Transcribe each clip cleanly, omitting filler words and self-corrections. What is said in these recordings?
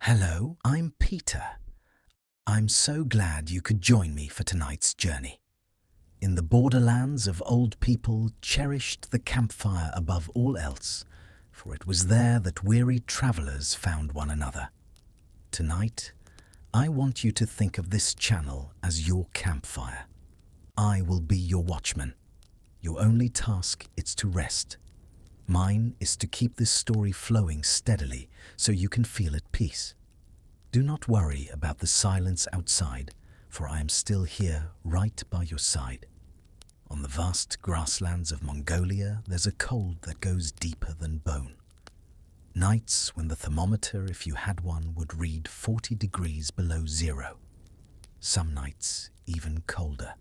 Hello, I'm Peter. I'm so glad you could join me for tonight's journey. In the borderlands of old people cherished the campfire above all else, for it was there that weary travelers found one another. Tonight, I want you to think of this channel as your campfire. I will be your watchman. Your only task is to rest. Mine is to keep this story flowing steadily so you can feel at peace. Do not worry about the silence outside, for I am still here right by your side. On the vast grasslands of Mongolia, there's a cold that goes deeper than bone. Nights when the thermometer, if you had one, would read 40 degrees below zero. Some nights even colder.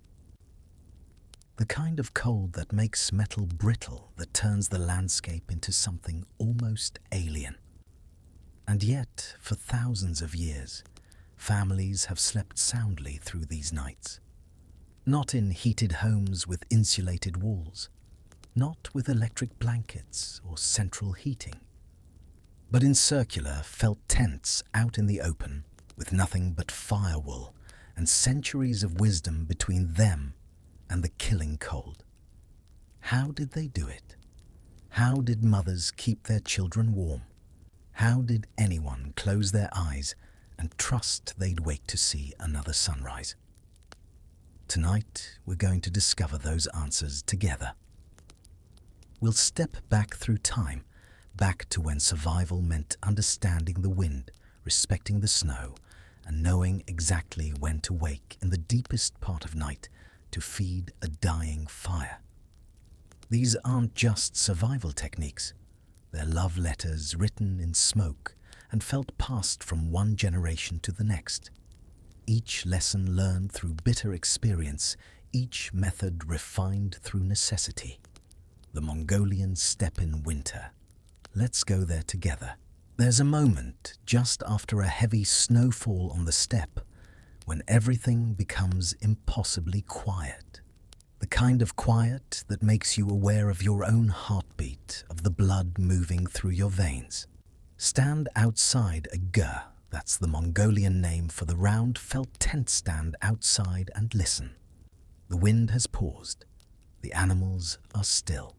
The kind of cold that makes metal brittle, that turns the landscape into something almost alien. And yet, for thousands of years, families have slept soundly through these nights. Not in heated homes with insulated walls, not with electric blankets or central heating, but in circular felt tents out in the open with nothing but firewool and centuries of wisdom between them and the killing cold. How did they do it? How did mothers keep their children warm? How did anyone close their eyes and trust they'd wake to see another sunrise? Tonight, we're going to discover those answers together. We'll step back through time, back to when survival meant understanding the wind, respecting the snow, and knowing exactly when to wake in the deepest part of night to feed a dying fire. These aren't just survival techniques. They're love letters written in smoke and felt passed from one generation to the next. Each lesson learned through bitter experience, each method refined through necessity. The Mongolian steppe in winter. Let's go there together. There's a moment just after a heavy snowfall on the steppe when everything becomes impossibly quiet. The kind of quiet that makes you aware of your own heartbeat, of the blood moving through your veins. Stand outside a gur, that's the Mongolian name for the round felt tent stand outside, and listen. The wind has paused, the animals are still,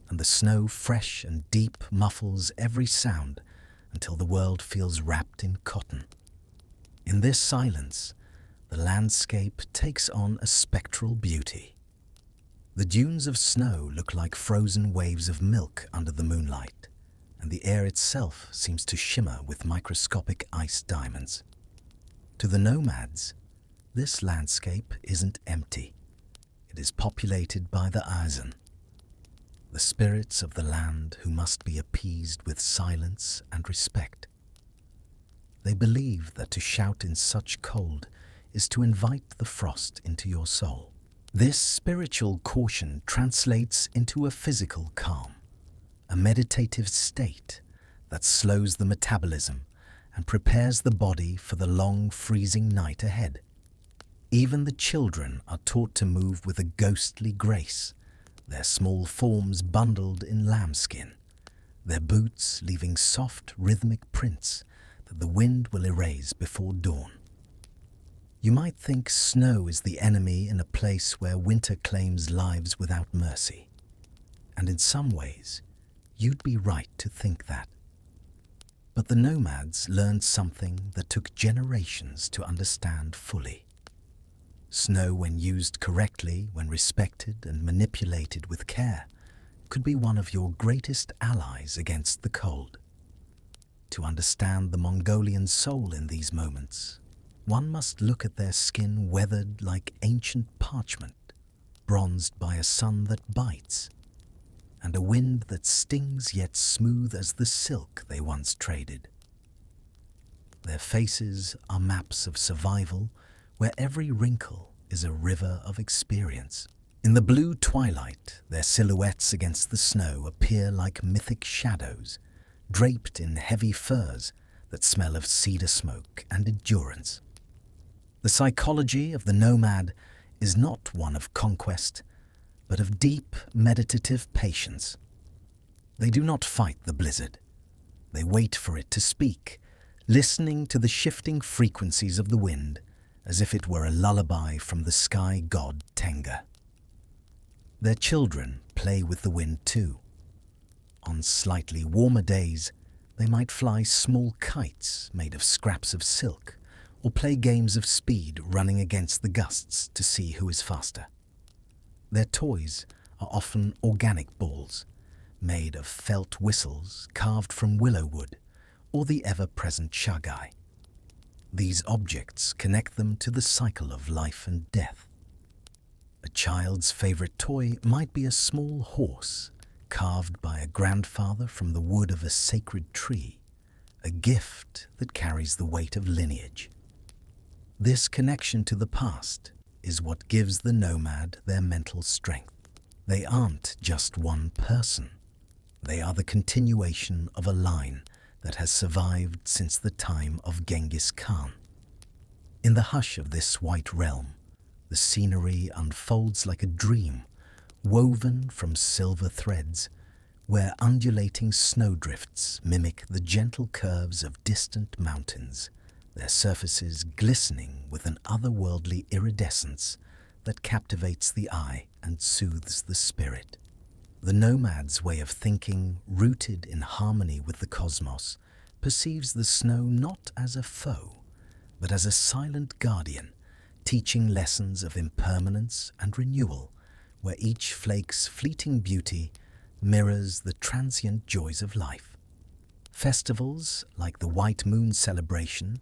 and the snow, fresh and deep, muffles every sound until the world feels wrapped in cotton. In this silence, the landscape takes on a spectral beauty. The dunes of snow look like frozen waves of milk under the moonlight, and the air itself seems to shimmer with microscopic ice diamonds. To the nomads, this landscape isn't empty. It is populated by the Azen, the spirits of the land who must be appeased with silence and respect. They believe that to shout in such cold is to invite the frost into your soul. This spiritual caution translates into a physical calm, a meditative state that slows the metabolism and prepares the body for the long, freezing night ahead. Even the children are taught to move with a ghostly grace, their small forms bundled in lambskin, their boots leaving soft, rhythmic prints that the wind will erase before dawn. You might think snow is the enemy in a place where winter claims lives without mercy. And in some ways, you'd be right to think that. But the nomads learned something that took generations to understand fully. Snow, when used correctly, when respected and manipulated with care, could be one of your greatest allies against the cold. To understand the Mongolian soul in these moments, one must look at their skin weathered like ancient parchment, bronzed by a sun that bites, and a wind that stings yet smooth as the silk they once traded. Their faces are maps of survival where every wrinkle is a river of experience. In the blue twilight, their silhouettes against the snow appear like mythic shadows, draped in heavy furs that smell of cedar smoke and endurance. The psychology of the nomad is not one of conquest, but of deep, meditative patience. They do not fight the blizzard. They wait for it to speak, listening to the shifting frequencies of the wind as if it were a lullaby from the sky god Tenga. Their children play with the wind too. On slightly warmer days, they might fly small kites made of scraps of silk or play games of speed running against the gusts to see who is faster. Their toys are often organic balls, made of felt whistles carved from willow wood or the ever-present shagai. These objects connect them to the cycle of life and death. A child's favorite toy might be a small horse carved by a grandfather from the wood of a sacred tree, a gift that carries the weight of lineage. This connection to the past is what gives the nomad their mental strength. They aren't just one person. They are the continuation of a line that has survived since the time of Genghis Khan. In the hush of this white realm, the scenery unfolds like a dream, woven from silver threads, where undulating snowdrifts mimic the gentle curves of distant mountains, their surfaces glistening with an otherworldly iridescence that captivates the eye and soothes the spirit. The nomad's way of thinking, rooted in harmony with the cosmos, perceives the snow not as a foe, but as a silent guardian, teaching lessons of impermanence and renewal, where each flake's fleeting beauty mirrors the transient joys of life. Festivals, like the White Moon celebration,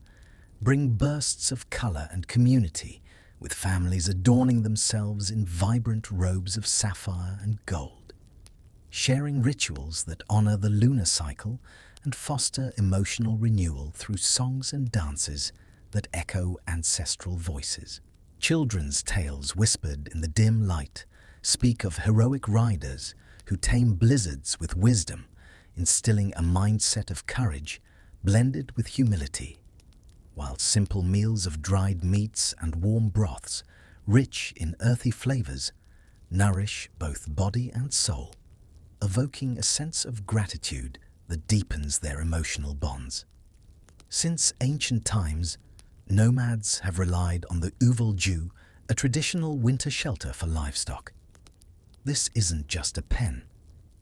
bring bursts of color and community, with families adorning themselves in vibrant robes of sapphire and gold, sharing rituals that honor the lunar cycle and foster emotional renewal through songs and dances that echo ancestral voices. Children's tales whispered in the dim light speak of heroic riders who tame blizzards with wisdom, instilling a mindset of courage blended with humility, while simple meals of dried meats and warm broths, rich in earthy flavors, nourish both body and soul, evoking a sense of gratitude that deepens their emotional bonds. Since ancient times, nomads have relied on the uvalju, a traditional winter shelter for livestock. This isn't just a pen.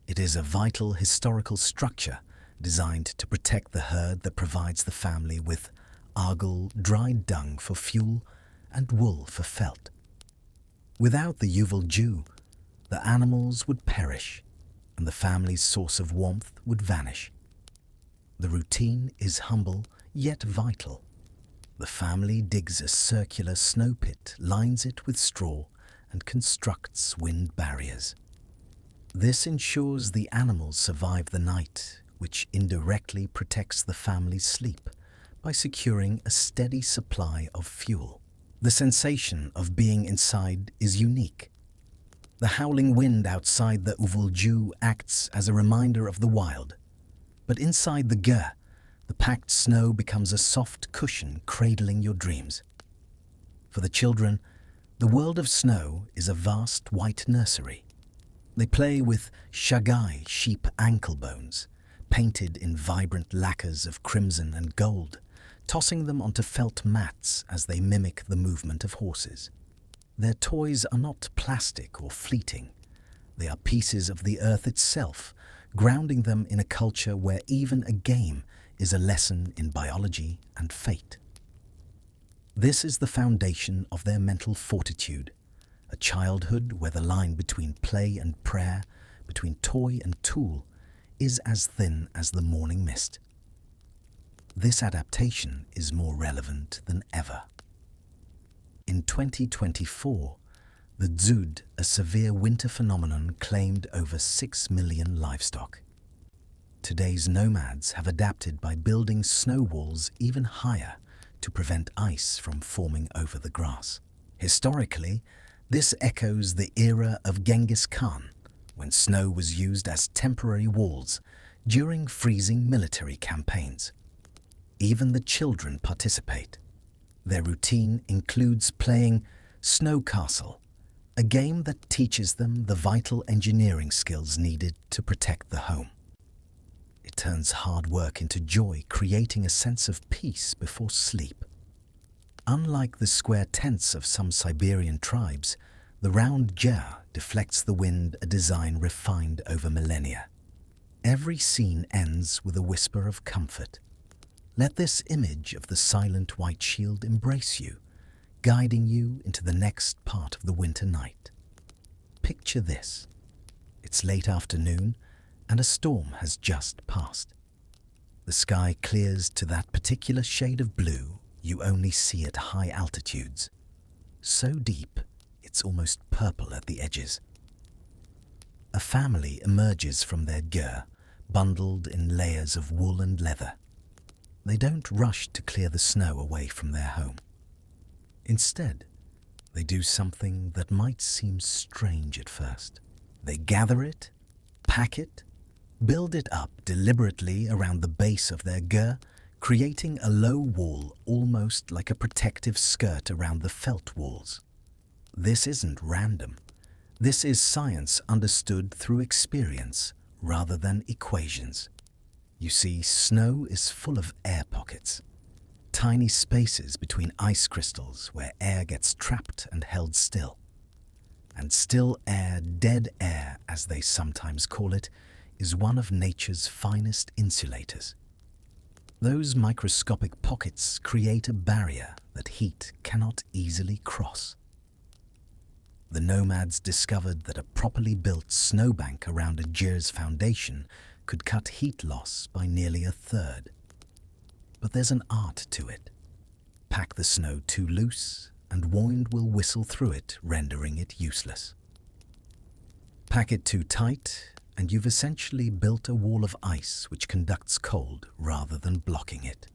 It is a vital historical structure designed to protect the herd that provides the family with argil, dried dung for fuel, and wool for felt. Without the uvalju, the animals would perish, and the family's source of warmth would vanish. The routine is humble yet vital. The family digs a circular snow pit, lines it with straw, and constructs wind barriers. This ensures the animals survive the night, which indirectly protects the family's sleep by securing a steady supply of fuel. The sensation of being inside is unique. The howling wind outside the uvalju acts as a reminder of the wild, but inside the ger, the packed snow becomes a soft cushion cradling your dreams. For the children, the world of snow is a vast white nursery. They play with shagai, sheep ankle bones, painted in vibrant lacquers of crimson and gold, tossing them onto felt mats as they mimic the movement of horses. Their toys are not plastic or fleeting. They are pieces of the earth itself, grounding them in a culture where even a game is a lesson in biology and fate. This is the foundation of their mental fortitude, a childhood where the line between play and prayer, between toy and tool, is as thin as the morning mist. This adaptation is more relevant than ever. In 2024, the dzud, a severe winter phenomenon, claimed over 6 million livestock. Today's nomads have adapted by building snow walls even higher to prevent ice from forming over the grass. Historically, this echoes the era of Genghis Khan, when snow was used as temporary walls during freezing military campaigns. Even the children participate. Their routine includes playing Snow Castle, a game that teaches them the vital engineering skills needed to protect the home. It turns hard work into joy, creating a sense of peace before sleep. Unlike the square tents of some Siberian tribes, the round ger deflects the wind, a design refined over millennia. Every scene ends with a whisper of comfort. Let this image of the silent white shield embrace you, guiding you into the next part of the winter night. Picture this. It's late afternoon, and a storm has just passed. The sky clears to that particular shade of blue you only see at high altitudes. So deep, it's almost purple at the edges. A family emerges from their ger, bundled in layers of wool and leather. They don't rush to clear the snow away from their home. Instead, they do something that might seem strange at first. They gather it, pack it, build it up deliberately around the base of their ger, creating a low wall almost like a protective skirt around the felt walls. This isn't random. This is science understood through experience rather than equations. You see, snow is full of air pockets, tiny spaces between ice crystals where air gets trapped and held still. And still air, dead air as they sometimes call it, is one of nature's finest insulators. Those microscopic pockets create a barrier that heat cannot easily cross. The nomads discovered that a properly built snowbank around a ger's foundation could cut heat loss by nearly a third. But there's an art to it. Pack the snow too loose, and wind will whistle through it, rendering it useless. Pack it too tight, and you've essentially built a wall of ice which conducts cold rather than blocking it.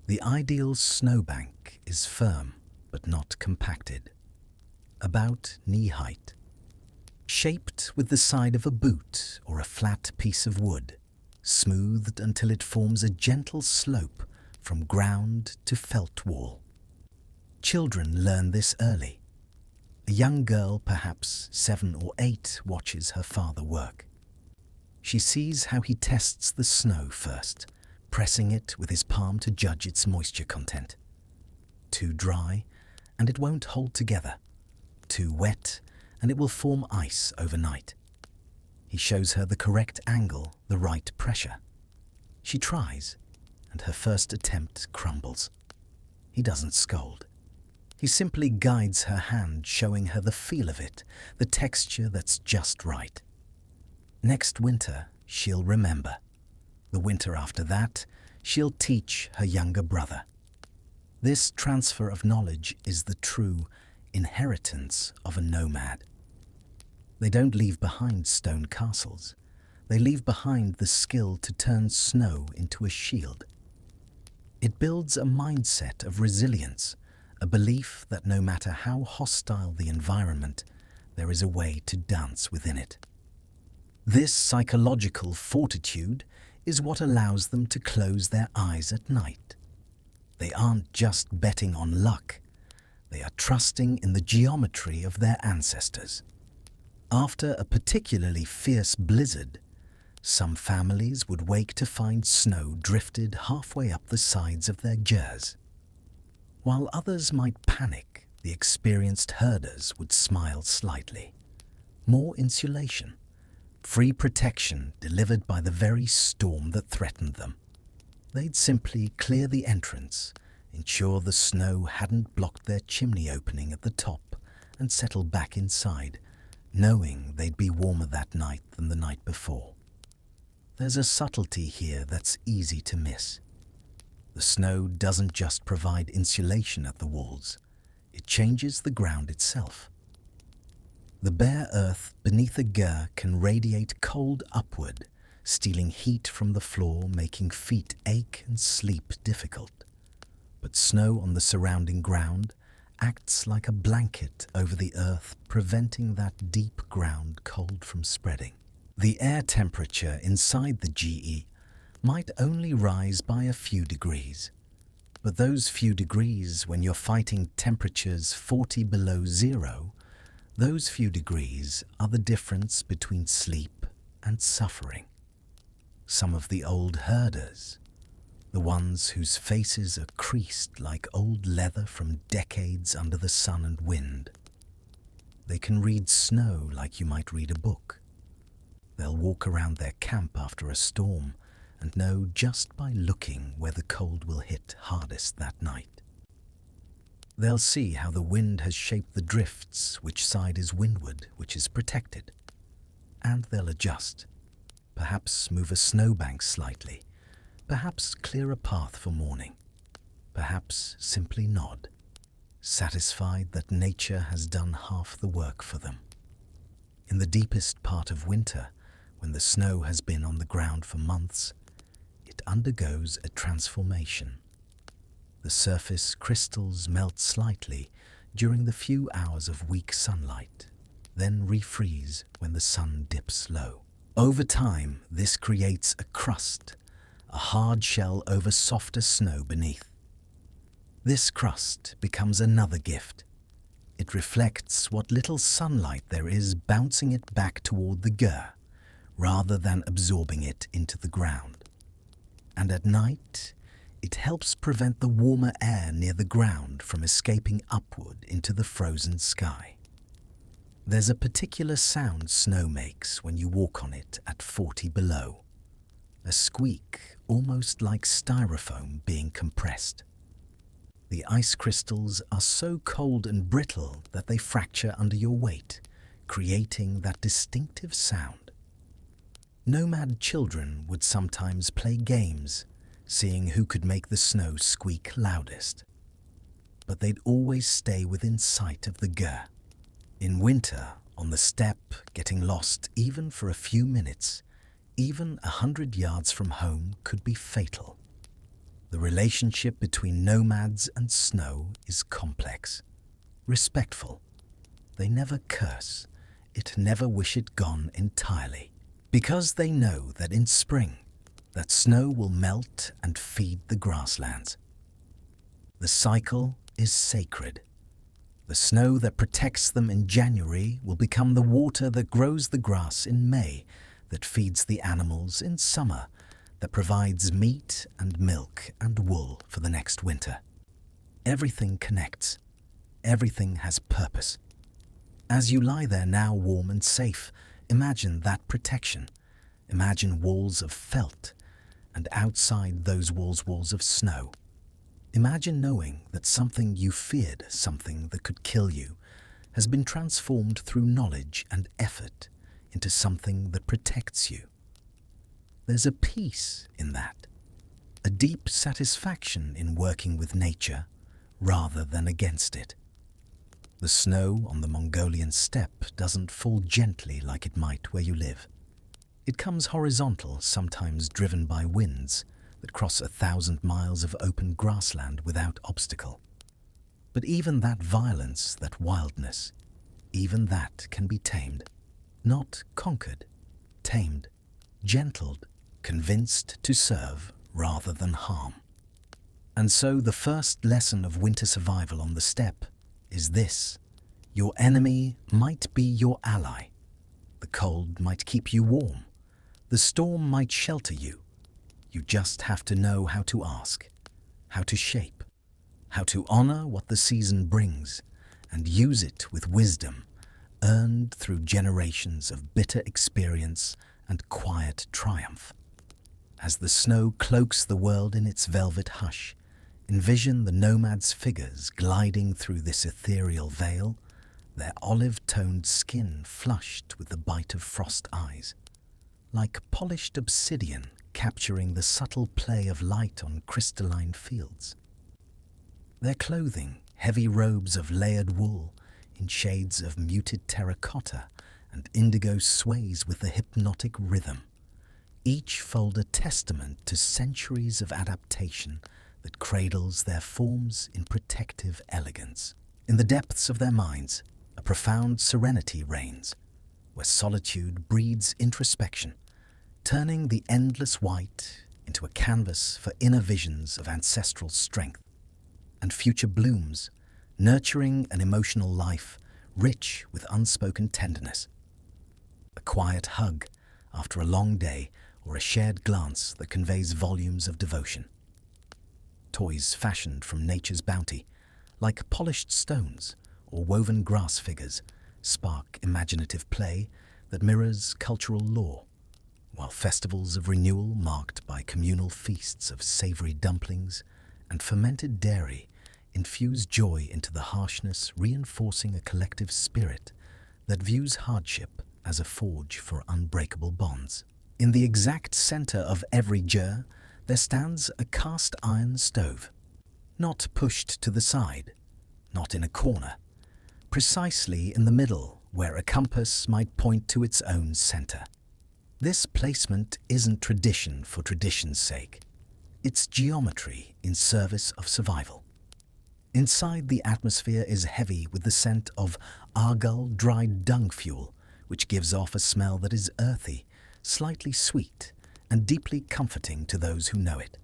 The ideal snowbank is firm but not compacted, about knee height, shaped with the side of a boot or a flat piece of wood, smoothed until it forms a gentle slope from ground to felt wall. Children learn this early. A young girl, perhaps 7 or 8, watches her father work. She sees how he tests the snow first, pressing it with his palm to judge its moisture content. Too dry, and it won't hold together. Too wet, and it will form ice overnight. He shows her the correct angle, the right pressure. She tries, and her first attempt crumbles. He doesn't scold. He simply guides her hand, showing her the feel of it, the texture that's just right. Next winter, she'll remember. The winter after that, she'll teach her younger brother. This transfer of knowledge is the true inheritance of a nomad. They don't leave behind stone castles. They leave behind the skill to turn snow into a shield. It builds a mindset of resilience, a belief that no matter how hostile the environment, there is a way to dance within it. This psychological fortitude is what allows them to close their eyes at night. They aren't just betting on luck, they are trusting in the geometry of their ancestors. After a particularly fierce blizzard, some families would wake to find snow drifted halfway up the sides of their gers. While others might panic, the experienced herders would smile slightly. More insulation, free protection delivered by the very storm that threatened them. They'd simply clear the entrance, ensure the snow hadn't blocked their chimney opening at the top, and settle back inside, knowing they'd be warmer that night than the night before. There's a subtlety here that's easy to miss. The snow doesn't just provide insulation at the walls, it changes the ground itself. The bare earth beneath a ger can radiate cold upward, stealing heat from the floor, making feet ache and sleep difficult. But snow on the surrounding ground acts like a blanket over the earth, preventing that deep ground cold from spreading. The air temperature inside the GE might only rise by a few degrees. But those few degrees, when you're fighting temperatures 40 below zero, those few degrees are the difference between sleep and suffering. some of the old herders, the ones whose faces are creased like old leather from decades under the sun and wind. They can read snow like you might read a book. They'll walk around their camp after a storm and know just by looking where the cold will hit hardest that night. They'll see how the wind has shaped the drifts, which side is windward, which is protected. And they'll adjust, perhaps move a snowbank slightly, perhaps clear a path for morning, perhaps simply nod, satisfied that nature has done half the work for them. In the deepest part of winter, when the snow has been on the ground for months, it undergoes a transformation. The surface crystals melt slightly during the few hours of weak sunlight, then refreeze when the sun dips low. Over time, this creates a crust, a hard shell over softer snow beneath. This crust becomes another gift. It reflects what little sunlight there is, bouncing it back toward the gur, rather than absorbing it into the ground. And at night, it helps prevent the warmer air near the ground from escaping upward into the frozen sky. There's a particular sound snow makes when you walk on it at 40 below. A squeak, almost like styrofoam being compressed. The ice crystals are so cold and brittle that they fracture under your weight, creating that distinctive sound. Nomad children would sometimes play games, seeing who could make the snow squeak loudest. But they'd always stay within sight of the gur. In winter, on the steppe, getting lost even for a few minutes, even 100 yards from home, could be fatal. The relationship between nomads and snow is complex, respectful. They never curse, it never wish it gone entirely, because they know that in spring, that snow will melt and feed the grasslands. The cycle is sacred. The snow that protects them in January will become the water that grows the grass in May, that feeds the animals in summer, that provides meat and milk and wool for the next winter. Everything connects. Everything has purpose. As you lie there now warm and safe, imagine that protection. Imagine walls of felt, and outside those walls of snow. Imagine knowing that something you feared, something that could kill you, has been transformed through knowledge and effort into something that protects you. There's a peace in that, a deep satisfaction in working with nature rather than against it. The snow on the Mongolian steppe doesn't fall gently like it might where you live. It comes horizontal, sometimes driven by winds that cross 1,000 miles of open grassland without obstacle. But even that violence, that wildness, even that can be tamed. Not conquered, tamed, gentled, convinced to serve rather than harm. And so the first lesson of winter survival on the steppe is this: your enemy might be your ally. The cold might keep you warm. The storm might shelter you. You just have to know how to ask, how to shape, how to honor what the season brings, and use it with wisdom, earned through generations of bitter experience and quiet triumph. As the snow cloaks the world in its velvet hush, envision the nomads' figures gliding through this ethereal veil, their olive-toned skin flushed with the bite of frost eyes, like polished obsidian capturing the subtle play of light on crystalline fields. Their clothing, heavy robes of layered wool in shades of muted terracotta and indigo, sways with the hypnotic rhythm, each fold a testament to centuries of adaptation that cradles their forms in protective elegance. In the depths of their minds, a profound serenity reigns, where solitude breeds introspection, turning the endless white into a canvas for inner visions of ancestral strength and future blooms, nurturing an emotional life rich with unspoken tenderness. A quiet hug after a long day, or a shared glance that conveys volumes of devotion. Toys fashioned from nature's bounty, like polished stones or woven grass figures, spark imaginative play that mirrors cultural lore, while festivals of renewal marked by communal feasts of savory dumplings and fermented dairy infuse joy into the harshness, reinforcing a collective spirit that views hardship as a forge for unbreakable bonds. In the exact center of every ger, there stands a cast iron stove, not pushed to the side, not in a corner, precisely in the middle where a compass might point to its own center. This placement isn't tradition for tradition's sake. It's geometry in service of survival. Inside, the atmosphere is heavy with the scent of argol dried dung fuel, which gives off a smell that is earthy, slightly sweet, and deeply comforting to those who know it.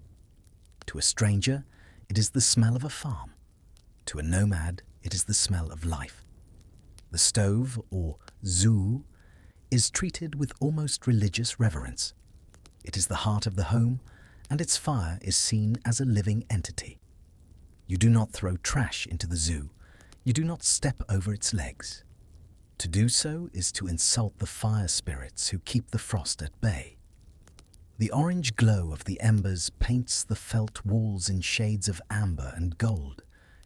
To a stranger, it is the smell of a farm. To a nomad, it is the smell of life. The stove, or zoo, is treated with almost religious reverence. It is the heart of the home, and its fire is seen as a living entity. You do not throw trash into the zoo. You do not step over its legs. To do so is to insult the fire spirits who keep the frost at bay. The orange glow of the embers paints the felt walls in shades of amber and gold,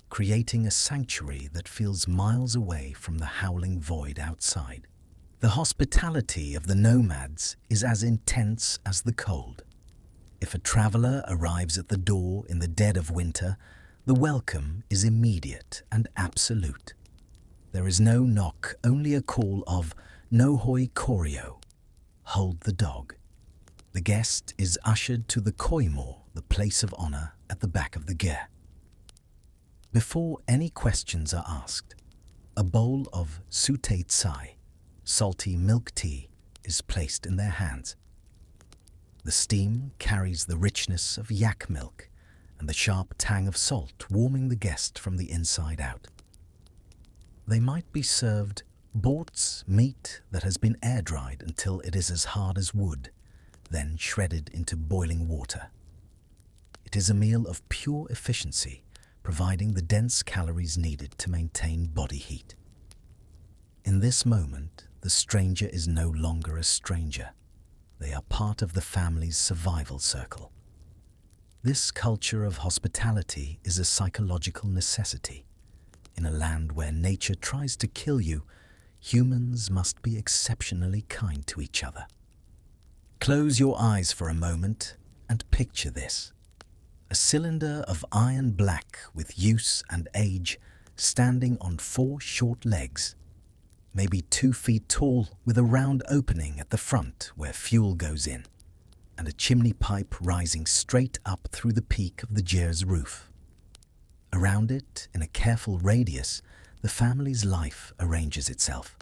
creating a sanctuary that feels miles away from the howling void outside. The hospitality of the nomads is as intense as the cold. If a traveler arrives at the door in the dead of winter, the welcome is immediate and absolute. There is no knock, only a call of "Nohoi Koryo," hold the dog. The guest is ushered to the koimo, the place of honor at the back of the ger. Before any questions are asked, a bowl of sute tsai, salty milk tea, is placed in their hands. The steam carries the richness of yak milk and the sharp tang of salt, warming the guest from the inside out. They might be served borts, meat that has been air-dried until it is as hard as wood, then shredded into boiling water. It is a meal of pure efficiency, providing the dense calories needed to maintain body heat. In this moment, the stranger is no longer a stranger. They are part of the family's survival circle. This culture of hospitality is a psychological necessity. In a land where nature tries to kill you, humans must be exceptionally kind to each other. Close your eyes for a moment and picture this. A cylinder of iron black with use and age, standing on 4 short legs, maybe 2 feet tall, with a round opening at the front where fuel goes in, and a chimney pipe rising straight up through the peak of the ger's roof. Around it, in a careful radius, the family's life arranges itself.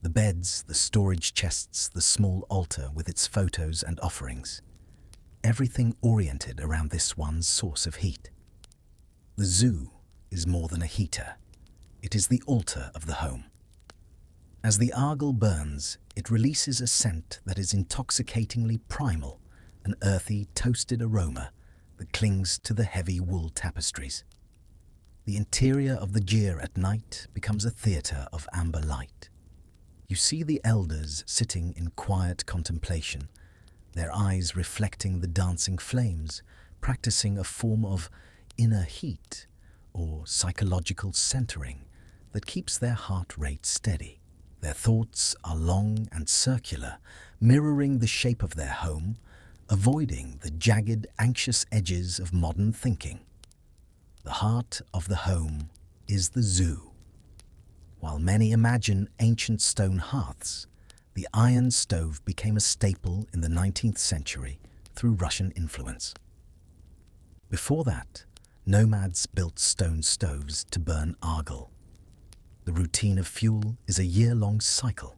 The beds, the storage chests, the small altar with its photos and offerings. Everything oriented around this one source of heat. The zoo is more than a heater. It is the altar of the home. As the argol burns, it releases a scent that is intoxicatingly primal, an earthy, toasted aroma that clings to the heavy wool tapestries. The interior of the ger at night becomes a theatre of amber light. You see the elders sitting in quiet contemplation, their eyes reflecting the dancing flames, practicing a form of inner heat or psychological centering that keeps their heart rate steady. Their thoughts are long and circular, mirroring the shape of their home, avoiding the jagged, anxious edges of modern thinking. The heart of the home is the zoo. While many imagine ancient stone hearths, the iron stove became a staple in the 19th century through Russian influence. Before that, nomads built stone stoves to burn argol. The routine of fuel is a year-long cycle.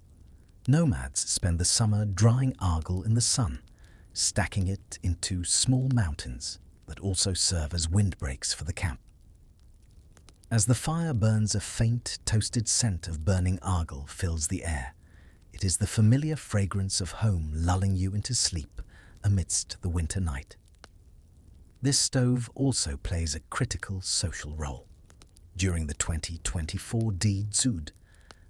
Nomads spend the summer drying argol in the sun, stacking it into small mountains that also serve as windbreaks for the camp. As the fire burns, a faint, toasted scent of burning argol fills the air, It is the familiar fragrance of home lulling you into sleep amidst the winter night. This stove also plays a critical social role. During the 2024 Dzud,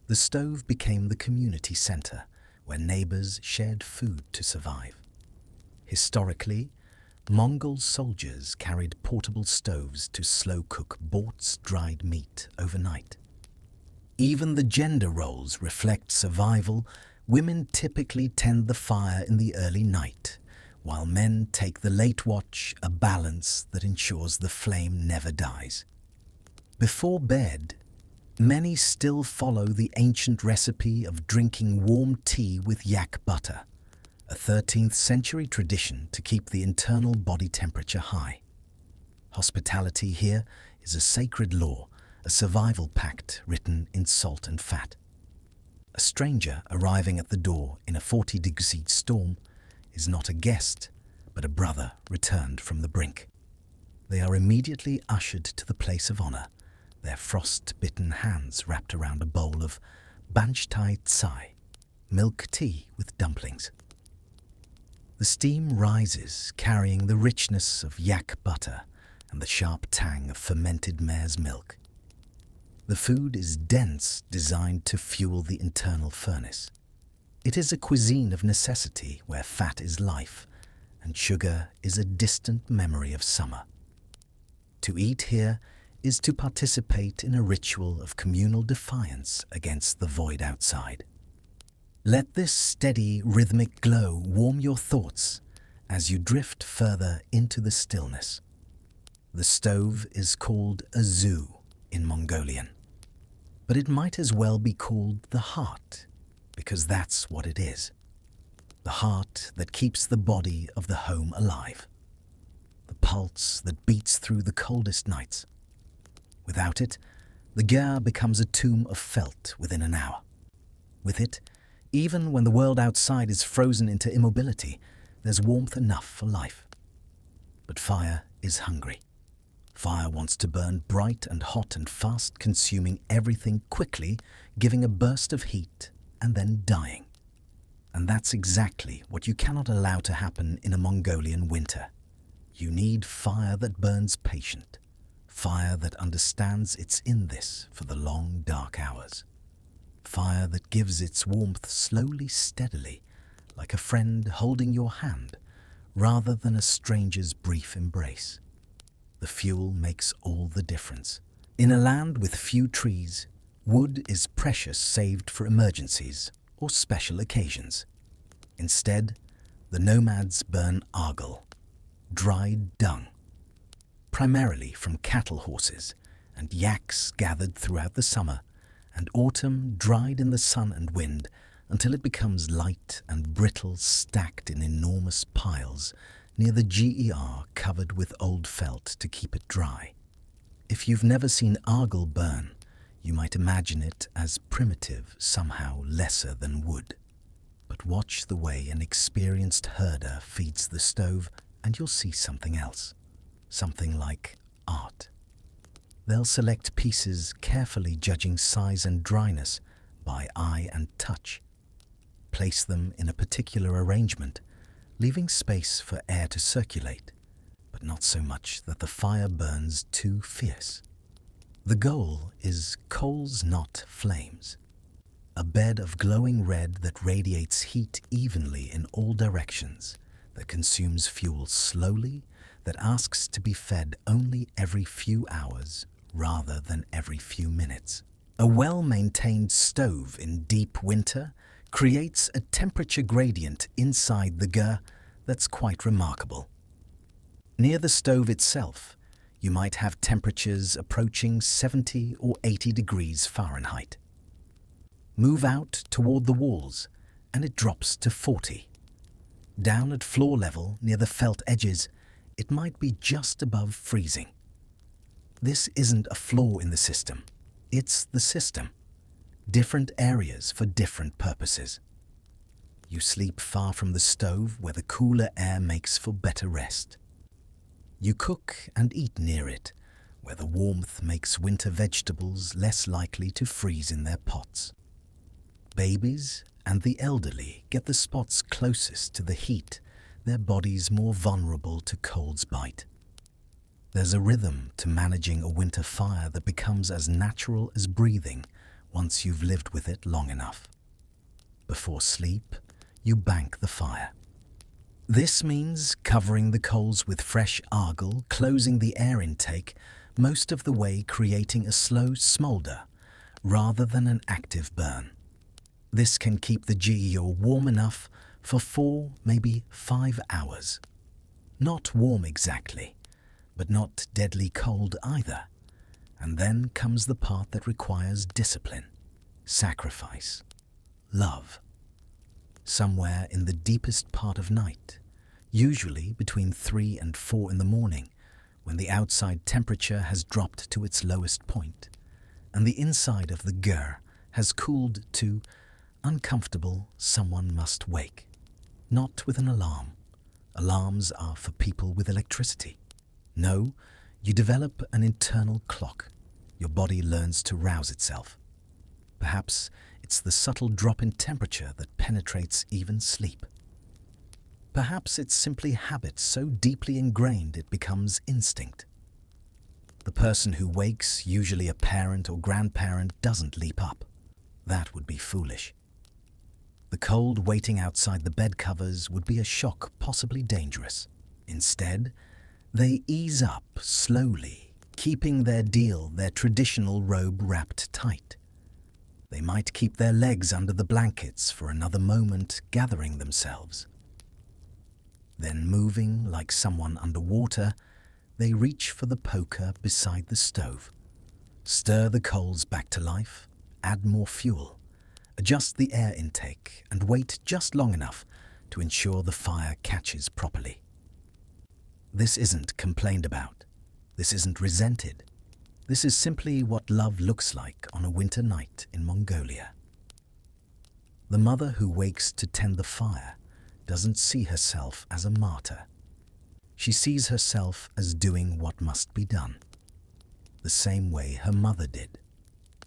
the stove became the community center where neighbors shared food to survive. Historically, Mongol soldiers carried portable stoves to slow-cook Bort's dried meat overnight. Even the gender roles reflect survival. Women typically tend the fire in the early night, while men take the late watch, a balance that ensures the flame never dies. Before bed, many still follow the ancient recipe of drinking warm tea with yak butter, a 13th century tradition to keep the internal body temperature high. Hospitality here is a sacred law, a survival pact written in salt and fat. A stranger arriving at the door in a 40-degree storm is not a guest, but a brother returned from the brink. They are immediately ushered to the place of honor, their frost-bitten hands wrapped around a bowl of banchtai tsai, milk tea with dumplings. The steam rises, carrying the richness of yak butter and the sharp tang of fermented mare's milk. The food is dense, designed to fuel the internal furnace. It is a cuisine of necessity where fat is life and sugar is a distant memory of summer. To eat here is to participate in a ritual of communal defiance against the void outside. Let this steady, rhythmic glow warm your thoughts as you drift further into the stillness. The stove is called a zoo in Mongolian, but it might as well be called the heart, because that's what it is. The heart that keeps the body of the home alive. The pulse that beats through the coldest nights. Without it, the gyr becomes a tomb of felt within an hour. With it, even when the world outside is frozen into immobility, there's warmth enough for life. But fire is hungry. Fire wants to burn bright and hot and fast, consuming everything quickly, giving a burst of heat and then dying. And that's exactly what you cannot allow to happen in a Mongolian winter. You need fire that burns patient, fire that understands it's in this for the long, dark hours. Fire that gives its warmth slowly, steadily, like a friend holding your hand, rather than a stranger's brief embrace. The fuel makes all the difference. In a land with few trees, wood is precious, saved for emergencies or special occasions. Instead, the nomads burn argal, dried dung, primarily from cattle horses and yaks gathered throughout the summer, and autumn dried in the sun and wind until it becomes light and brittle, stacked in enormous piles near the GER, covered with old felt to keep it dry. If you've never seen argal burn, you might imagine it as primitive, somehow lesser than wood. But watch the way an experienced herder feeds the stove and you'll see something else, something like art. They'll select pieces carefully, judging size and dryness by eye and touch. Place them in a particular arrangement, leaving space for air to circulate, but not so much that the fire burns too fierce. The goal is coals, not flames. A bed of glowing red that radiates heat evenly in all directions, that consumes fuel slowly, that asks to be fed only every few hours rather than every few minutes. A well-maintained stove in deep winter creates a temperature gradient inside the gyr that's quite remarkable. Near the stove itself, you might have temperatures approaching 70 or 80 degrees Fahrenheit. Move out toward the walls and it drops to 40. Down at floor level near the felt edges, it might be just above freezing. This isn't a flaw in the system, it's the system. Different areas for different purposes. You sleep far from the stove where the cooler air makes for better rest. You cook and eat near it, where the warmth makes winter vegetables less likely to freeze in their pots. Babies and the elderly get the spots closest to the heat, their bodies more vulnerable to cold's bite. There's a rhythm to managing a winter fire that becomes as natural as breathing once you've lived with it long enough. Before sleep, you bank the fire. This means covering the coals with fresh argil, closing the air intake, most of the way creating a slow smolder rather than an active burn. This can keep the geo warm enough for 4, maybe 5 hours. Not warm exactly, but not deadly cold either. And then comes the part that requires discipline, sacrifice, love. Somewhere in the deepest part of night, usually between 3 and 4 in the morning, when the outside temperature has dropped to its lowest point, and the inside of the ger has cooled to uncomfortable, someone must wake. Not with an alarm. Alarms are for people with electricity. No, you develop an internal clock. Your body learns to rouse itself. Perhaps it's the subtle drop in temperature that penetrates even sleep. Perhaps it's simply habit so deeply ingrained it becomes instinct. The person who wakes, usually a parent or grandparent, doesn't leap up. That would be foolish. The cold waiting outside the bed covers would be a shock, possibly dangerous. Instead, they ease up slowly, keeping their traditional robe wrapped tight. They might keep their legs under the blankets for another moment, gathering themselves. Then, moving like someone underwater, they reach for the poker beside the stove. Stir the coals back to life, add more fuel, adjust the air intake, and wait just long enough to ensure the fire catches properly. This isn't complained about. This isn't resented. This is simply what love looks like on a winter night in Mongolia. The mother who wakes to tend the fire doesn't see herself as a martyr. She sees herself as doing what must be done, the same way her mother did,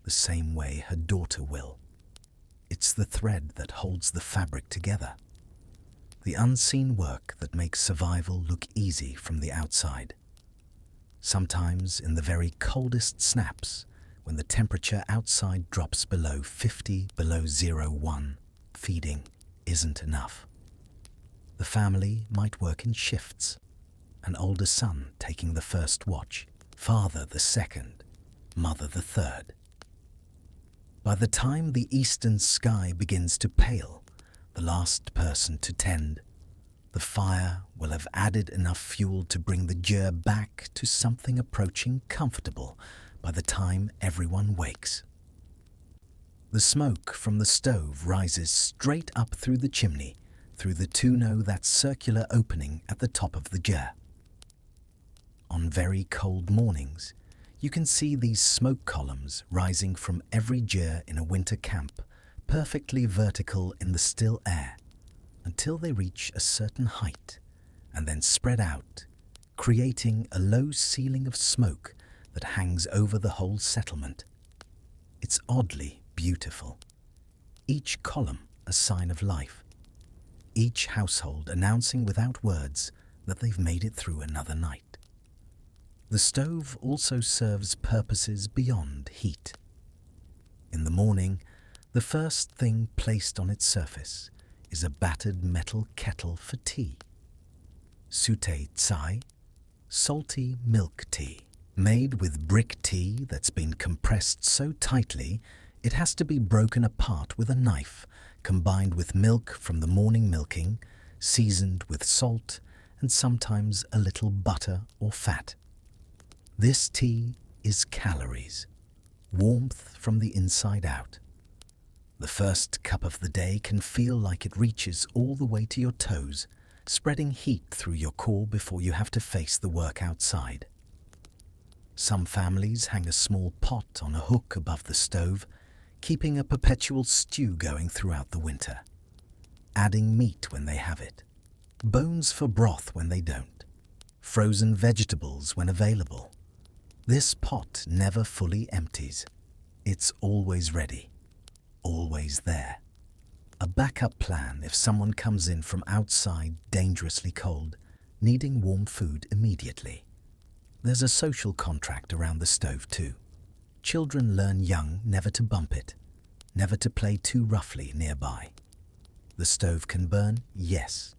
the same way her daughter will. It's the thread that holds the fabric together, the unseen work that makes survival look easy from the outside. Sometimes in the very coldest snaps, when the temperature outside drops below 50, below 01, feeding isn't enough. The family might work in shifts, an older son taking the first watch, father the second, mother the third. By the time the eastern sky begins to pale, the last person to tend, the fire will have added enough fuel to bring the ger back to something approaching comfortable by the time everyone wakes. The smoke from the stove rises straight up through the chimney, through the tuno, that circular opening at the top of the ger. On very cold mornings, you can see these smoke columns rising from every ger in a winter camp, perfectly vertical in the still air, until they reach a certain height, and then spread out, creating a low ceiling of smoke that hangs over the whole settlement. It's oddly beautiful. Each column a sign of life. Each household announcing without words that they've made it through another night. The stove also serves purposes beyond heat. In the morning, the first thing placed on its surface is a battered metal kettle for tea. Sute tsai, salty milk tea, made with brick tea that's been compressed so tightly it has to be broken apart with a knife, combined with milk from the morning milking, seasoned with salt and sometimes a little butter or fat. This tea is calories, warmth from the inside out. The first cup of the day can feel like it reaches all the way to your toes, spreading heat through your core before you have to face the work outside. Some families hang a small pot on a hook above the stove, keeping a perpetual stew going throughout the winter, adding meat when they have it, bones for broth when they don't, frozen vegetables when available. This pot never fully empties. It's always ready, always there. A backup plan if someone comes in from outside dangerously cold, needing warm food immediately. There's a social contract around the stove too. Children learn young never to bump it, never to play too roughly nearby. The stove can burn, yes,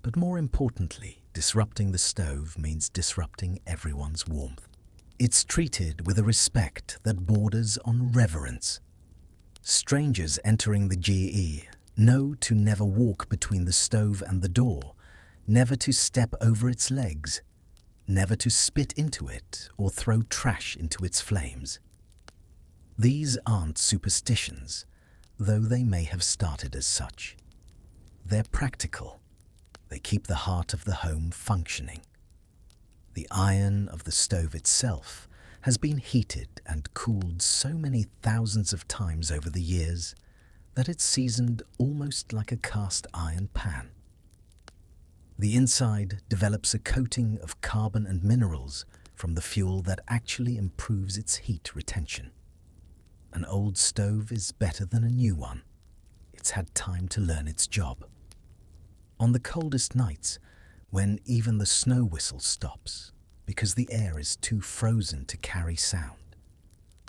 but more importantly, disrupting the stove means disrupting everyone's warmth. It's treated with a respect that borders on reverence. Strangers entering the GE know to never walk between the stove and the door, never to step over its legs, never to spit into it or throw trash into its flames. These aren't superstitions, though they may have started as such. They're practical. They keep the heart of the home functioning. The iron of the stove itself has been heated and cooled so many thousands of times over the years that it's seasoned almost like a cast iron pan. The inside develops a coating of carbon and minerals from the fuel that actually improves its heat retention. An old stove is better than a new one. It's had time to learn its job. On the coldest nights, when even the snow whistle stops because the air is too frozen to carry sound,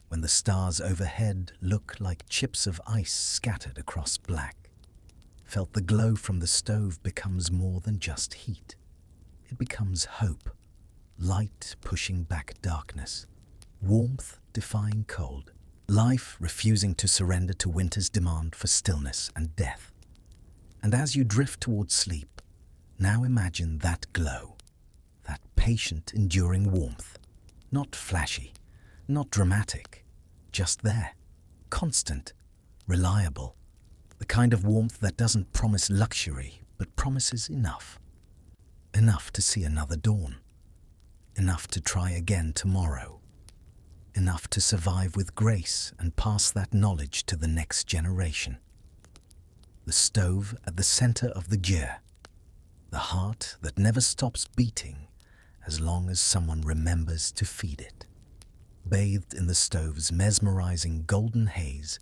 when the stars overhead look like chips of ice scattered across black, felt the glow from the stove becomes more than just heat. It becomes hope, light pushing back darkness, warmth defying cold, life refusing to surrender to winter's demand for stillness and death. And as you drift towards sleep, now imagine that glow, that patient, enduring warmth, not flashy, not dramatic, just there, constant, reliable, the kind of warmth that doesn't promise luxury but promises enough. Enough to see another dawn, enough to try again tomorrow, enough to survive with grace and pass that knowledge to the next generation. The stove at the center of the gear, the heart that never stops beating as long as someone remembers to feed it. Bathed in the stove's mesmerizing golden haze,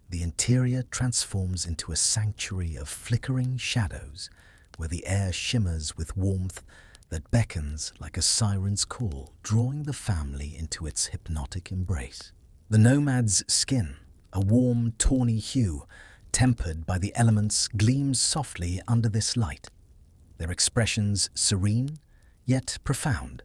the interior transforms into a sanctuary of flickering shadows where the air shimmers with warmth that beckons like a siren's call, drawing the family into its hypnotic embrace. The nomad's skin, a warm, tawny hue, tempered by the elements, gleams softly under this light, their expressions serene yet profound,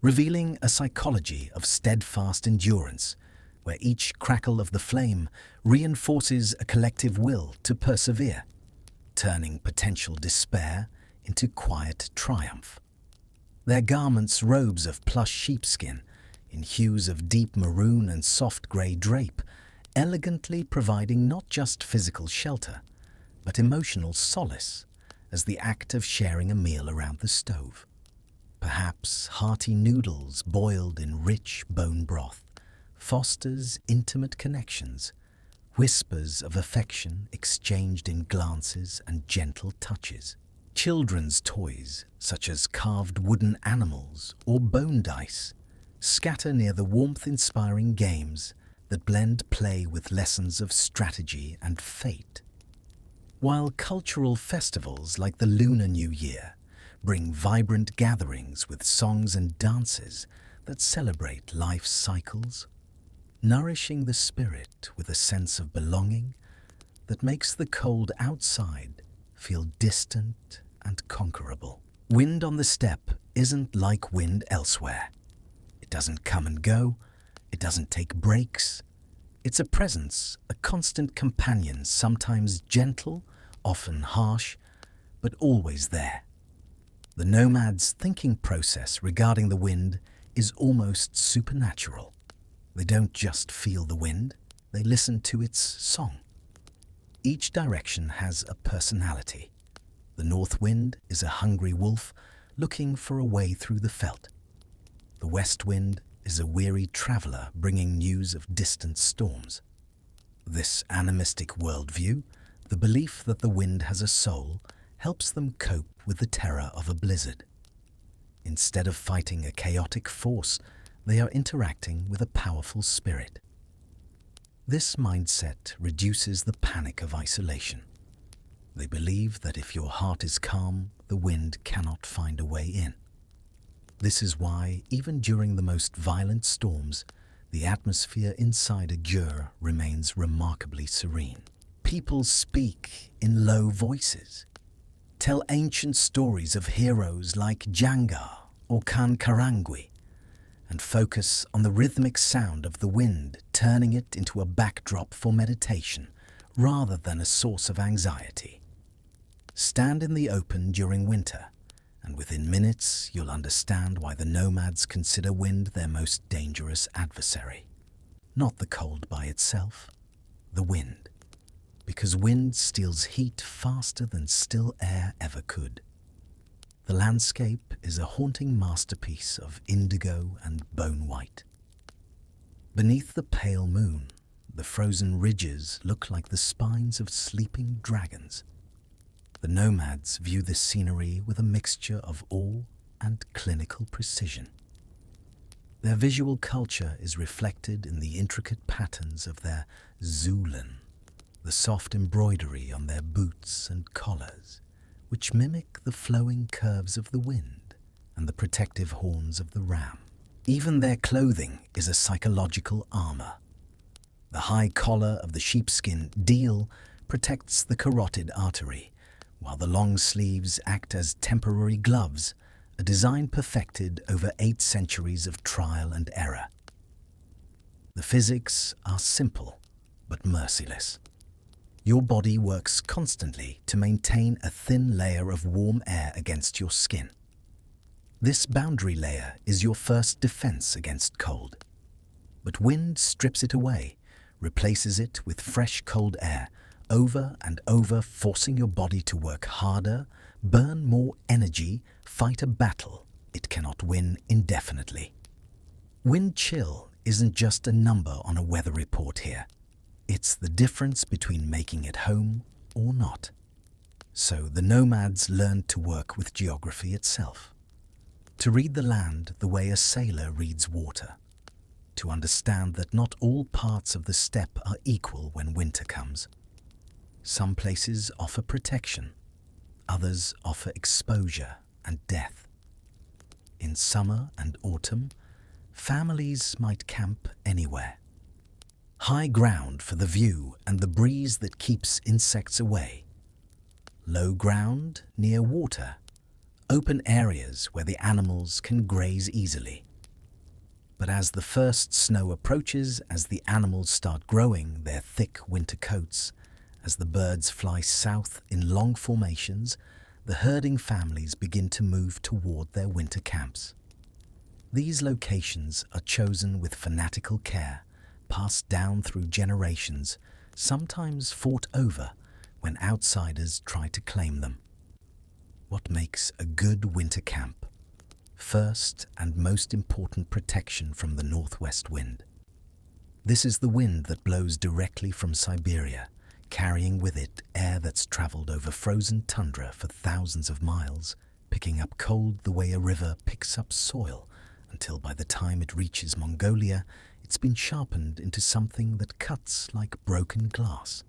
revealing a psychology of steadfast endurance where each crackle of the flame reinforces a collective will to persevere, turning potential despair into quiet triumph. Their garments robes of plush sheepskin in hues of deep maroon and soft grey drape, elegantly providing not just physical shelter, but emotional solace as the act of sharing a meal around the stove. Perhaps hearty noodles boiled in rich bone broth fosters intimate connections, whispers of affection exchanged in glances and gentle touches. Children's toys, such as carved wooden animals or bone dice, scatter near the warmth-inspiring games that blend play with lessons of strategy and fate. While cultural festivals like the Lunar New Year bring vibrant gatherings with songs and dances that celebrate life's cycles, nourishing the spirit with a sense of belonging that makes the cold outside feel distant and conquerable. Wind on the steppe isn't like wind elsewhere. It doesn't come and go. It doesn't take breaks. It's a presence, a constant companion, sometimes gentle, often harsh, but always there. The nomad's thinking process regarding the wind is almost supernatural. They don't just feel the wind, they listen to its song. Each direction has a personality. The north wind is a hungry wolf looking for a way through the veldt. The west wind is a weary traveler bringing news of distant storms. This animistic worldview, the belief that the wind has a soul, helps them cope with the terror of a blizzard. Instead of fighting a chaotic force, they are interacting with a powerful spirit. This mindset reduces the panic of isolation. They believe that if your heart is calm, the wind cannot find a way in. This is why, even during the most violent storms, the atmosphere inside a gyr remains remarkably serene. People speak in low voices, tell ancient stories of heroes like Jangar or Kankarangwi, and focus on the rhythmic sound of the wind, turning it into a backdrop for meditation rather than a source of anxiety. Stand in the open during winter, and within minutes you'll understand why the nomads consider wind their most dangerous adversary. Not the cold by itself, the wind. Because wind steals heat faster than still air ever could. The landscape is a haunting masterpiece of indigo and bone white. Beneath the pale moon, the frozen ridges look like the spines of sleeping dragons. The nomads view this scenery with a mixture of awe and clinical precision. Their visual culture is reflected in the intricate patterns of their zulan, the soft embroidery on their boots and collars, which mimic the flowing curves of the wind and the protective horns of the ram. Even their clothing is a psychological armor. The high collar of the sheepskin deal protects the carotid artery, while the long sleeves act as temporary gloves, a design perfected over 8 centuries of trial and error. The physics are simple but merciless. Your body works constantly to maintain a thin layer of warm air against your skin. This boundary layer is your first defense against cold. But wind strips it away, replaces it with fresh cold air, over and over, forcing your body to work harder, burn more energy, fight a battle it cannot win indefinitely. Wind chill isn't just a number on a weather report here. It's the difference between making it home or not. So the nomads learned to work with geography itself, to read the land the way a sailor reads water, to understand that not all parts of the steppe are equal when winter comes. Some places offer protection, others offer exposure and death. In summer and autumn, families might camp anywhere. High ground for the view and the breeze that keeps insects away. Low ground near water, open areas where the animals can graze easily. But as the first snow approaches, as the animals start growing their thick winter coats, as the birds fly south in long formations, the herding families begin to move toward their winter camps. These locations are chosen with fanatical care, passed down through generations, sometimes fought over when outsiders try to claim them. What makes a good winter camp? First and most important, protection from the northwest wind. This is the wind that blows directly from Siberia, carrying with it air that's traveled over frozen tundra for thousands of miles, picking up cold the way a river picks up soil, until by the time it reaches Mongolia, it's been sharpened into something that cuts like broken glass.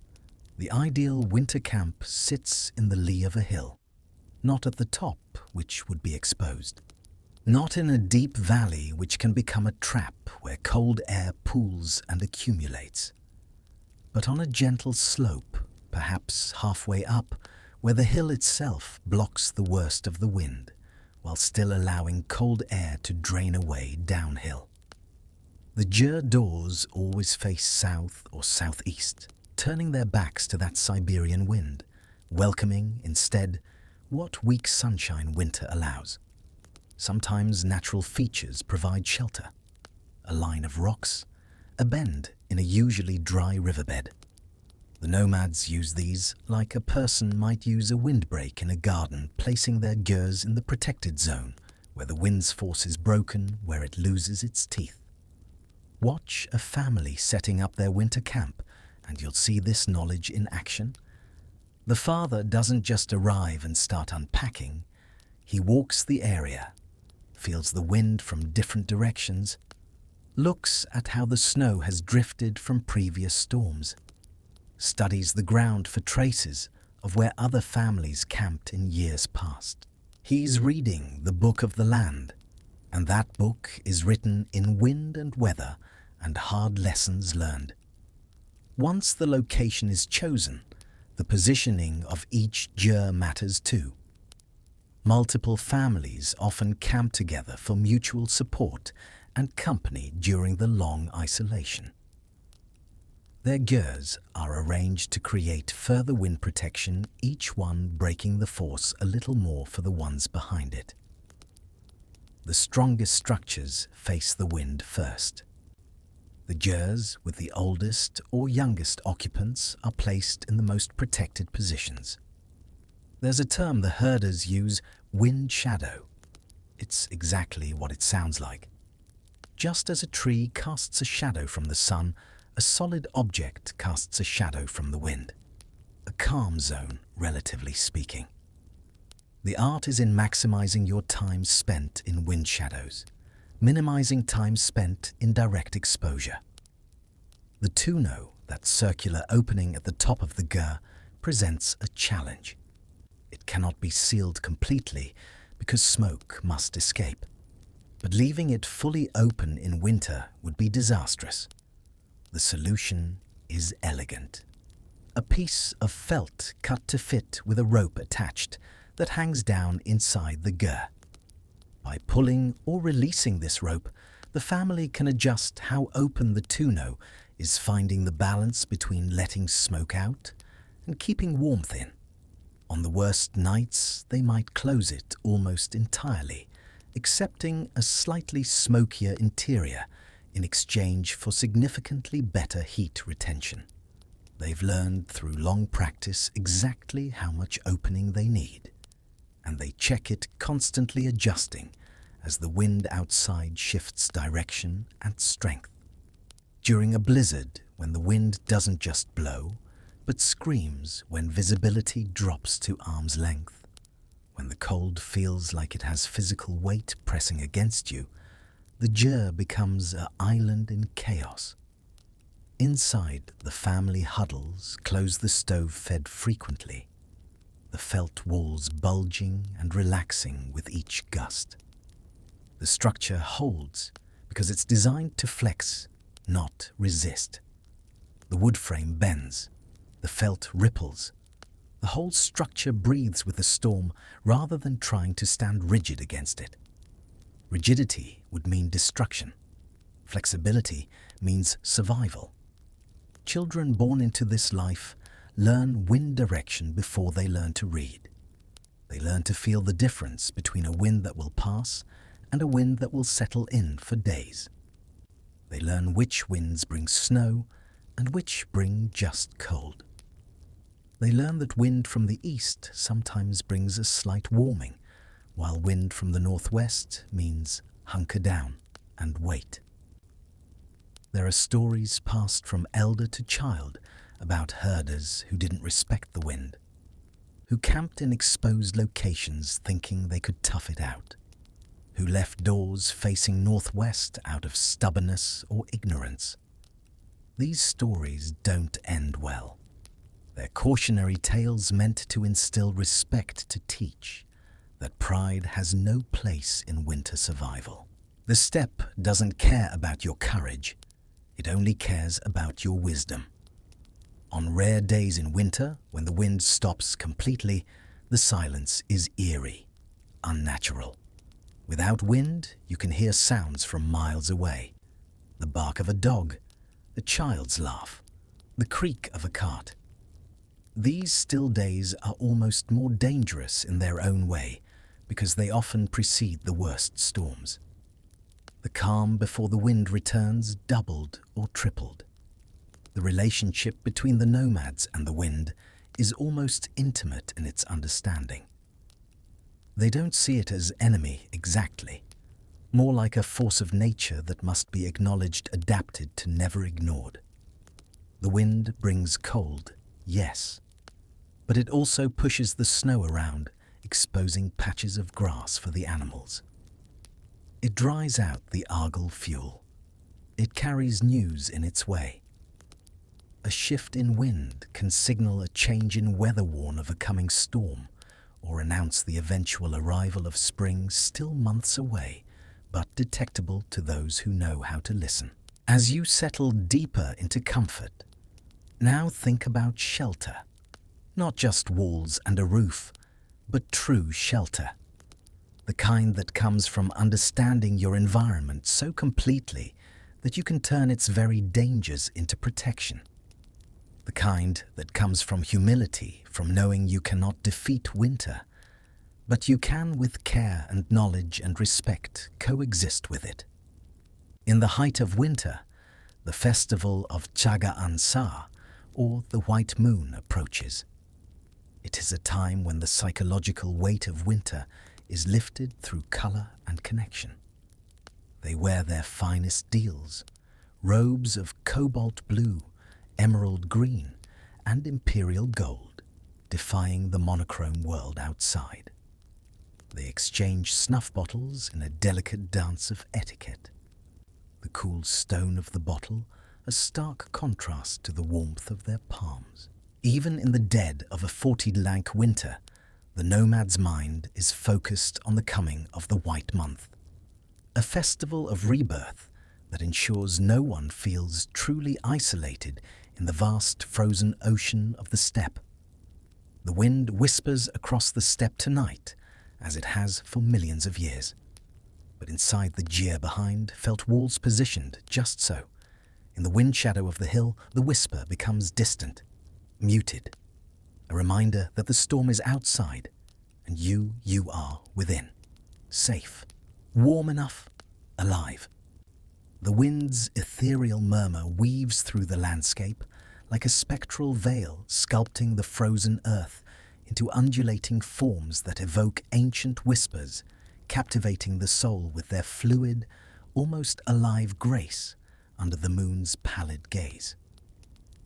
The ideal winter camp sits in the lee of a hill, not at the top, which would be exposed. Not in a deep valley, which can become a trap where cold air pools and accumulates, but on a gentle slope, perhaps halfway up, where the hill itself blocks the worst of the wind, while still allowing cold air to drain away downhill. The gyr doors always face south or southeast, turning their backs to that Siberian wind, welcoming, instead, what weak sunshine winter allows. Sometimes natural features provide shelter. A line of rocks, a bend in a usually dry riverbed. The nomads use these like a person might use a windbreak in a garden, placing their gyrs in the protected zone, where the wind's force is broken, where it loses its teeth. Watch a family setting up their winter camp, and you'll see this knowledge in action. The father doesn't just arrive and start unpacking. He walks the area, feels the wind from different directions, looks at how the snow has drifted from previous storms, studies the ground for traces of where other families camped in years past. He's reading the book of the land, and that book is written in wind and weather and hard lessons learned. Once the location is chosen, the positioning of each jur matters too. Multiple families often camp together for mutual support and company during the long isolation. Their gyrs are arranged to create further wind protection, each one breaking the force a little more for the ones behind it. The strongest structures face the wind first. The gyrs with the oldest or youngest occupants are placed in the most protected positions. There's a term the herders use, wind shadow. It's exactly what it sounds like. Just as a tree casts a shadow from the sun, a solid object casts a shadow from the wind. A calm zone, relatively speaking. The art is in maximizing your time spent in wind shadows, minimizing time spent in direct exposure. The tuno, that circular opening at the top of the gyr, presents a challenge. It cannot be sealed completely because smoke must escape, but leaving it fully open in winter would be disastrous. The solution is elegant. A piece of felt cut to fit with a rope attached that hangs down inside the gyr. By pulling or releasing this rope, the family can adjust how open the tuno is, finding the balance between letting smoke out and keeping warmth in. On the worst nights, they might close it almost entirely, accepting a slightly smokier interior in exchange for significantly better heat retention. They've learned through long practice exactly how much opening they need, and they check it, constantly adjusting as the wind outside shifts direction and strength. During a blizzard, when the wind doesn't just blow, but screams, when visibility drops to arm's length, when the cold feels like it has physical weight pressing against you, the gyr becomes an island in chaos. Inside, the family huddles, close the stove fed frequently, the felt walls bulging and relaxing with each gust. The structure holds because it's designed to flex, not resist. The wood frame bends, the felt ripples. The whole structure breathes with the storm rather than trying to stand rigid against it. Rigidity would mean destruction. Flexibility means survival. Children born into this life learn wind direction before they learn to read. They learn to feel the difference between a wind that will pass and a wind that will settle in for days. They learn which winds bring snow and which bring just cold. They learn that wind from the east sometimes brings a slight warming, while wind from the northwest means hunker down and wait. There are stories passed from elder to child about herders who didn't respect the wind, who camped in exposed locations thinking they could tough it out, who left doors facing northwest out of stubbornness or ignorance. These stories don't end well. They're cautionary tales meant to instill respect, to teach that pride has no place in winter survival. The steppe doesn't care about your courage, it only cares about your wisdom. On rare days in winter, when the wind stops completely, the silence is eerie, unnatural. Without wind, you can hear sounds from miles away. The bark of a dog, a child's laugh, the creak of a cart. These still days are almost more dangerous in their own way because they often precede the worst storms. The calm before the wind returns doubled or tripled. The relationship between the nomads and the wind is almost intimate in its understanding. They don't see it as enemy exactly, more like a force of nature that must be acknowledged, adapted to, never ignored. The wind brings cold, yes, but it also pushes the snow around, exposing patches of grass for the animals. It dries out the argal fuel. it carries news in its way. A shift in wind can signal a change in weather, warn of a coming storm, or announce the eventual arrival of spring still months away, but detectable to those who know how to listen. As you settle deeper into comfort, now think about shelter. Not just walls and a roof, but true shelter. The kind that comes from understanding your environment so completely that you can turn its very dangers into protection. The kind that comes from humility, from knowing you cannot defeat winter, but you can, with care and knowledge and respect, coexist with it. In the height of winter, the festival of Chaga Ansar, or the white moon, approaches. It is a time when the psychological weight of winter is lifted through color and connection. They wear their finest deals, robes of cobalt blue, emerald green, and imperial gold, defying the monochrome world outside. They exchange snuff bottles in a delicate dance of etiquette. The cool stone of the bottle a stark contrast to the warmth of their palms. Even in the dead of a 40-lank winter, the nomad's mind is focused on the coming of the White Month, a festival of rebirth that ensures no one feels truly isolated in the vast frozen ocean of the steppe. The wind whispers across the steppe tonight, as it has for millions of years. But inside the jeer behind felt walls positioned just so. In the wind shadow of the hill, the whisper becomes distant, muted, a reminder that the storm is outside and you are within, safe, warm enough, alive. The wind's ethereal murmur weaves through the landscape like a spectral veil, sculpting the frozen earth into undulating forms that evoke ancient whispers, captivating the soul with their fluid, almost alive grace under the moon's pallid gaze.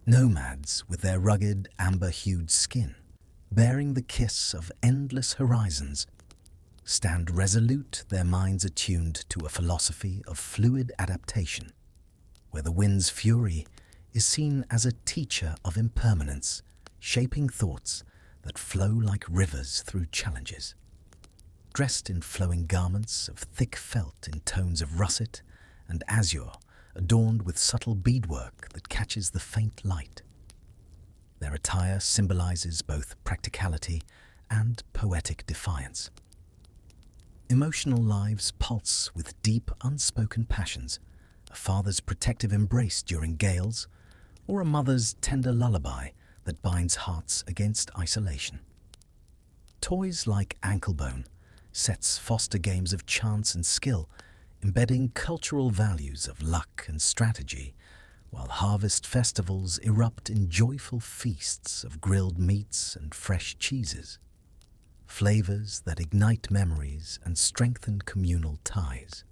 Nomads with their rugged, amber-hued skin, bearing the kiss of endless horizons, stand resolute, their minds attuned to a philosophy of fluid adaptation, where the wind's fury is seen as a teacher of impermanence, shaping thoughts that flow like rivers through challenges. Dressed in flowing garments of thick felt in tones of russet and azure, adorned with subtle beadwork that catches the faint light. Their attire symbolizes both practicality and poetic defiance. Emotional lives pulse with deep, unspoken passions, a father's protective embrace during gales, or a mother's tender lullaby that binds hearts against isolation. Toys like Anklebone sets foster games of chance and skill, embedding cultural values of luck and strategy, while harvest festivals erupt in joyful feasts of grilled meats and fresh cheeses, flavors that ignite memories and strengthen communal ties,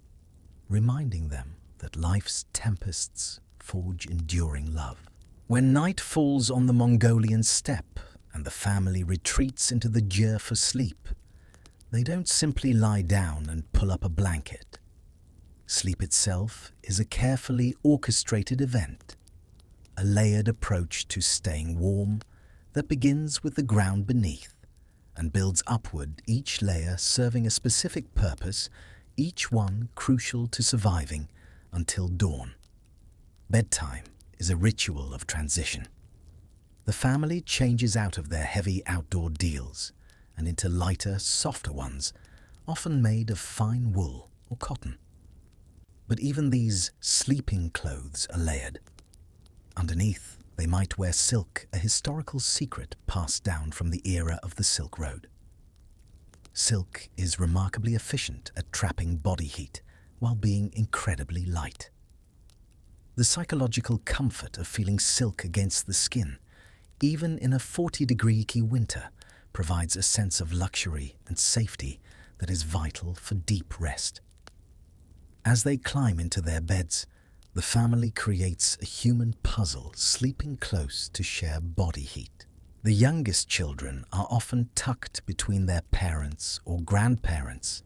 reminding them that life's tempests forge enduring love. When night falls on the Mongolian steppe and the family retreats into the gyre for sleep, they don't simply lie down and pull up a blanket. Sleep itself is a carefully orchestrated event, a layered approach to staying warm that begins with the ground beneath and builds upward, each layer serving a specific purpose, each one crucial to surviving until dawn. Bedtime is a ritual of transition. The family changes out of their heavy outdoor deals and into lighter, softer ones, often made of fine wool or cotton. But even these sleeping clothes are layered. Underneath, they might wear silk, a historical secret passed down from the era of the Silk Road. Silk is remarkably efficient at trapping body heat while being incredibly light. The psychological comfort of feeling silk against the skin, even in a 40-degree winter, provides a sense of luxury and safety that is vital for deep rest. As they climb into their beds, the family creates a human puzzle, sleeping close to share body heat. The youngest children are often tucked between their parents or grandparents,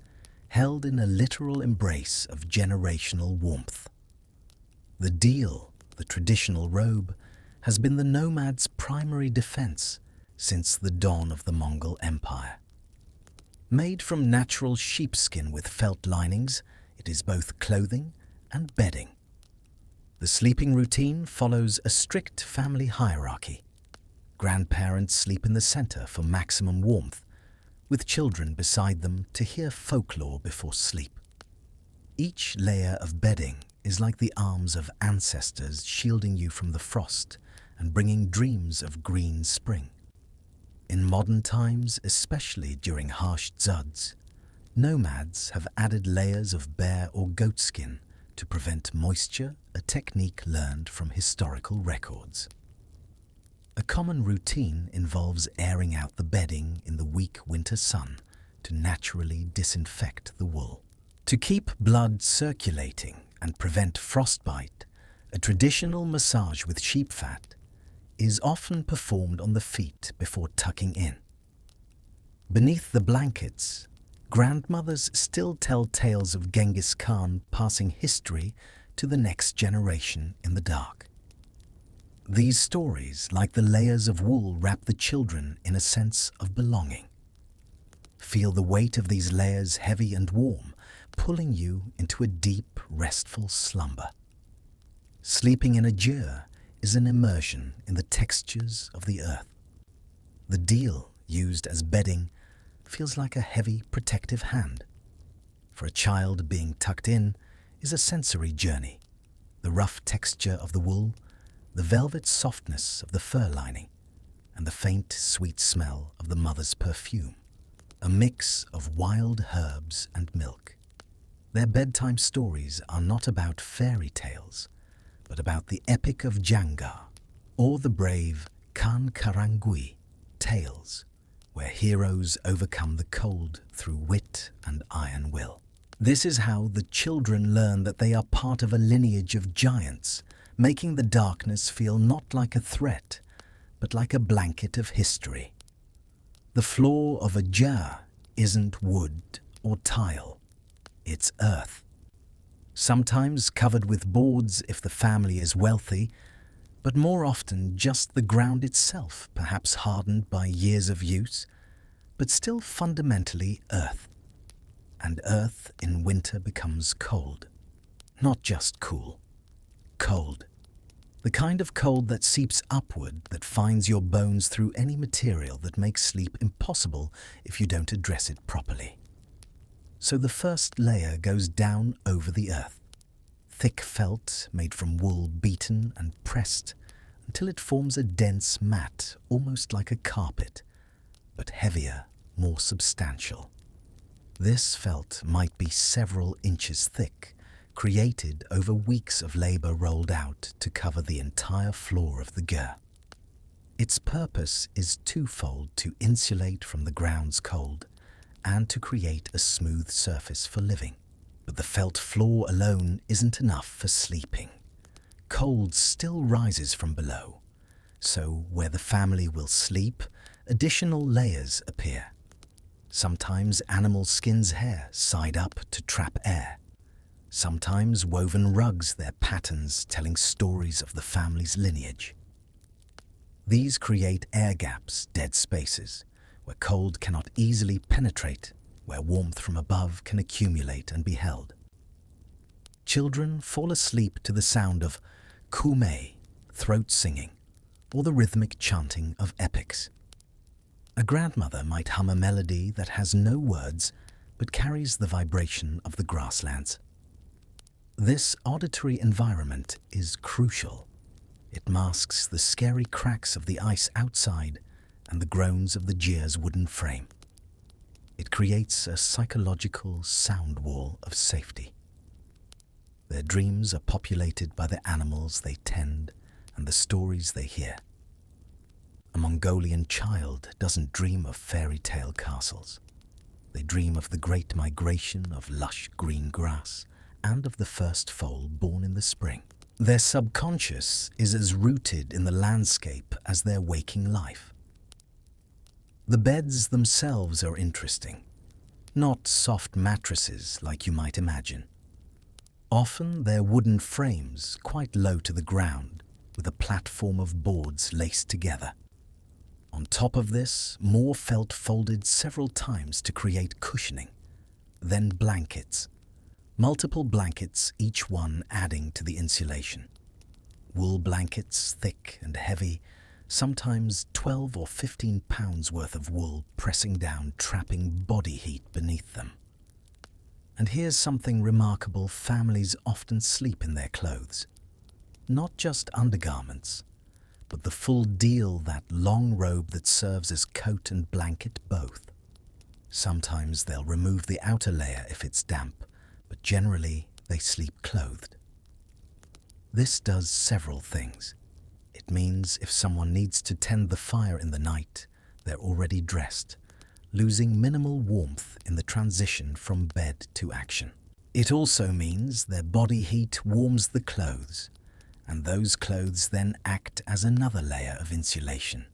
held in a literal embrace of generational warmth. The deal, the traditional robe, has been the nomad's primary defense since the dawn of the Mongol Empire. Made from natural sheepskin with felt linings, it is both clothing and bedding. The sleeping routine follows a strict family hierarchy. Grandparents sleep in the center for maximum warmth, with children beside them to hear folklore before sleep. Each layer of bedding is like the arms of ancestors shielding you from the frost and bringing dreams of green spring. In modern times, especially during harsh dzuds, nomads have added layers of bear or goat skin to prevent moisture, a technique learned from historical records. A common routine involves airing out the bedding in the weak winter sun to naturally disinfect the wool. To keep blood circulating and prevent frostbite, a traditional massage with sheep fat is often performed on the feet before tucking in. Beneath the blankets, grandmothers still tell tales of Genghis Khan passing history to the next generation in the dark. These stories, like the layers of wool, wrap the children in a sense of belonging. Feel the weight of these layers heavy and warm, pulling you into a deep, restful slumber. Sleeping in a djur is an immersion in the textures of the earth. The deal, used as bedding, feels like a heavy, protective hand. For a child, being tucked in is a sensory journey. The rough texture of the wool, the velvet softness of the fur lining, and the faint, sweet smell of the mother's perfume. A mix of wild herbs and milk. Their bedtime stories are not about fairy tales, but about the Epic of Jangar, or the brave Khan Karangui tales, where heroes overcome the cold through wit and iron will. This is how the children learn that they are part of a lineage of giants, making the darkness feel not like a threat, but like a blanket of history. The floor of a djur isn't wood or tile, it's earth. Sometimes covered with boards if the family is wealthy, but more often just the ground itself, perhaps hardened by years of use, but still fundamentally earth. And earth in winter becomes cold. Not just cool, cold. The kind of cold that seeps upward, that finds your bones through any material, that makes sleep impossible if you don't address it properly. So the first layer goes down over the earth. Thick felt made from wool beaten and pressed until it forms a dense mat, almost like a carpet, but heavier, more substantial. This felt might be several inches thick, created over weeks of labor rolled out to cover the entire floor of the ger. Its purpose is twofold: to insulate from the ground's cold and to create a smooth surface for living. But the felt floor alone isn't enough for sleeping. Cold still rises from below, so where the family will sleep, additional layers appear. Sometimes animal skin's hair side up to trap air. Sometimes woven rugs, their patterns telling stories of the family's lineage. These create air gaps, dead spaces, where cold cannot easily penetrate, where warmth from above can accumulate and be held. Children fall asleep to the sound of kume, throat singing, or the rhythmic chanting of epics. A grandmother might hum a melody that has no words but carries the vibration of the grasslands. This auditory environment is crucial. It masks the scary cracks of the ice outside and the groans of the djur's wooden frame. It creates a psychological sound wall of safety. Their dreams are populated by the animals they tend and the stories they hear. A Mongolian child doesn't dream of fairy tale castles. They dream of the great migration of lush green grass and of the first foal born in the spring. Their subconscious is as rooted in the landscape as their waking life. The beds themselves are interesting, not soft mattresses like you might imagine. Often they're wooden frames quite low to the ground, with a platform of boards laced together. On top of this, more felt folded several times to create cushioning. Then blankets. Multiple blankets, each one adding to the insulation. Wool blankets, thick and heavy, sometimes 12 or 15 pounds worth of wool pressing down, trapping body heat beneath them. And here's something remarkable: families often sleep in their clothes. Not just undergarments, but the full deal, that long robe that serves as coat and blanket both. Sometimes they'll remove the outer layer if it's damp, but generally they sleep clothed. This does several things. It means if someone needs to tend the fire in the night, they're already dressed, losing minimal warmth in the transition from bed to action. It also means their body heat warms the clothes, and those clothes then act as another layer of insulation.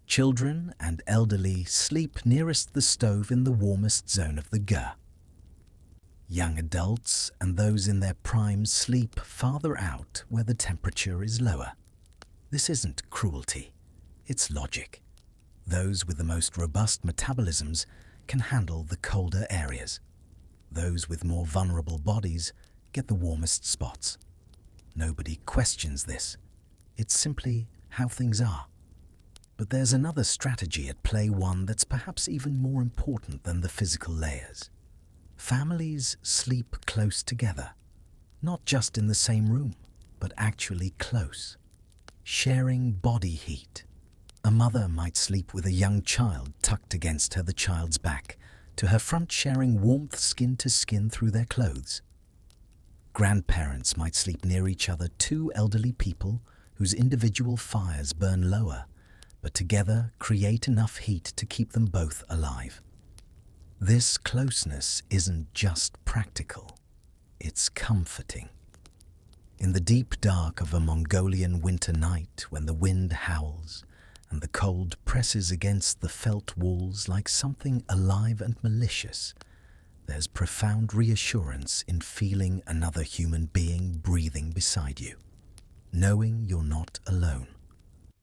Children and elderly sleep nearest the stove in the warmest zone of the gur. Young adults and those in their prime sleep farther out where the temperature is lower. This isn't cruelty, it's logic. Those with the most robust metabolisms can handle the colder areas. Those with more vulnerable bodies get the warmest spots. Nobody questions this. It's simply how things are. But there's another strategy at play, one that's perhaps even more important than the physical layers. Families sleep close together, not just in the same room, but actually close, sharing body heat. A mother might sleep with a young child tucked against her, the child's back to her front, sharing warmth skin to skin through their clothes. Grandparents might sleep near each other, two elderly people whose individual fires burn lower, but together create enough heat to keep them both alive. This closeness isn't just practical, it's comforting. In the deep dark of a Mongolian winter night, when the wind howls and the cold presses against the felt walls like something alive and malicious, there's profound reassurance in feeling another human being breathing beside you. Knowing you're not alone.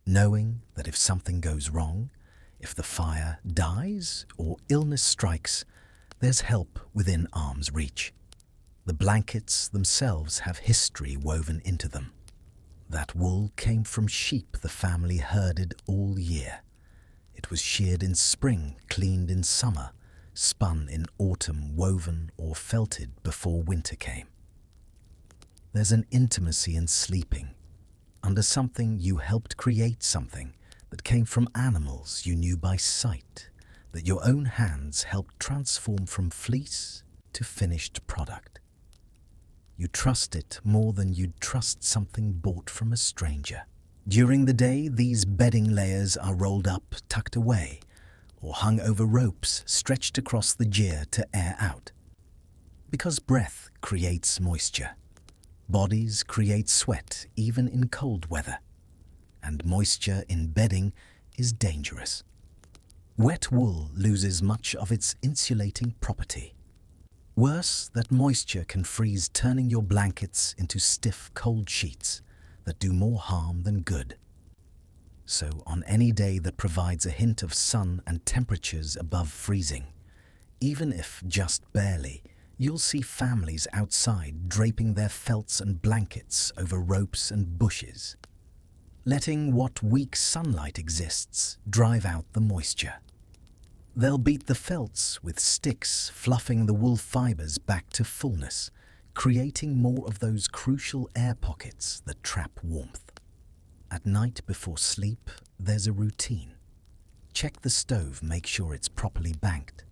Knowing that if something goes wrong, if the fire dies or illness strikes, there's help within arm's reach. The blankets themselves have history woven into them. That wool came from sheep the family herded all year. It was sheared in spring, cleaned in summer, spun in autumn, woven or felted before winter came. There's an intimacy in sleeping under something you helped create, something that came from animals you knew by sight, that your own hands helped transform from fleece to finished product. You trust it more than you'd trust something bought from a stranger. During the day, these bedding layers are rolled up, tucked away, or hung over ropes stretched across the jeer to air out. Because breath creates moisture. Bodies create sweat even in cold weather. And moisture in bedding is dangerous. Wet wool loses much of its insulating property. Worse, that moisture can freeze, turning your blankets into stiff, cold sheets that do more harm than good. So on any day that provides a hint of sun and temperatures above freezing, even if just barely, you'll see families outside draping their felts and blankets over ropes and bushes, letting what weak sunlight exists drive out the moisture. They'll beat the felts with sticks, fluffing the wool fibers back to fullness, creating more of those crucial air pockets that trap warmth. At night before sleep, there's a routine. Check the stove, make sure it's properly banked.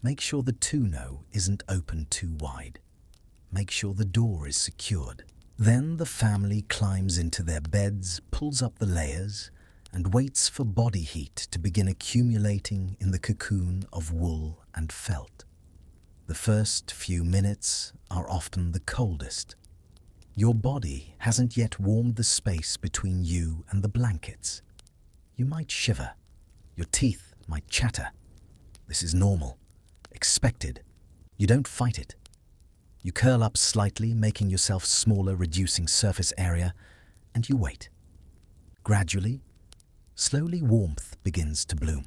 Make sure the tonneau isn't open too wide. Make sure the door is secured. Then the family climbs into their beds, pulls up the layers, and waits for body heat to begin accumulating in the cocoon of wool and felt. The first few minutes are often the coldest. Your body hasn't yet warmed the space between you and the blankets. You might shiver. Your teeth might chatter. This is normal, expected. You don't fight it. You curl up slightly, making yourself smaller, reducing surface area, and you wait. Gradually, slowly warmth begins to bloom.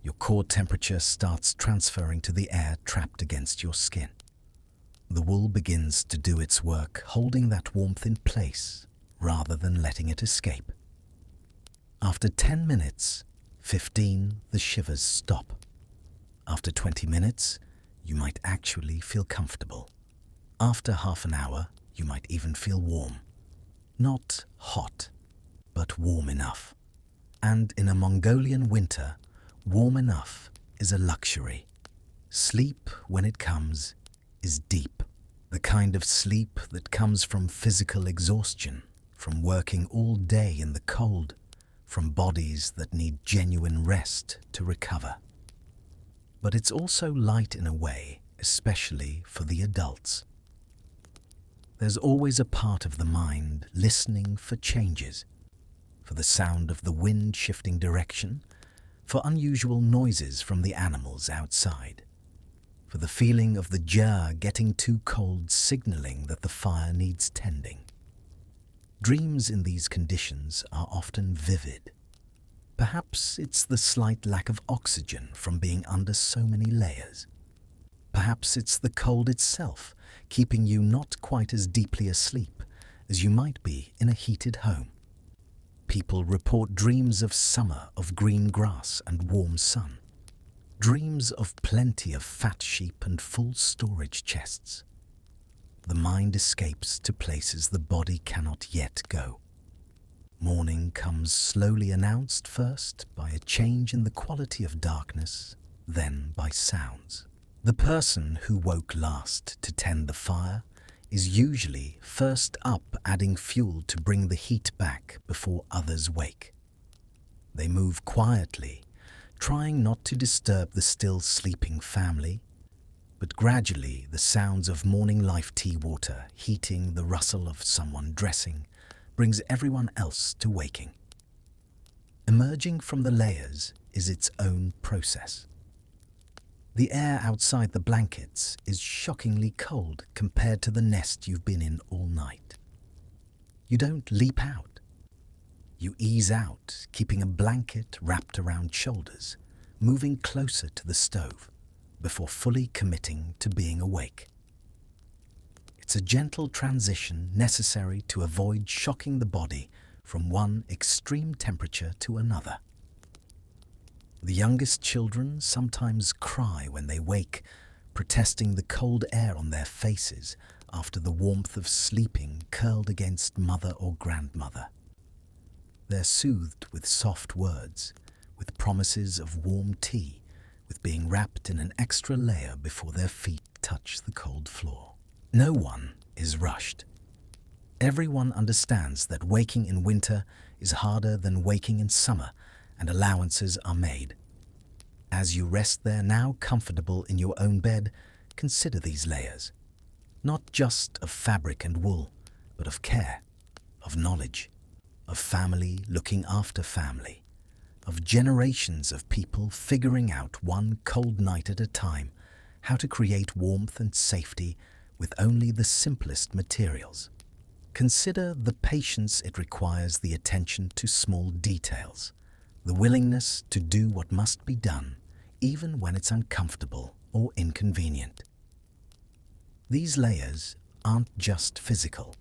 Your core temperature starts transferring to the air trapped against your skin. The wool begins to do its work, holding that warmth in place rather than letting it escape. After 10 minutes, 15, the shivers stop. After 20 minutes, you might actually feel comfortable. After half an hour, you might even feel warm. Not hot, but warm enough. And in a Mongolian winter, warm enough is a luxury. Sleep, when it comes, is deep. The kind of sleep that comes from physical exhaustion, from working all day in the cold, from bodies that need genuine rest to recover. But it's also light in a way, especially for the adults. There's always a part of the mind listening for changes, for the sound of the wind shifting direction, for unusual noises from the animals outside, for the feeling of the jar getting too cold, signaling that the fire needs tending. Dreams in these conditions are often vivid. Perhaps it's the slight lack of oxygen from being under so many layers. Perhaps it's the cold itself, keeping you not quite as deeply asleep as you might be in a heated home. People report dreams of summer, of green grass and warm sun. Dreams of plenty of fat sheep and full storage chests. The mind escapes to places the body cannot yet go. Morning comes slowly, announced first by a change in the quality of darkness, then by sounds. The person who woke last to tend the fire is usually first up, adding fuel to bring the heat back before others wake. They move quietly, trying not to disturb the still sleeping family, but gradually the sounds of morning life tea water heating, the rustle of someone dressing, brings everyone else to waking. Emerging from the layers is its own process. The air outside the blankets is shockingly cold compared to the nest you've been in all night. You don't leap out. You ease out, keeping a blanket wrapped around shoulders, moving closer to the stove, before fully committing to being awake. It's a gentle transition necessary to avoid shocking the body from one extreme temperature to another. The youngest children sometimes cry when they wake, protesting the cold air on their faces after the warmth of sleeping curled against mother or grandmother. They're soothed with soft words, with promises of warm tea, with being wrapped in an extra layer before their feet touch the cold floor. No one is rushed. Everyone understands that waking in winter is harder than waking in summer, and allowances are made. As you rest there, now comfortable in your own bed, consider these layers, not just of fabric and wool, but of care, of knowledge, of family looking after family, of generations of people figuring out one cold night at a time how to create warmth and safety with only the simplest materials. Consider the patience it requires, the attention to small details, the willingness to do what must be done, even when it's uncomfortable or inconvenient. These layers aren't just physical.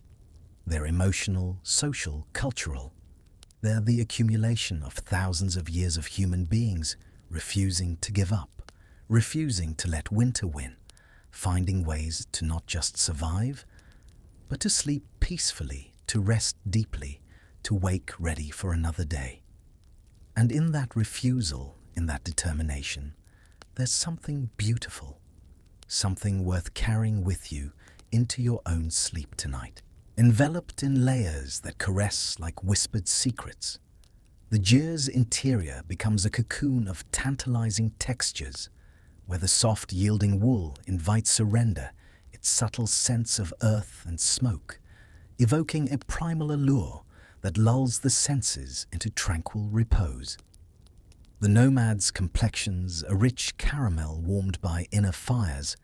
They're emotional, social, cultural. They're the accumulation of thousands of years of human beings refusing to give up, refusing to let winter win, finding ways to not just survive, but to sleep peacefully, to rest deeply, to wake ready for another day. And in that refusal, in that determination, there's something beautiful, something worth carrying with you into your own sleep tonight. Enveloped in layers that caress like whispered secrets, the jeer's interior becomes a cocoon of tantalizing textures, where the soft, yielding wool invites surrender, its subtle sense of earth and smoke, evoking a primal allure that lulls the senses into tranquil repose. The nomad's complexions, a rich caramel warmed by inner fires,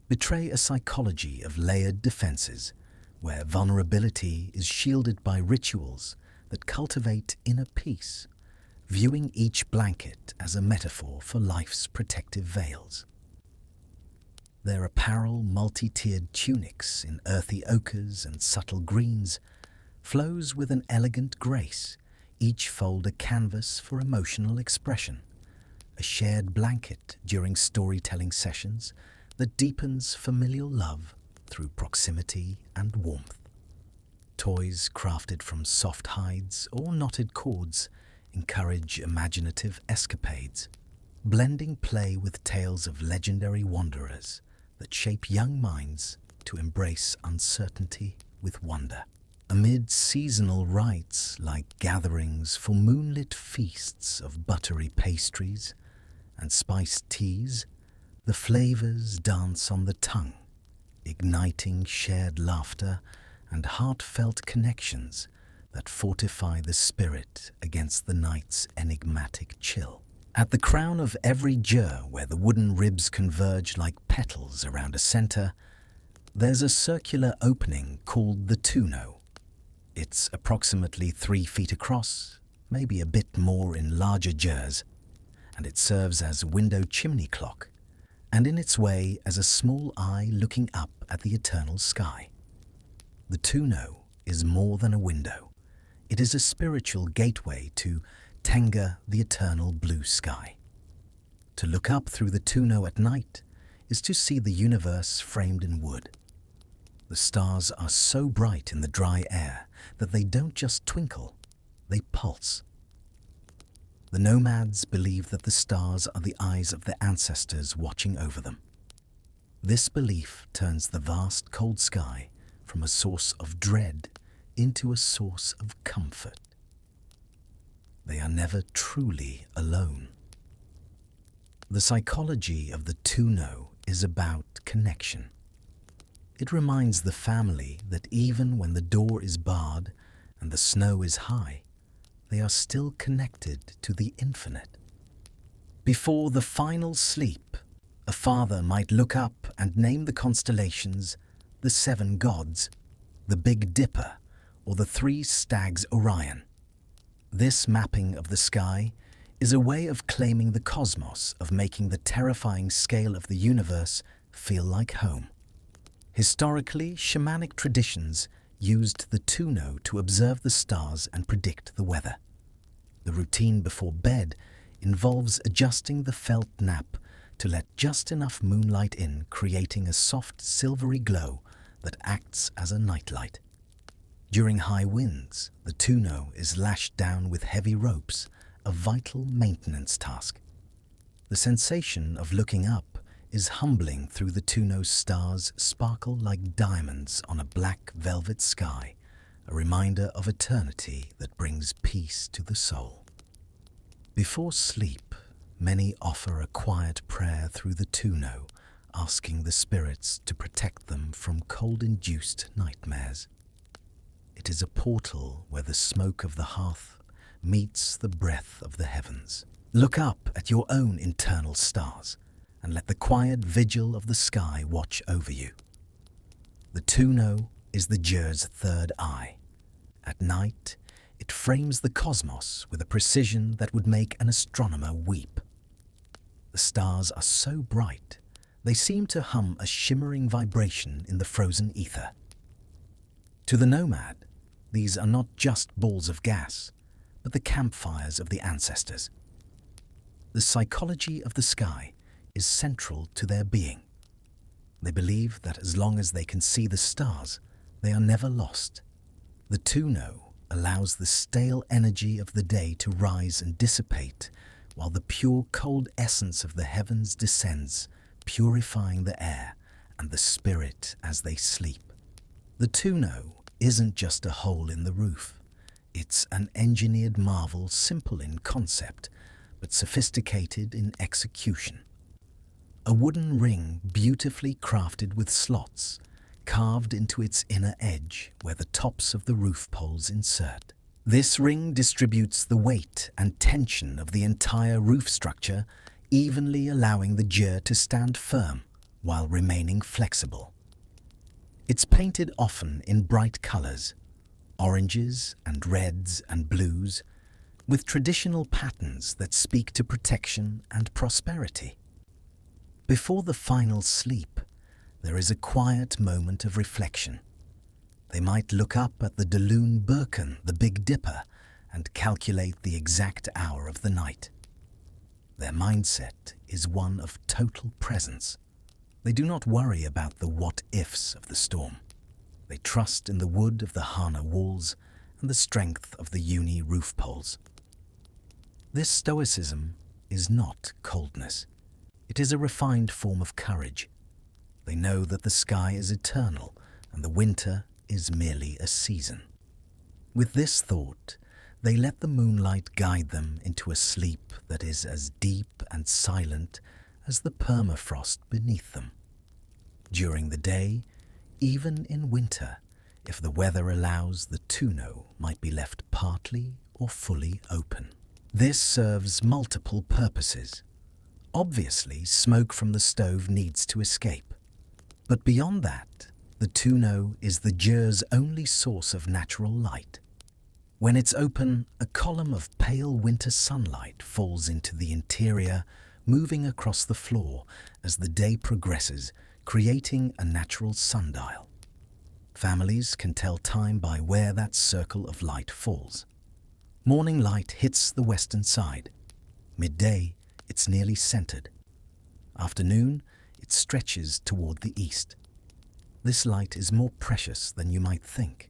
betray a psychology of layered defenses, where vulnerability is shielded by rituals that cultivate inner peace, viewing each blanket as a metaphor for life's protective veils. Their apparel, multi-tiered tunics in earthy ochres and subtle greens, flows with an elegant grace, each fold a canvas for emotional expression, a shared blanket during storytelling sessions that deepens familial love through proximity and warmth. Toys crafted from soft hides or knotted cords encourage imaginative escapades, blending play with tales of legendary wanderers that shape young minds to embrace uncertainty with wonder. Amid seasonal rites like gatherings for moonlit feasts of buttery pastries and spiced teas, the flavors dance on the tongue, igniting shared laughter and heartfelt connections that fortify the spirit against the night's enigmatic chill. At the crown of every jur, where the wooden ribs converge like petals around a center, there's a circular opening called the tuno. It's approximately 3 feet across, maybe a bit more in larger jurs, and it serves as a window chimney clock, and in its way as a small eye looking up at the eternal sky. The tuno is more than a window. It is a spiritual gateway to Tenga, the eternal blue sky. To look up through the tuno at night is to see the universe framed in wood. The stars are so bright in the dry air that they don't just twinkle, they pulse. The nomads believe that the stars are the eyes of their ancestors watching over them. This belief turns the vast cold sky from a source of dread into a source of comfort. They are never truly alone. The psychology of the tuno is about connection. It reminds the family that even when the door is barred and the snow is high, they are still connected to the infinite. Before the final sleep, a father might look up and name the constellations, the 7 gods, the Big Dipper, or the 3 stags Orion. This mapping of the sky is a way of claiming the cosmos, of making the terrifying scale of the universe feel like home. Historically, shamanic traditions used the tuno to observe the stars and predict the weather. The routine before bed involves adjusting the felt nap to let just enough moonlight in, creating a soft silvery glow that acts as a nightlight. During high winds, the tuno is lashed down with heavy ropes, a vital maintenance task. The sensation of looking up is humbling through the tuno's stars sparkle like diamonds on a black velvet sky, a reminder of eternity that brings peace to the soul. Before sleep, many offer a quiet prayer through the tuno, asking the spirits to protect them from cold-induced nightmares. It is a portal where the smoke of the hearth meets the breath of the heavens. Look up at your own internal stars and let the quiet vigil of the sky watch over you. The tuno is the jur's third eye. At night, it frames the cosmos with a precision that would make an astronomer weep. The stars are so bright, they seem to hum a shimmering vibration in the frozen ether. To the nomad, these are not just balls of gas, but the campfires of the ancestors. The psychology of the sky is central to their being. They believe that as long as they can see the stars, they are never lost. The tuno allows the stale energy of the day to rise and dissipate, while the pure cold essence of the heavens descends, purifying the air and the spirit as they sleep. The tuno isn't just a hole in the roof. It's an engineered marvel, simple in concept, but sophisticated in execution. A wooden ring beautifully crafted with slots, carved into its inner edge where the tops of the roof poles insert. This ring distributes the weight and tension of the entire roof structure, evenly allowing the jur to stand firm while remaining flexible. It's painted often in bright colors, oranges and reds and blues, with traditional patterns that speak to protection and prosperity. Before the final sleep, there is a quiet moment of reflection. They might look up at the Dalun Burkan, the Big Dipper, and calculate the exact hour of the night. Their mindset is one of total presence. They do not worry about the what-ifs of the storm. They trust in the wood of the Hana walls and the strength of the Uni roof poles. This stoicism is not coldness. It is a refined form of courage. They know that the sky is eternal and the winter is merely a season. With this thought, they let the moonlight guide them into a sleep that is as deep and silent as the permafrost beneath them. During the day, even in winter, if the weather allows, the tonneau might be left partly or fully open. This serves multiple purposes. Obviously, smoke from the stove needs to escape. But beyond that, the tonneau is the Djur's only source of natural light. When it's open, a column of pale winter sunlight falls into the interior, moving across the floor as the day progresses, creating a natural sundial. Families can tell time by where that circle of light falls. Morning light hits the western side. Midday, it's nearly centered. Afternoon, it stretches toward the east. This light is more precious than you might think.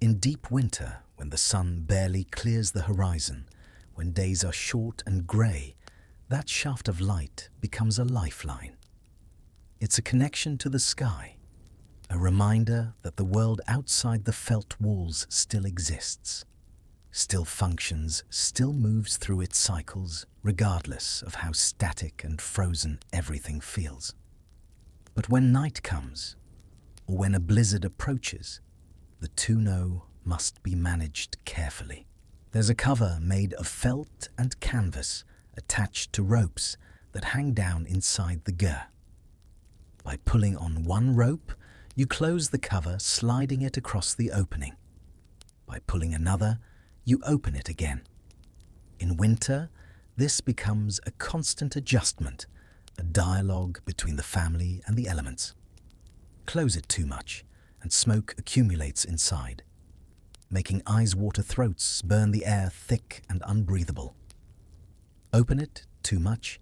In deep winter, when the sun barely clears the horizon, when days are short and grey, that shaft of light becomes a lifeline. It's a connection to the sky, a reminder that the world outside the felt walls still exists, still functions, still moves through its cycles, regardless of how static and frozen everything feels. But when night comes, or when a blizzard approaches, the tonneau must be managed carefully. There's a cover made of felt and canvas attached to ropes that hang down inside the gur. By pulling on one rope, you close the cover, sliding it across the opening. By pulling another, you open it again. In winter, this becomes a constant adjustment, a dialogue between the family and the elements. Close it too much, and smoke accumulates inside, making eyes-water throats burn the air thick and unbreathable. Open it too much,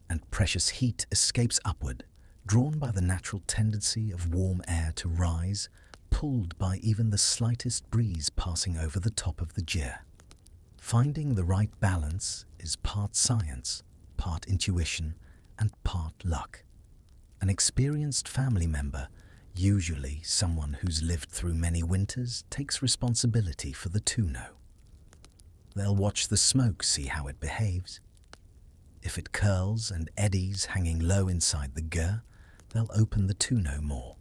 and precious heat escapes upward, drawn by the natural tendency of warm air to rise, pulled by even the slightest breeze passing over the top of the Djur. Finding the right balance is part science, part intuition, and part luck. An experienced family member, usually someone who's lived through many winters, takes responsibility for the tonneau. They'll watch the smoke, see how it behaves. If it curls and eddies hanging low inside the gur, they'll open the tonneau more.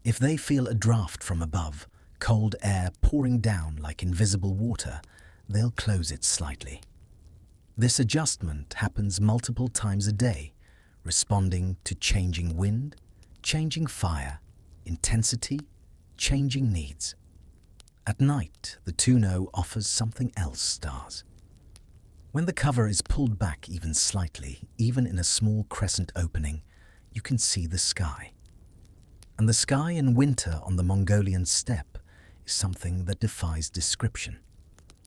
If they feel a draft from above, cold air pouring down like invisible water, they'll close it slightly. This adjustment happens multiple times a day, responding to changing wind, changing fire, intensity, changing needs. At night, the tonneau offers something else, stars. When the cover is pulled back even slightly, even in a small crescent opening, you can see the sky. And the sky in winter on the Mongolian steppe is something that defies description.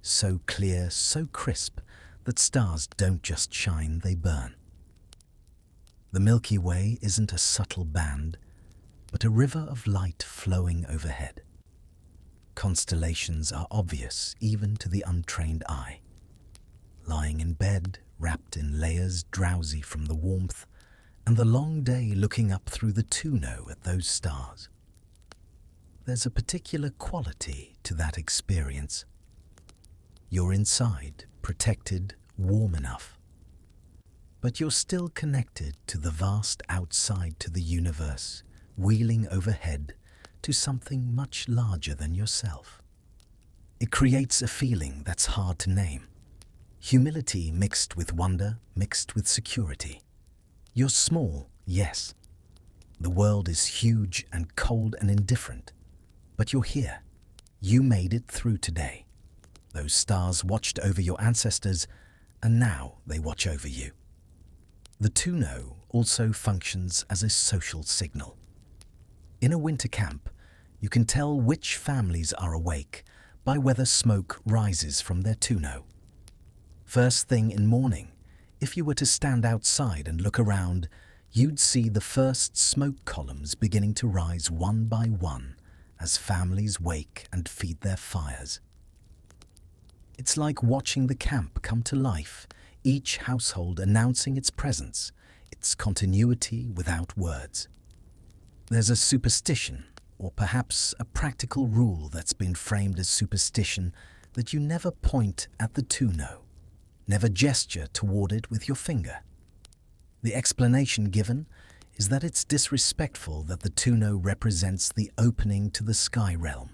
So clear, so crisp, that stars don't just shine, they burn. The Milky Way isn't a subtle band, but a river of light flowing overhead. Constellations are obvious even to the untrained eye. Lying in bed, wrapped in layers, drowsy from the warmth, and the long day looking up through the tonneau at those stars. There's a particular quality to that experience. You're inside, protected, warm enough. But you're still connected to the vast outside, to the universe, wheeling overhead to something much larger than yourself. It creates a feeling that's hard to name. Humility mixed with wonder, mixed with security. You're small, Yes, the world is huge and cold and indifferent, but you're here. You made it through today. Those stars watched over your ancestors, and now they watch over you. The tuno also functions as a social signal. In a winter camp, you can tell which families are awake by whether smoke rises from their tuno. First thing in morning, if you were to stand outside and look around, you'd see the first smoke columns beginning to rise one by one as families wake and feed their fires. It's like watching the camp come to life, each household announcing its presence, its continuity without words. There's a superstition, or perhaps a practical rule that's been framed as superstition, that you never point at the tuno, never gesture toward it with your finger. The explanation given is that it's disrespectful that the tuno represents the opening to the sky realm,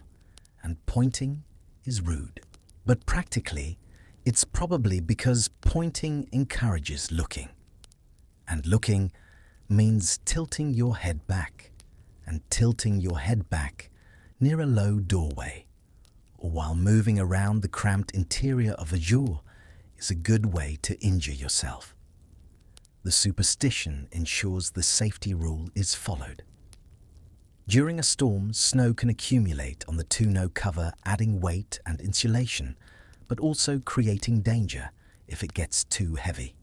and pointing is rude. But practically, it's probably because pointing encourages looking. And looking means tilting your head back, and tilting your head back near a low doorway, or while moving around the cramped interior of a jour is a good way to injure yourself. The superstition ensures the safety rule is followed. During a storm, snow can accumulate on the tuno cover, adding weight and insulation, but also creating danger if it gets too heavy.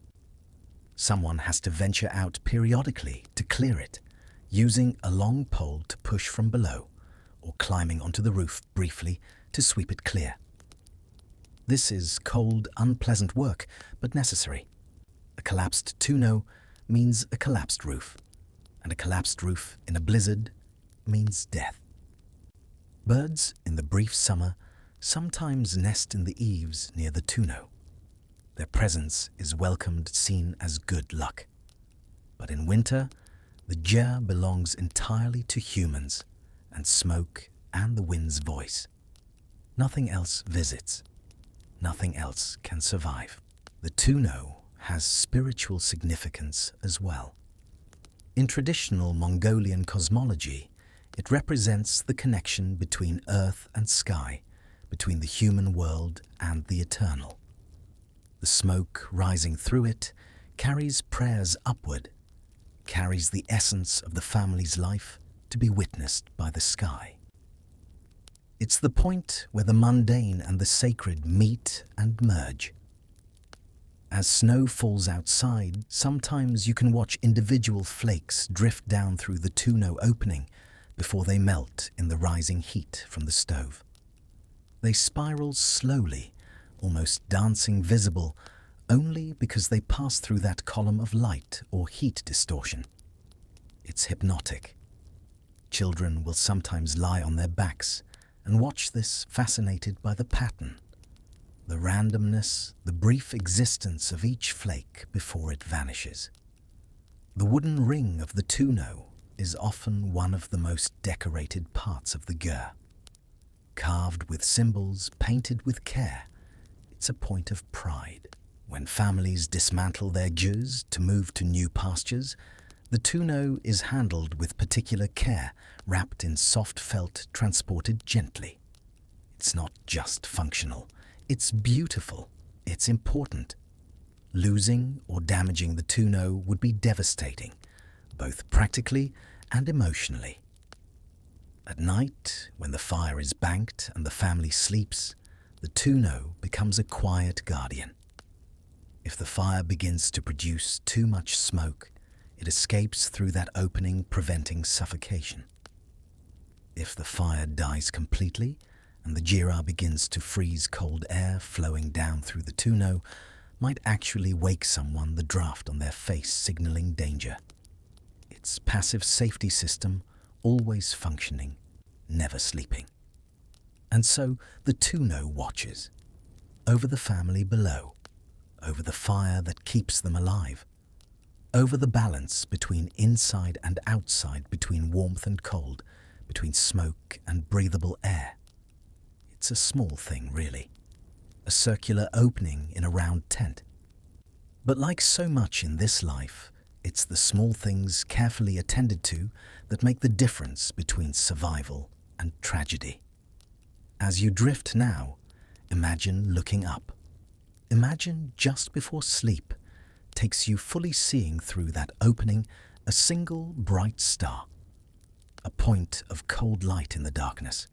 Someone has to venture out periodically to clear it, using a long pole to push from below, or climbing onto the roof briefly to sweep it clear. This is cold, unpleasant work, but necessary. A collapsed tuno means a collapsed roof, and a collapsed roof in a blizzard means death. Birds in the brief summer sometimes nest in the eaves near the tuno. Their presence is welcomed, seen as good luck. But in winter, the jour belongs entirely to humans, and smoke and the wind's voice. Nothing else visits. Nothing else can survive. The tuno has spiritual significance as well. In traditional Mongolian cosmology, it represents the connection between earth and sky, between the human world and the eternal. The smoke rising through it carries prayers upward, carries the essence of the family's life to be witnessed by the sky. It's the point where the mundane and the sacred meet and merge. As snow falls outside, sometimes you can watch individual flakes drift down through the tuno opening before they melt in the rising heat from the stove. They spiral slowly, almost dancing visible, only because they pass through that column of light or heat distortion. It's hypnotic. Children will sometimes lie on their backs and watch this, fascinated by the pattern, the randomness, the brief existence of each flake before it vanishes. The wooden ring of the tuno is often one of the most decorated parts of the jour. Carved with symbols, painted with care, it's a point of pride. When families dismantle their jours to move to new pastures, the tuno is handled with particular care, wrapped in soft felt, transported gently. It's not just functional, it's beautiful, it's important. Losing or damaging the tuno would be devastating, both practically and emotionally. At night, when the fire is banked and the family sleeps, the tuno becomes a quiet guardian. If the fire begins to produce too much smoke, it escapes through that opening, preventing suffocation. If the fire dies completely and the jour begins to freeze, cold air flowing down through the tuno might actually wake someone, the draft on their face signaling danger. Its passive safety system always functioning, never sleeping. And so the tuno watches, over the family below, over the fire that keeps them alive, over the balance between inside and outside, between warmth and cold, between smoke and breathable air. It's a small thing, really, a circular opening in a round tent. But like so much in this life, It's the small things carefully attended to that make the difference between survival and tragedy. As you drift now, imagine looking up. Imagine just before sleep takes you fully seeing through that opening a single bright star, a point of cold light in the darkness,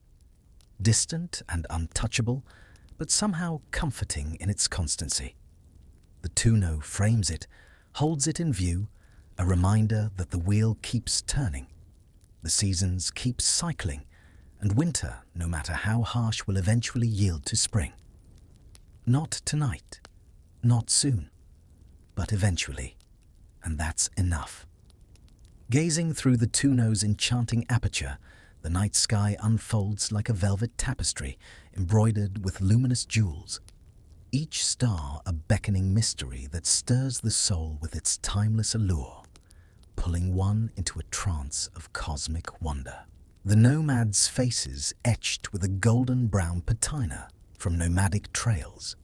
distant and untouchable, but somehow comforting in its constancy. The Tuno frames it, holds it in view, a reminder that the wheel keeps turning. The seasons keep cycling, and winter, no matter how harsh, will eventually yield to spring. Not tonight, not soon, but eventually, and that's enough. Gazing through the Tuno's enchanting aperture, the night sky unfolds like a velvet tapestry embroidered with luminous jewels. Each star a beckoning mystery that stirs the soul with its timeless allure, pulling one into a trance of cosmic wonder. The nomads' faces etched with a golden-brown patina from nomadic trails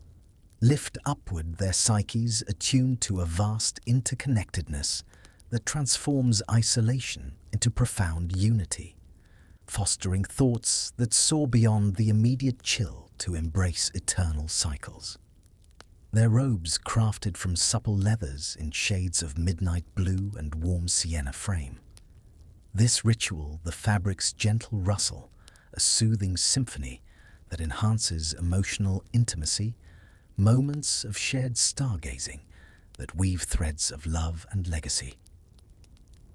lift upward, their psyches attuned to a vast interconnectedness that transforms isolation into profound unity, fostering thoughts that soar beyond the immediate chill to embrace eternal cycles. Their robes crafted from supple leathers in shades of midnight blue and warm sienna frame. This ritual, the fabric's gentle rustle, a soothing symphony that enhances emotional intimacy, moments of shared stargazing that weave threads of love and legacy.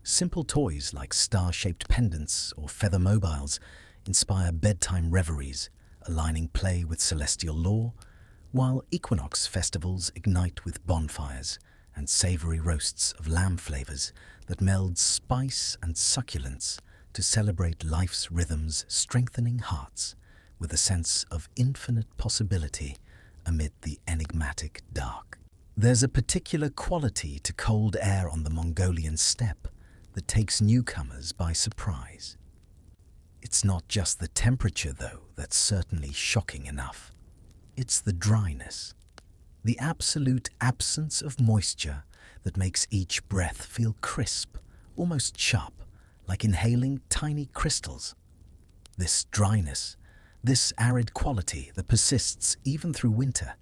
Simple toys like star-shaped pendants or feather mobiles inspire bedtime reveries, aligning play with celestial lore, while equinox festivals ignite with bonfires and savory roasts of lamb flavors that meld spice and succulence to celebrate life's rhythms, strengthening hearts with a sense of infinite possibility amid the enigmatic dark. There's a particular quality to cold air on the Mongolian steppe that takes newcomers by surprise. It's not just the temperature, though, that's certainly shocking enough. It's the dryness, the absolute absence of moisture that makes each breath feel crisp, almost sharp, like inhaling tiny crystals. This dryness, this arid quality that persists even through winter,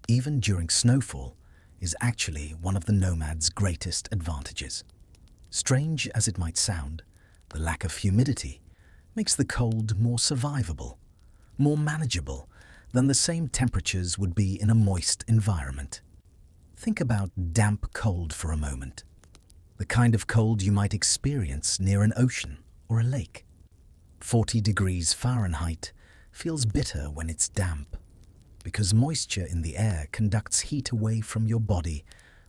even during snowfall, is actually one of the nomads' greatest advantages. Strange as it might sound, the lack of humidity makes the cold more survivable, more manageable than the same temperatures would be in a moist environment. Think about damp cold for a moment. The kind of cold you might experience near an ocean or a lake. 40 degrees Fahrenheit feels bitter when it's damp, because moisture in the air conducts heat away from your body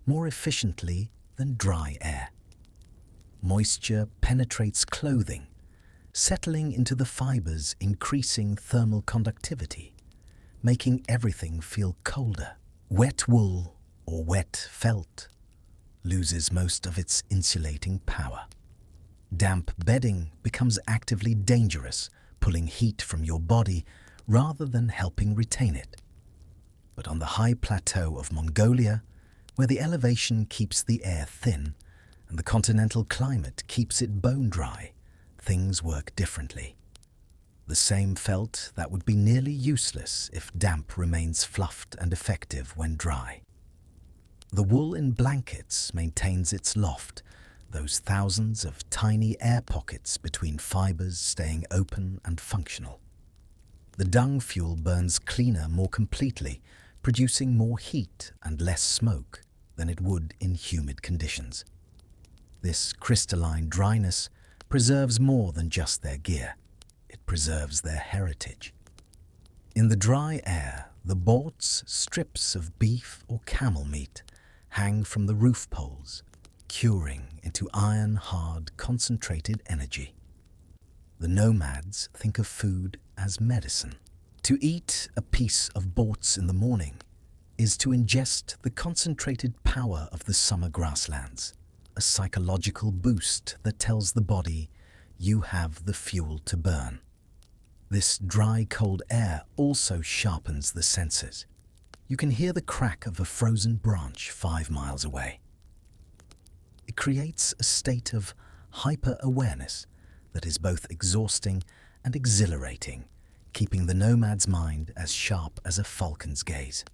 more efficiently than dry air. Moisture penetrates clothing, settling into the fibers, increasing thermal conductivity, making everything feel colder. Wet wool or wet felt loses most of its insulating power. Damp bedding becomes actively dangerous, pulling heat from your body rather than helping retain it. But on the high plateau of Mongolia, where the elevation keeps the air thin and the continental climate keeps it bone dry, things work differently. The same felt that would be nearly useless if damp remains fluffed and effective when dry. The wool in blankets maintains its loft, those thousands of tiny air pockets between fibers staying open and functional. The dung fuel burns cleaner more completely, producing more heat and less smoke than it would in humid conditions. This crystalline dryness preserves more than just their gear. It preserves their heritage. In the dry air, the boats, strips of beef or camel meat, hang from the roof poles, curing into iron-hard, concentrated energy. The nomads think of food as medicine. To eat a piece of boats in the morning is to ingest the concentrated power of the summer grasslands, a psychological boost that tells the body you have the fuel to burn. This dry, cold air also sharpens the senses. You can hear the crack of a frozen branch 5 miles away. It creates a state of hyper-awareness that is both exhausting and exhilarating, keeping the nomad's mind as sharp as a falcon's gaze.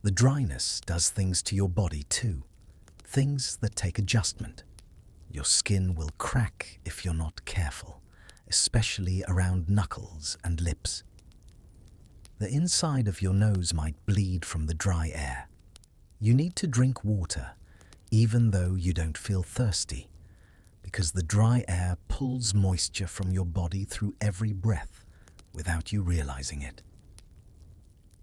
The dryness does things to your body too, things that take adjustment. Your skin will crack if you're not careful, especially around knuckles and lips. The inside of your nose might bleed from the dry air. You need to drink water, even though you don't feel thirsty, because the dry air pulls moisture from your body through every breath without you realizing it.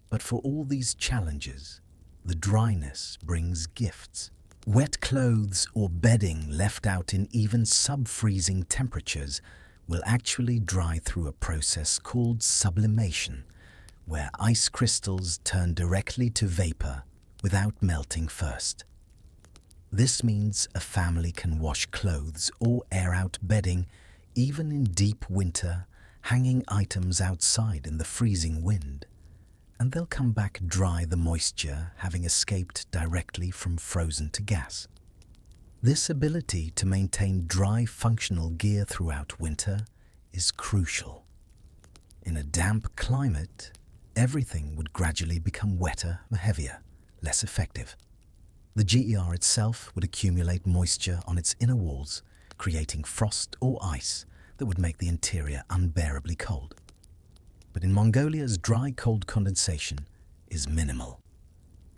But for all these challenges, the dryness brings gifts. Wet clothes or bedding left out in even sub-freezing temperatures will actually dry through a process called sublimation, where ice crystals turn directly to vapor without melting first. This means a family can wash clothes or air out bedding even in deep winter, hanging items outside in the freezing wind, and they'll come back dry, the moisture having escaped directly from frozen to gas. This ability to maintain dry functional gear throughout winter is crucial. In a damp climate, everything would gradually become wetter, heavier, less effective. The GER itself would accumulate moisture on its inner walls, creating frost or ice that would make the interior unbearably cold. But in Mongolia's dry cold condensation is minimal.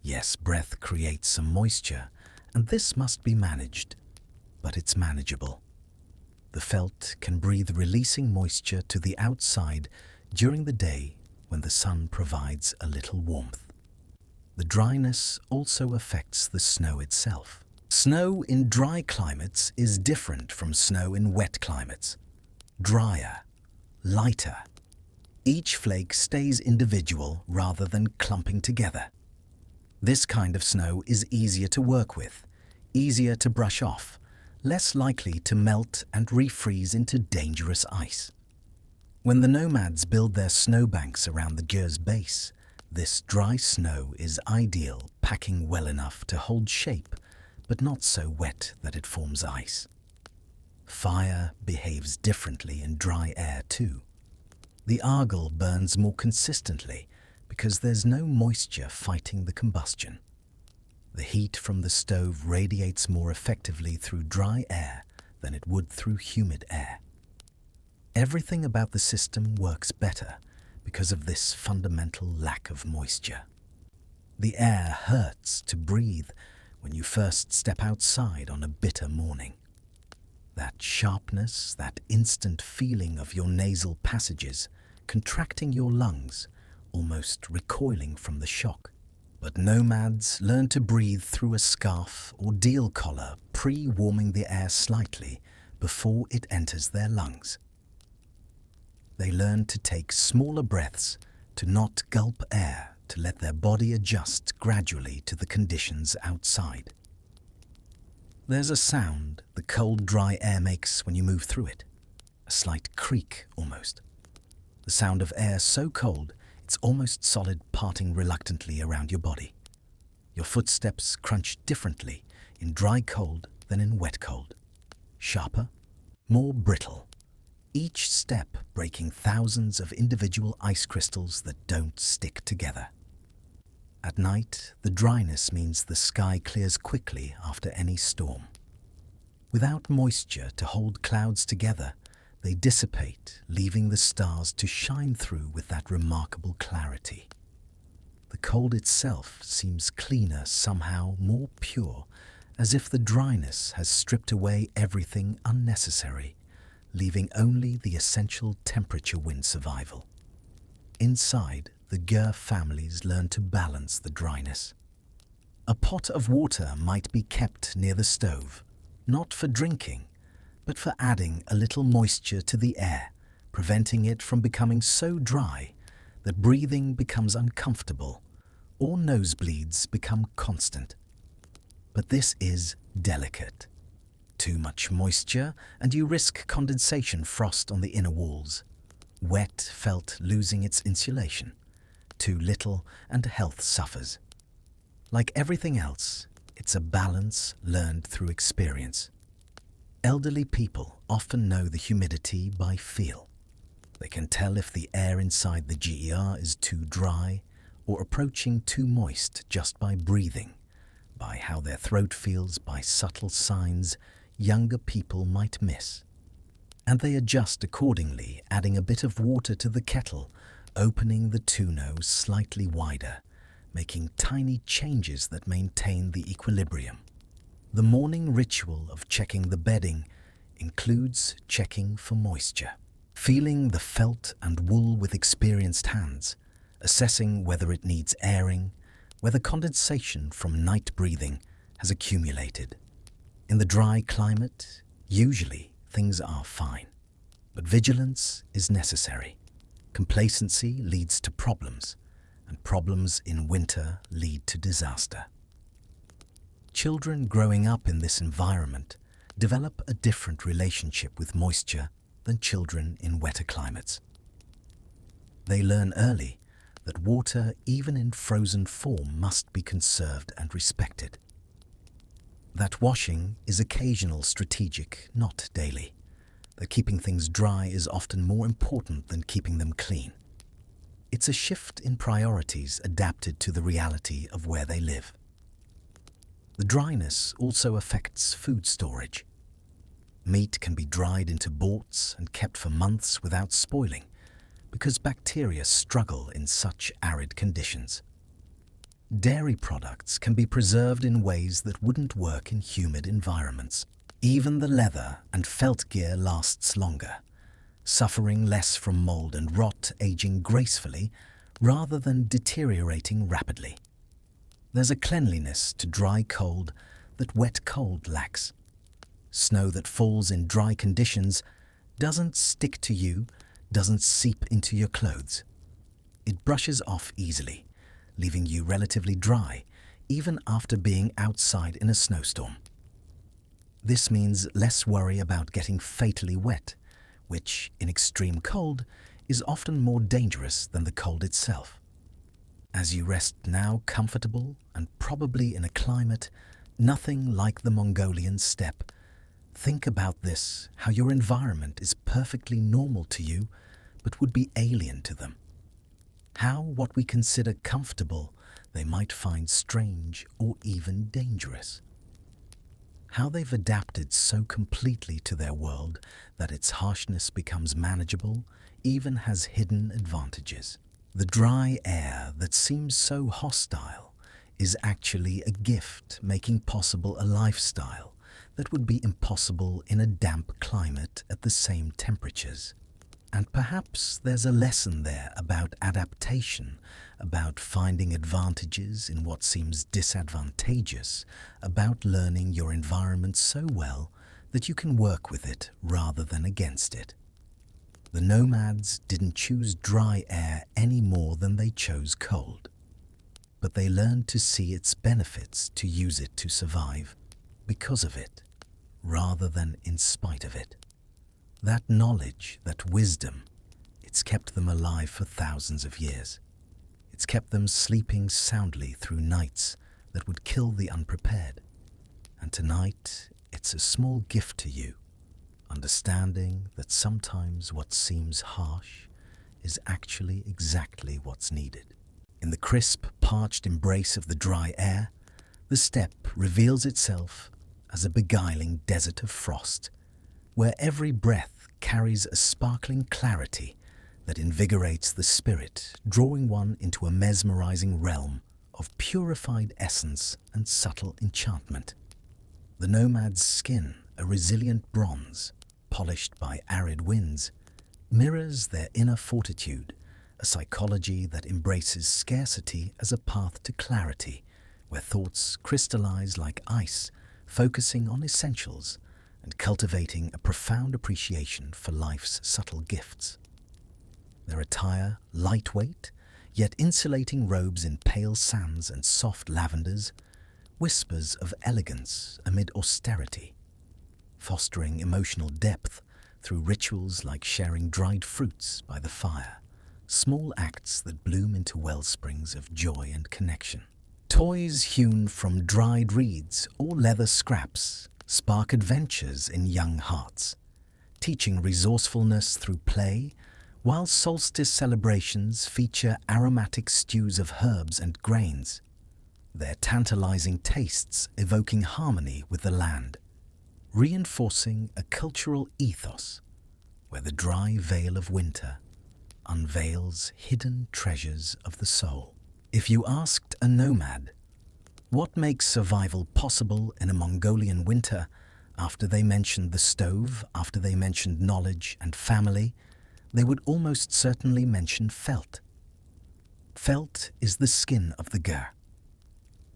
Yes, breath creates some moisture, and this must be managed, but it's manageable. The felt can breathe, releasing moisture to the outside during the day when the sun provides a little warmth. The dryness also affects the snow itself. Snow in dry climates is different from snow in wet climates. Drier, lighter. Each flake stays individual rather than clumping together. This kind of snow is easier to work with, easier to brush off, less likely to melt and refreeze into dangerous ice. When the nomads build their snowbanks around the GER's base, this dry snow is ideal, packing well enough to hold shape, but not so wet that it forms ice. Fire behaves differently in dry air too. The argol burns more consistently because there's no moisture fighting the combustion. The heat from the stove radiates more effectively through dry air than it would through humid air. Everything about the system works better because of this fundamental lack of moisture. The air hurts to breathe when you first step outside on a bitter morning. That sharpness, that instant feeling of your nasal passages contracting your lungs, almost recoiling from the shock. But nomads learn to breathe through a scarf or deal collar, pre-warming the air slightly before it enters their lungs. They learn to take smaller breaths, to not gulp air, to let their body adjust gradually to the conditions outside. There's a sound the cold, dry air makes when you move through it, a slight creak almost. The sound of air so cold it's almost solid, parting reluctantly around your body. Your footsteps crunch differently in dry cold than in wet cold. Sharper, more brittle. Each step breaking thousands of individual ice crystals that don't stick together. At night, the dryness means the sky clears quickly after any storm. Without moisture to hold clouds together, they dissipate, leaving the stars to shine through with that remarkable clarity. The cold itself seems cleaner, somehow more pure, as if the dryness has stripped away everything unnecessary, leaving only the essential temperature-wind survival. Inside, the GER families learn to balance the dryness. A pot of water might be kept near the stove, not for drinking, but for adding a little moisture to the air, preventing it from becoming so dry that breathing becomes uncomfortable or nosebleeds become constant. But this is delicate. Too much moisture and you risk condensation, frost on the inner walls. Wet felt losing its insulation. Too little and health suffers. Like everything else, It's a balance learned through experience. Elderly people often know the humidity by feel. They can tell if the air inside the GER is too dry or approaching too moist just by breathing, by how their throat feels, by subtle signs younger people might miss. And they adjust accordingly, adding a bit of water to the kettle, opening the tonneau slightly wider, making tiny changes that maintain the equilibrium. The morning ritual of checking the bedding includes checking for moisture, feeling the felt and wool with experienced hands, assessing whether it needs airing, whether condensation from night breathing has accumulated. In the dry climate, usually things are fine, but vigilance is necessary. Complacency leads to problems, and problems in winter lead to disaster. Children growing up in this environment develop a different relationship with moisture than children in wetter climates. They learn early that water, even in frozen form, must be conserved and respected. That washing is occasional, strategic, not daily. That keeping things dry is often more important than keeping them clean. It's a shift in priorities adapted to the reality of where they live. The dryness also affects food storage. Meat can be dried into borts and kept for months without spoiling, because bacteria struggle in such arid conditions. Dairy products can be preserved in ways that wouldn't work in humid environments. Even the leather and felt gear lasts longer, suffering less from mold and rot, aging gracefully rather than deteriorating rapidly. There's a cleanliness to dry cold that wet cold lacks. Snow that falls in dry conditions doesn't stick to you, doesn't seep into your clothes. It brushes off easily, leaving you relatively dry, even after being outside in a snowstorm. This means less worry about getting fatally wet, which, in extreme cold, is often more dangerous than the cold itself. As you rest now comfortable and probably in a climate nothing like the Mongolian steppe, think about this, how your environment is perfectly normal to you, but would be alien to them. How what we consider comfortable they might find strange or even dangerous. How they've adapted so completely to their world that its harshness becomes manageable, even has hidden advantages. The dry air that seems so hostile is actually a gift, making possible a lifestyle that would be impossible in a damp climate at the same temperatures. And perhaps there's a lesson there about adaptation, about finding advantages in what seems disadvantageous, about learning your environment so well that you can work with it rather than against it. The nomads didn't choose dry air any more than they chose cold, but they learned to see its benefits, to use it to survive, because of it, rather than in spite of it. That knowledge, that wisdom, it's kept them alive for thousands of years. It's kept them sleeping soundly through nights that would kill the unprepared. And tonight, it's a small gift to you, understanding that sometimes what seems harsh is actually exactly what's needed. In the crisp, parched embrace of the dry air, the steppe reveals itself as a beguiling desert of frost, where every breath carries a sparkling clarity that invigorates the spirit, drawing one into a mesmerizing realm of purified essence and subtle enchantment. The nomad's skin, a resilient bronze, polished by arid winds, mirrors their inner fortitude, a psychology that embraces scarcity as a path to clarity, where thoughts crystallize like ice, focusing on essentials and cultivating a profound appreciation for life's subtle gifts. Their attire, lightweight, yet insulating robes in pale sands and soft lavenders, whispers of elegance amid austerity, fostering emotional depth through rituals like sharing dried fruits by the fire, small acts that bloom into wellsprings of joy and connection. Toys hewn from dried reeds or leather scraps spark adventures in young hearts, teaching resourcefulness through play, while solstice celebrations feature aromatic stews of herbs and grains, their tantalizing tastes evoking harmony with the land, reinforcing a cultural ethos where the dry veil of winter unveils hidden treasures of the soul. If you asked a nomad what makes survival possible in a Mongolian winter, after they mentioned the stove, after they mentioned knowledge and family, they would almost certainly mention felt. Felt is the skin of the ger,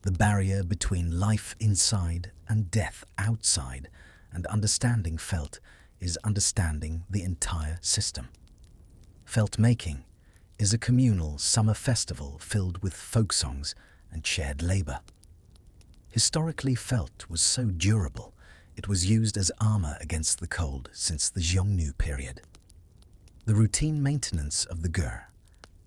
the barrier between life inside and death outside, and understanding felt is understanding the entire system. Felt making is a communal summer festival filled with folk songs and shared labor. Historically, felt was so durable, it was used as armor against the cold since the Xiongnu period. The routine maintenance of the ger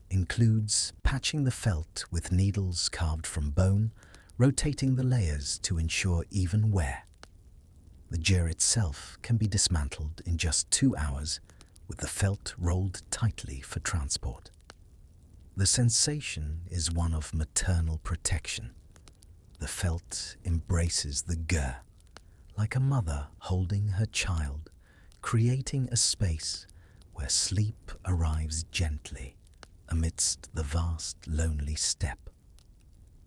includes patching the felt with needles carved from bone, rotating the layers to ensure even wear. The ger itself can be dismantled in just 2 hours, with the felt rolled tightly for transport. The sensation is one of maternal protection. The felt embraces the ger, like a mother holding her child, creating a space where sleep arrives gently amidst the vast lonely steppe.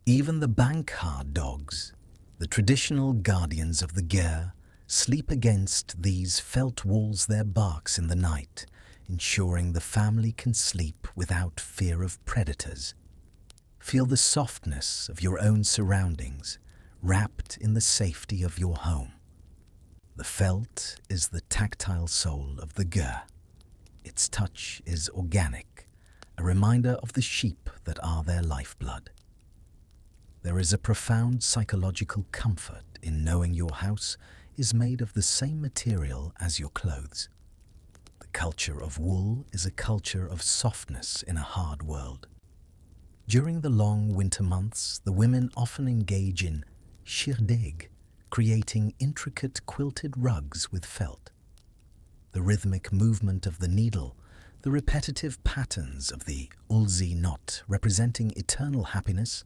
Even the Bankha dogs, the traditional guardians of the ger, sleep against these felt walls their barks in the night, ensuring the family can sleep without fear of predators. Feel the softness of your own surroundings, wrapped in the safety of your home. The felt is the tactile soul of the ger. Its touch is organic, a reminder of the sheep that are their lifeblood. There is a profound psychological comfort in knowing your house is made of the same material as your clothes. The culture of wool is a culture of softness in a hard world. During the long winter months, the women often engage in shirdeg, creating intricate quilted rugs with felt. The rhythmic movement of the needle, the repetitive patterns of the ulzi knot representing eternal happiness,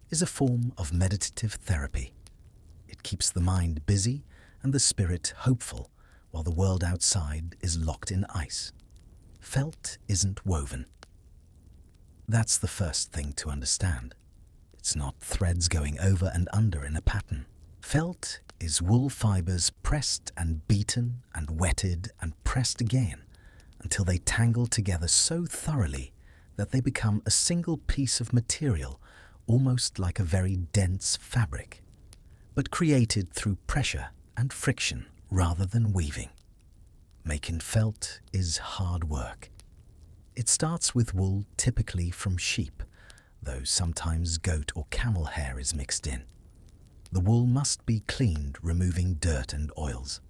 is a form of meditative therapy. It keeps the mind busy and the spirit hopeful while the world outside is locked in ice. Felt isn't woven. That's the first thing to understand. It's not threads going over and under in a pattern. Felt is wool fibers pressed and beaten and wetted and pressed again until they tangle together so thoroughly that they become a single piece of material, almost like a very dense fabric, but created through pressure and friction rather than weaving. Making felt is hard work. It starts with wool typically from sheep, though sometimes goat or camel hair is mixed in. The wool must be cleaned, removing dirt and oils.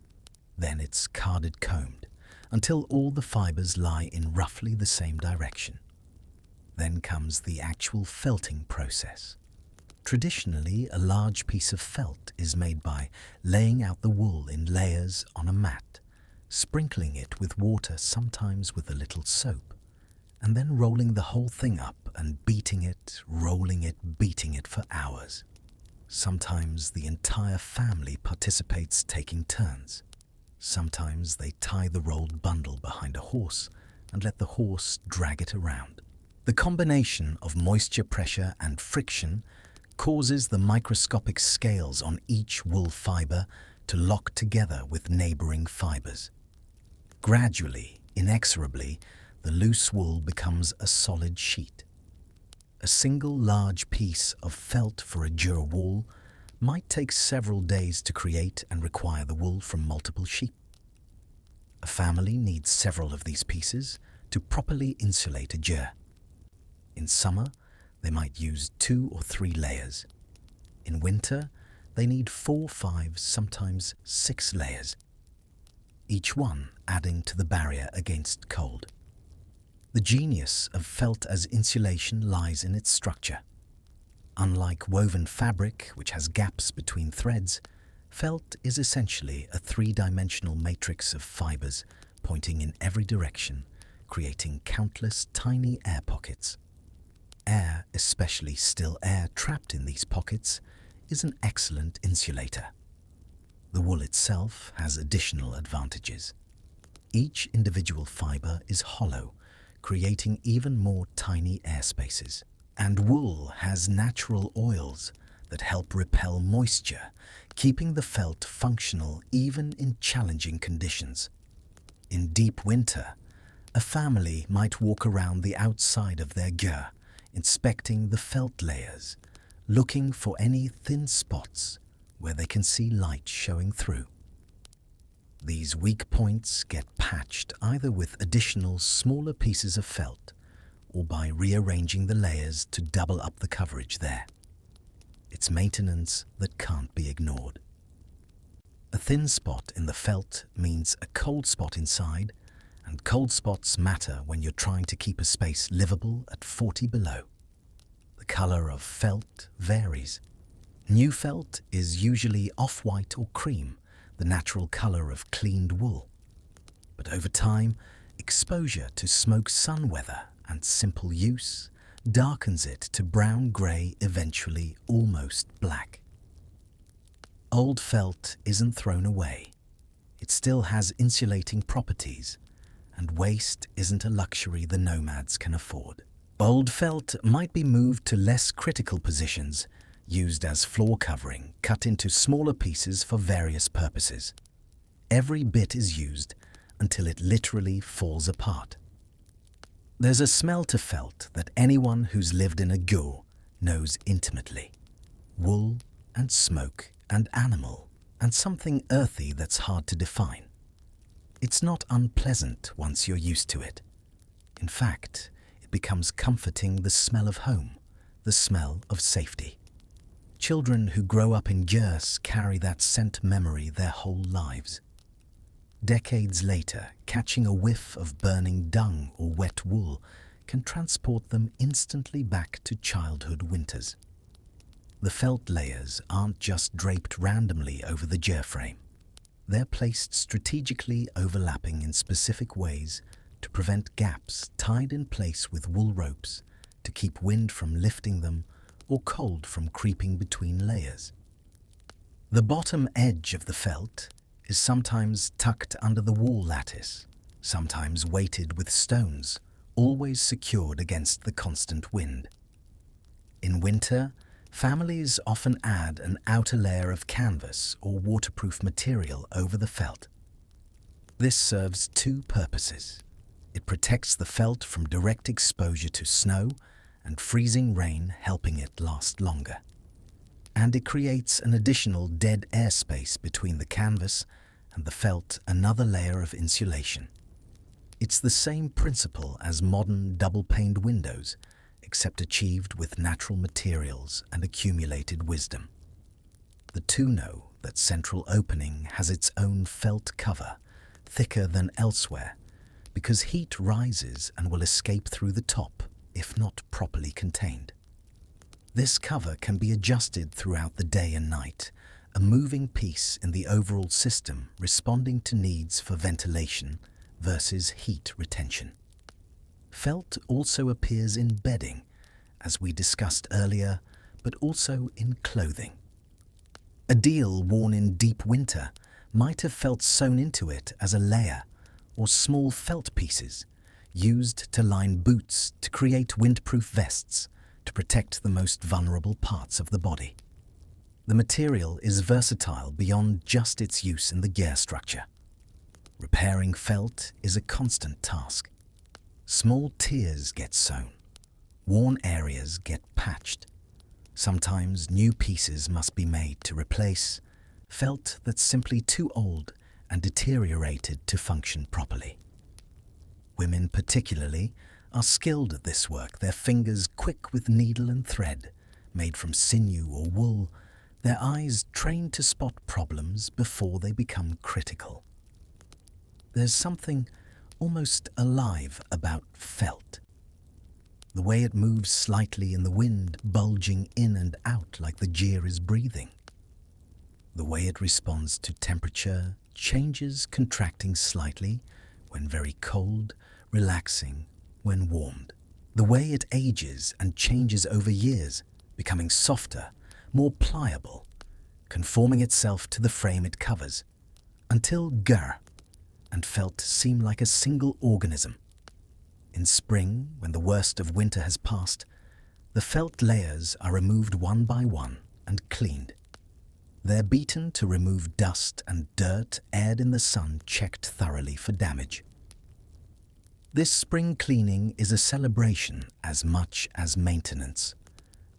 Then it's carded combed until all the fibers lie in roughly the same direction. Then comes the actual felting process. Traditionally, a large piece of felt is made by laying out the wool in layers on a mat, sprinkling it with water, sometimes with a little soap, and then rolling the whole thing up and beating it, rolling it, beating it for hours. Sometimes the entire family participates, taking turns. Sometimes they tie the rolled bundle behind a horse and let the horse drag it around. The combination of moisture pressure and friction causes the microscopic scales on each wool fiber to lock together with neighboring fibers. Gradually, inexorably, the loose wool becomes a solid sheet. A single large piece of felt for a ger wool might take several days to create and require the wool from multiple sheep. A family needs several of these pieces to properly insulate a ger. In summer, they might use 2 or 3 layers. In winter, they need 4, 5, sometimes 6 layers, each one adding to the barrier against cold. The genius of felt as insulation lies in its structure. Unlike woven fabric, which has gaps between threads, felt is essentially a three-dimensional matrix of fibers pointing in every direction, creating countless tiny air pockets. Air, especially still air trapped in these pockets, is an excellent insulator. The wool itself has additional advantages. Each individual fiber is hollow, creating even more tiny air spaces. And wool has natural oils that help repel moisture, keeping the felt functional even in challenging conditions. In deep winter, a family might walk around the outside of their gyre, inspecting the felt layers, looking for any thin spots where they can see light showing through. These weak points get patched either with additional smaller pieces of felt or by rearranging the layers to double up the coverage there. It's maintenance that can't be ignored. A thin spot in the felt means a cold spot inside, and cold spots matter when you're trying to keep a space livable at 40 below. The color of felt varies. New felt is usually off-white or cream, the natural color of cleaned wool. But over time, exposure to smoke sun weather and simple use darkens it to brown-grey, eventually almost black. Old felt isn't thrown away. It still has insulating properties, and waste isn't a luxury the nomads can afford. Old felt might be moved to less critical positions, used as floor covering, cut into smaller pieces for various purposes. Every bit is used until it literally falls apart. There's a smell to felt that anyone who's lived in a gyre knows intimately. Wool and smoke and animal and something earthy that's hard to define. It's not unpleasant once you're used to it. In fact, it becomes comforting, the smell of home, the smell of safety. Children who grow up in gyres carry that scent memory their whole lives. Decades later, catching a whiff of burning dung or wet wool can transport them instantly back to childhood winters. The felt layers aren't just draped randomly over the gyre frame. They're placed strategically, overlapping in specific ways to prevent gaps, tied in place with wool ropes to keep wind from lifting them or cold from creeping between layers. The bottom edge of the felt is sometimes tucked under the wall lattice, sometimes weighted with stones, always secured against the constant wind. In winter, families often add an outer layer of canvas or waterproof material over the felt. This serves two purposes. It protects the felt from direct exposure to snow and freezing rain, helping it last longer. And it creates an additional dead airspace between the canvas and the felt, another layer of insulation. It's the same principle as modern double-paned windows, except achieved with natural materials and accumulated wisdom. The two know that central opening has its own felt cover, thicker than elsewhere, because heat rises and will escape through the top if not properly contained. This cover can be adjusted throughout the day and night, a moving piece in the overall system responding to needs for ventilation versus heat retention. Felt also appears in bedding, as we discussed earlier, but also in clothing. A deal worn in deep winter might have felt sewn into it as a layer, or small felt pieces used to line boots to create windproof vests to protect the most vulnerable parts of the body. The material is versatile beyond just its use in the gear structure. Repairing felt is a constant task. Small tears get sewn, worn areas get patched. Sometimes new pieces must be made to replace felt that's simply too old and deteriorated to function properly. Women particularly are skilled at this work, their fingers quick with needle and thread, made from sinew or wool, their eyes trained to spot problems before they become critical. There's something almost alive about felt. the way it moves slightly in the wind, bulging in and out like the gyre is breathing. The way it responds to temperature, changes, contracting slightly when very cold, relaxing when warmed. The way it ages and changes over years, becoming softer, more pliable, conforming itself to the frame it covers, until gur and felt seem like a single organism. In spring, when the worst of winter has passed, the felt layers are removed one by one and cleaned. They're beaten to remove dust and dirt aired in the sun, checked thoroughly for damage. This spring cleaning is a celebration as much as maintenance,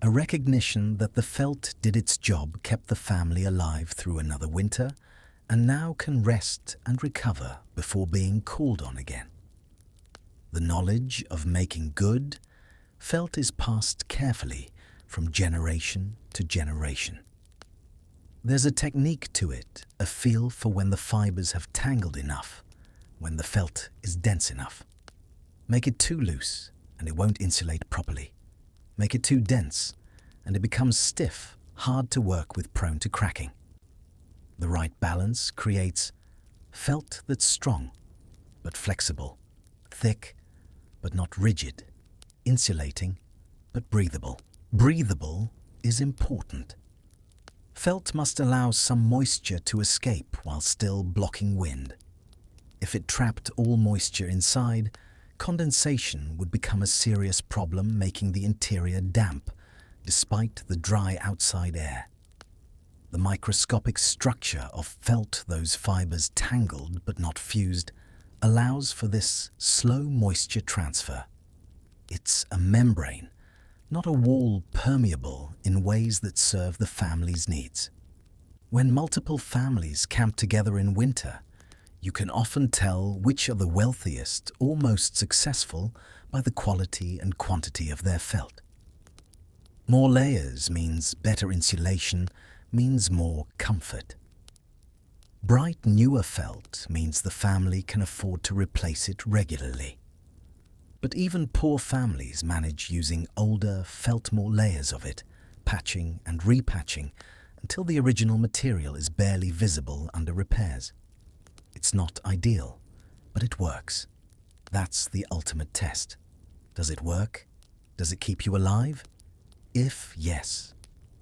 a recognition that the felt did its job, kept the family alive through another winter, and now can rest and recover before being called on again. The knowledge of making good felt is passed carefully from generation to generation. There's a technique to it, a feel for when the fibers have tangled enough, when the felt is dense enough. Make it too loose and it won't insulate properly. Make it too dense and it becomes stiff, hard to work with, prone to cracking. The right balance creates felt that's strong but flexible, thick but not rigid, insulating but breathable. Breathable is important. Felt must allow some moisture to escape while still blocking wind. If it trapped all moisture inside, condensation would become a serious problem, making the interior damp despite the dry outside air. The microscopic structure of felt, those fibers tangled but not fused, allows for this slow moisture transfer. It's a membrane, not a wall, permeable in ways that serve the family's needs. When multiple families camp together in winter, you can often tell which are the wealthiest or most successful by the quality and quantity of their felt. More layers means better insulation, means more comfort. Bright, newer felt means the family can afford to replace it regularly. But even poor families manage using older, felt more layers of it, patching and repatching until the original material is barely visible under repairs. It's not ideal, but it works. That's the ultimate test. Does it work? Does it keep you alive? If yes,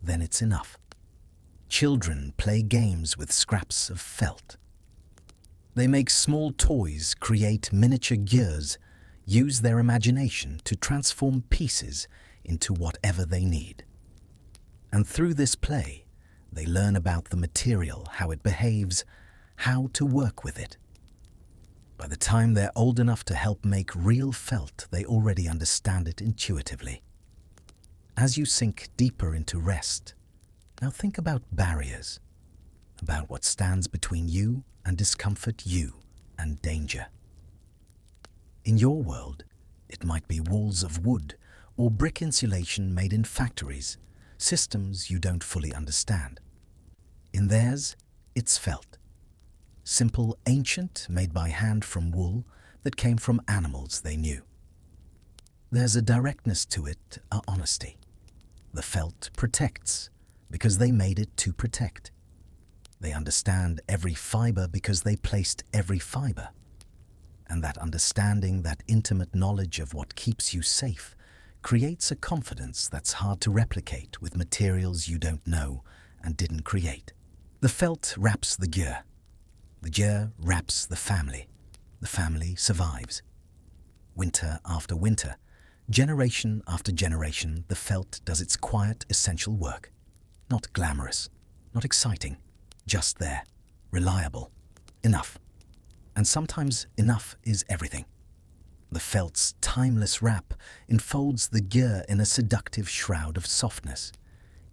then it's enough. Children play games with scraps of felt. They make small toys, create miniature gears, use their imagination to transform pieces into whatever they need. And through this play, they learn about the material, how it behaves, how to work with it. By the time they're old enough to help make real felt, they already understand it intuitively. As you sink deeper into rest, now think about barriers, about what stands between you and discomfort, you and danger. In your world, it might be walls of wood or brick insulation made in factories, systems you don't fully understand. In theirs, it's felt. Simple, ancient, made by hand from wool that came from animals they knew. There's a directness to it, a honesty. The felt protects because they made it to protect. They understand every fiber because they placed every fiber. And that understanding, that intimate knowledge of what keeps you safe, creates a confidence that's hard to replicate with materials you don't know and didn't create. The felt wraps the gear. The gear wraps the family survives. Winter after winter, generation after generation, the felt does its quiet, essential work. Not glamorous, not exciting, just there, reliable, enough. And sometimes enough is everything. The felt's timeless wrap enfolds the gear in a seductive shroud of softness,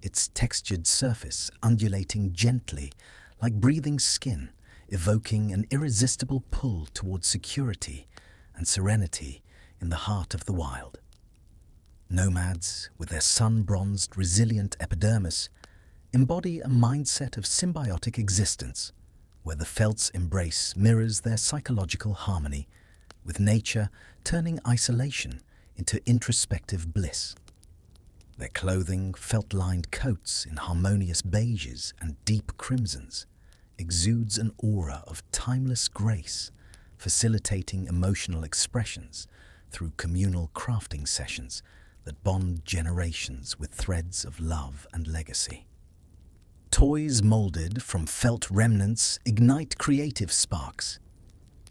its textured surface undulating gently like breathing skin, evoking an irresistible pull towards security and serenity in the heart of the wild. Nomads, with their sun-bronzed, resilient epidermis, embody a mindset of symbiotic existence, where the felt's embrace mirrors their psychological harmony, with nature turning isolation into introspective bliss. Their clothing, felt-lined coats in harmonious beiges and deep crimsons, exudes an aura of timeless grace, facilitating emotional expressions through communal crafting sessions that bond generations with threads of love and legacy. Toys molded from felt remnants ignite creative sparks,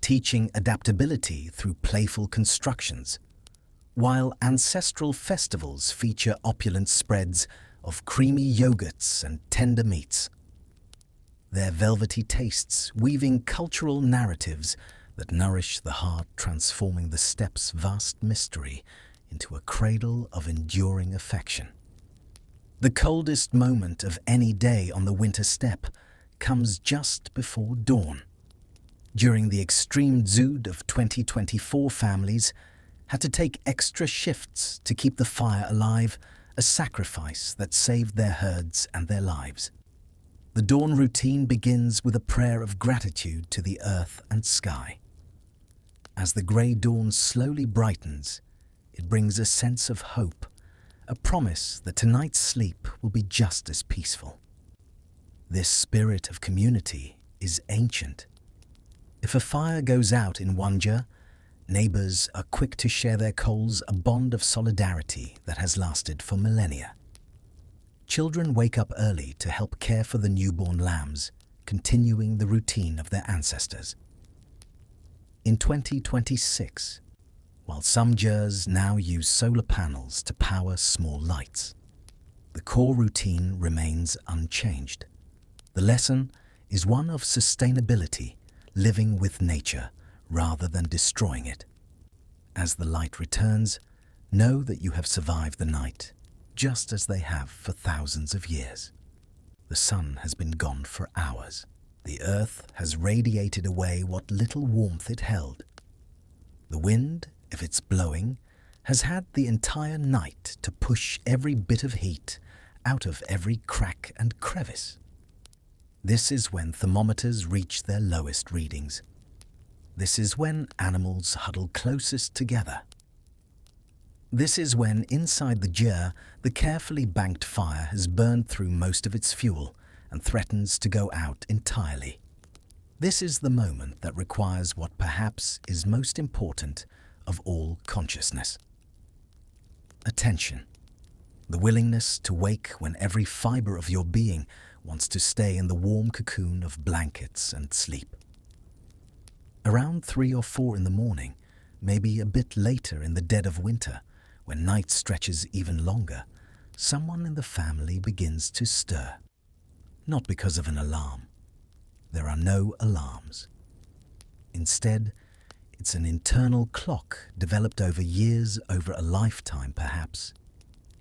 teaching adaptability through playful constructions, while ancestral festivals feature opulent spreads of creamy yogurts and tender meats. Their velvety tastes weaving cultural narratives that nourish the heart, transforming the steppe's vast mystery into a cradle of enduring affection. The coldest moment of any day on the winter steppe comes just before dawn. During the extreme zood of 2024, families had to take extra shifts to keep the fire alive, a sacrifice that saved their herds and their lives. The dawn routine begins with a prayer of gratitude to the earth and sky. As the grey dawn slowly brightens, it brings a sense of hope, a promise that tonight's sleep will be just as peaceful. This spirit of community is ancient. If a fire goes out in one jar, neighbours are quick to share their coals, a bond of solidarity that has lasted for millennia. Children wake up early to help care for the newborn lambs, continuing the routine of their ancestors. In 2026, while some jars now use solar panels to power small lights, the core routine remains unchanged. The lesson is one of sustainability, living with nature rather than destroying it. As the light returns, know that you have survived the night, just as they have for thousands of years. The sun has been gone for hours. The earth has radiated away what little warmth it held. The wind, if it's blowing, has had the entire night to push every bit of heat out of every crack and crevice. This is when thermometers reach their lowest readings. This is when animals huddle closest together. This is when, inside the jar, the carefully banked fire has burned through most of its fuel and threatens to go out entirely. This is the moment that requires what perhaps is most important of all consciousness: attention. The willingness to wake when every fibre of your being wants to stay in the warm cocoon of blankets and sleep. Around 3 or 4 in the morning, maybe a bit later in the dead of winter, when night stretches even longer, someone in the family begins to stir. Not because of an alarm. There are no alarms. Instead, it's an internal clock developed over years, over a lifetime perhaps,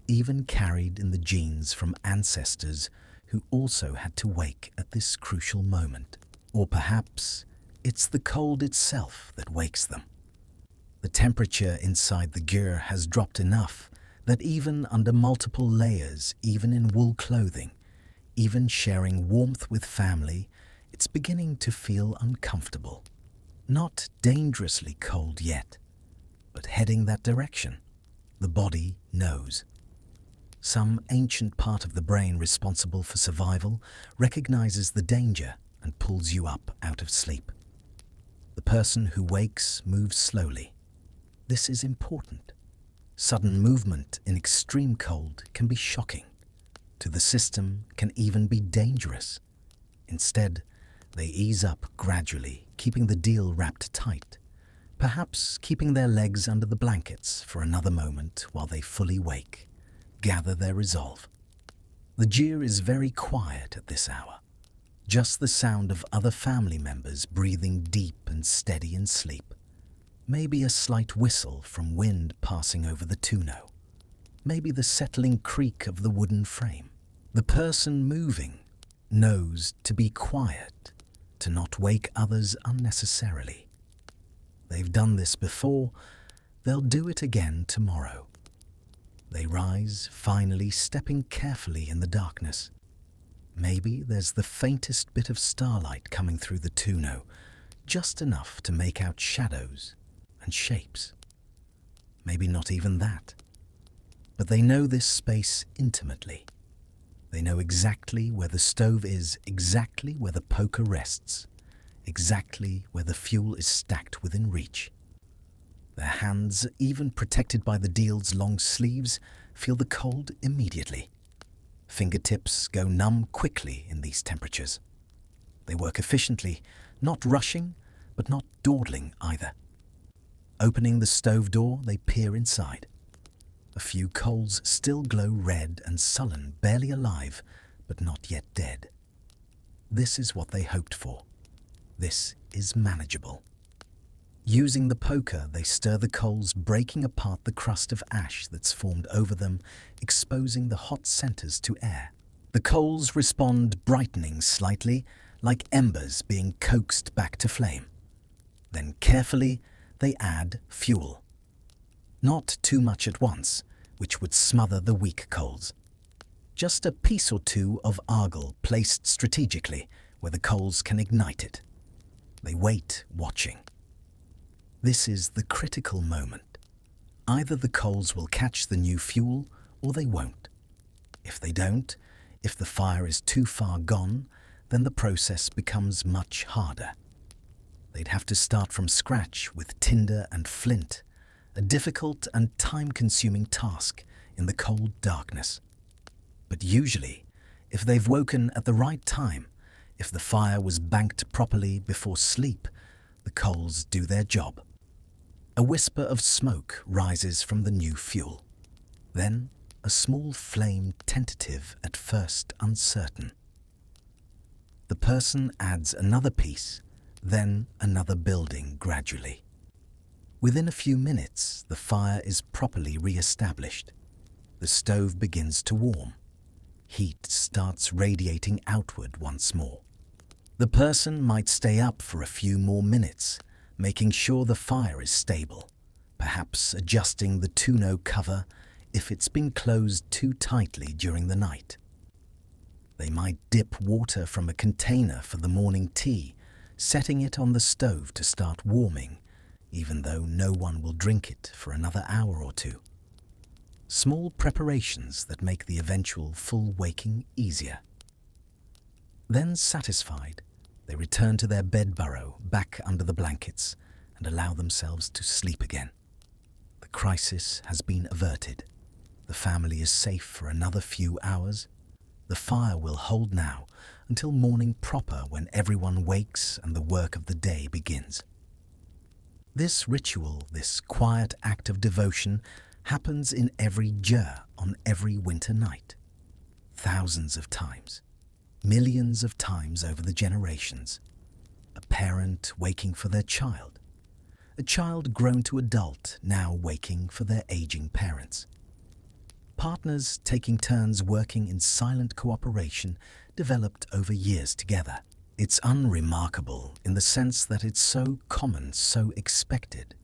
even carried in the genes from ancestors who also had to wake at this crucial moment. Or perhaps it's the cold itself that wakes them. The temperature inside the gur has dropped enough that even under multiple layers, even in wool clothing, even sharing warmth with family, it's beginning to feel uncomfortable. Not dangerously cold yet, but heading that direction. The body knows. Some ancient part of the brain responsible for survival recognizes the danger and pulls you up out of sleep. The person who wakes moves slowly. This is important. Sudden movement in extreme cold can be shocking. To the system, can even be dangerous. Instead, they ease up gradually, keeping the deal wrapped tight, perhaps keeping their legs under the blankets for another moment while they fully wake, gather their resolve. The jeer is very quiet at this hour, just the sound of other family members breathing deep and steady in sleep. Maybe a slight whistle from wind passing over the tonneau. Maybe the settling creak of the wooden frame. The person moving knows to be quiet, to not wake others unnecessarily. They've done this before, they'll do it again tomorrow. They rise, finally stepping carefully in the darkness. Maybe there's the faintest bit of starlight coming through the tonneau, just enough to make out shadows and shapes. maybe not even that. But they know this space intimately. They know exactly where the stove is, exactly where the poker rests, exactly where the fuel is stacked within reach. Their hands, even protected by the deal's long sleeves, feel the cold immediately. Fingertips go numb quickly in these temperatures. They work efficiently, not rushing, but not dawdling either. Opening the stove door, they peer inside. A few coals still glow red and sullen, barely alive, but not yet dead. This is what they hoped for. This is manageable. Using the poker, they stir the coals, breaking apart the crust of ash that's formed over them, exposing the hot centers to air. The coals respond, brightening slightly, like embers being coaxed back to flame. Then carefully, they add fuel. Not too much at once, which would smother the weak coals. Just a piece or two of argil placed strategically where the coals can ignite it. They wait, watching. This is the critical moment. Either the coals will catch the new fuel or they won't. If they don't, if the fire is too far gone, then the process becomes much harder. They'd have to start from scratch with tinder and flint, a difficult and time-consuming task in the cold darkness. But usually, if they've woken at the right time, if the fire was banked properly before sleep, the coals do their job. A whisper of smoke rises from the new fuel. Then a small flame, tentative, at first uncertain. The person adds another piece, then another building gradually. Within a few minutes, the fire is properly re-established. The stove begins to warm. Heat starts radiating outward once more. The person might stay up for a few more minutes, making sure the fire is stable, perhaps adjusting the tonneau cover if it's been closed too tightly during the night. They might dip water from a container for the morning tea, setting it on the stove to start warming, even though no one will drink it for another hour or two. Small preparations that make the eventual full waking easier. Then satisfied, they return to their bed burrow back under the blankets and allow themselves to sleep again. The crisis has been averted. The family is safe for another few hours. The fire will hold now until morning proper, when everyone wakes and the work of the day begins. This ritual, this quiet act of devotion, happens in every jur on every winter night. Thousands of times, millions of times over the generations. A parent waking for their child. A child grown to adult now waking for their aging parents. Partners taking turns working in silent cooperation, developed over years together. It's unremarkable in the sense that it's so common, so expected.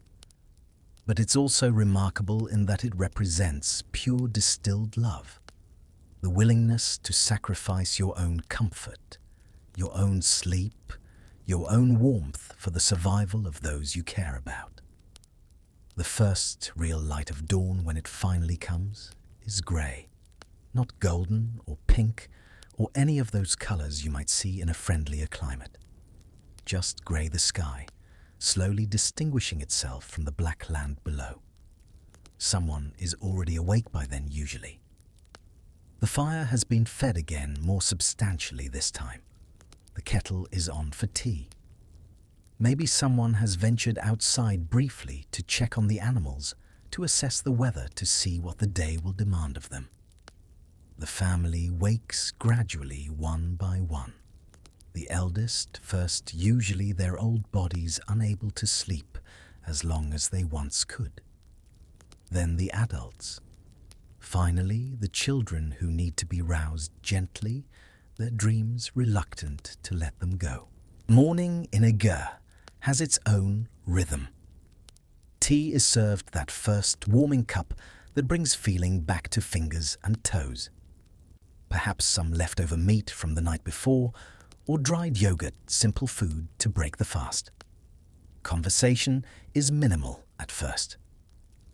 But it's also remarkable in that it represents pure distilled love. The willingness to sacrifice your own comfort, your own sleep, your own warmth for the survival of those you care about. The first real light of dawn, when it finally comes, is grey, not golden or pink or any of those colours you might see in a friendlier climate. Just grey the sky, slowly distinguishing itself from the black land below. Someone is already awake by then, usually. The fire has been fed again, more substantially this time. The kettle is on for tea. Maybe someone has ventured outside briefly to check on the animals, to assess the weather, to see what the day will demand of them. The family wakes gradually, one by one. The eldest first, usually their old bodies unable to sleep as long as they once could. Then the adults. Finally, the children who need to be roused gently, their dreams reluctant to let them go. Morning in a ger has its own rhythm. Tea is served, that first warming cup that brings feeling back to fingers and toes. Perhaps some leftover meat from the night before, or dried yogurt, simple food to break the fast. Conversation is minimal at first.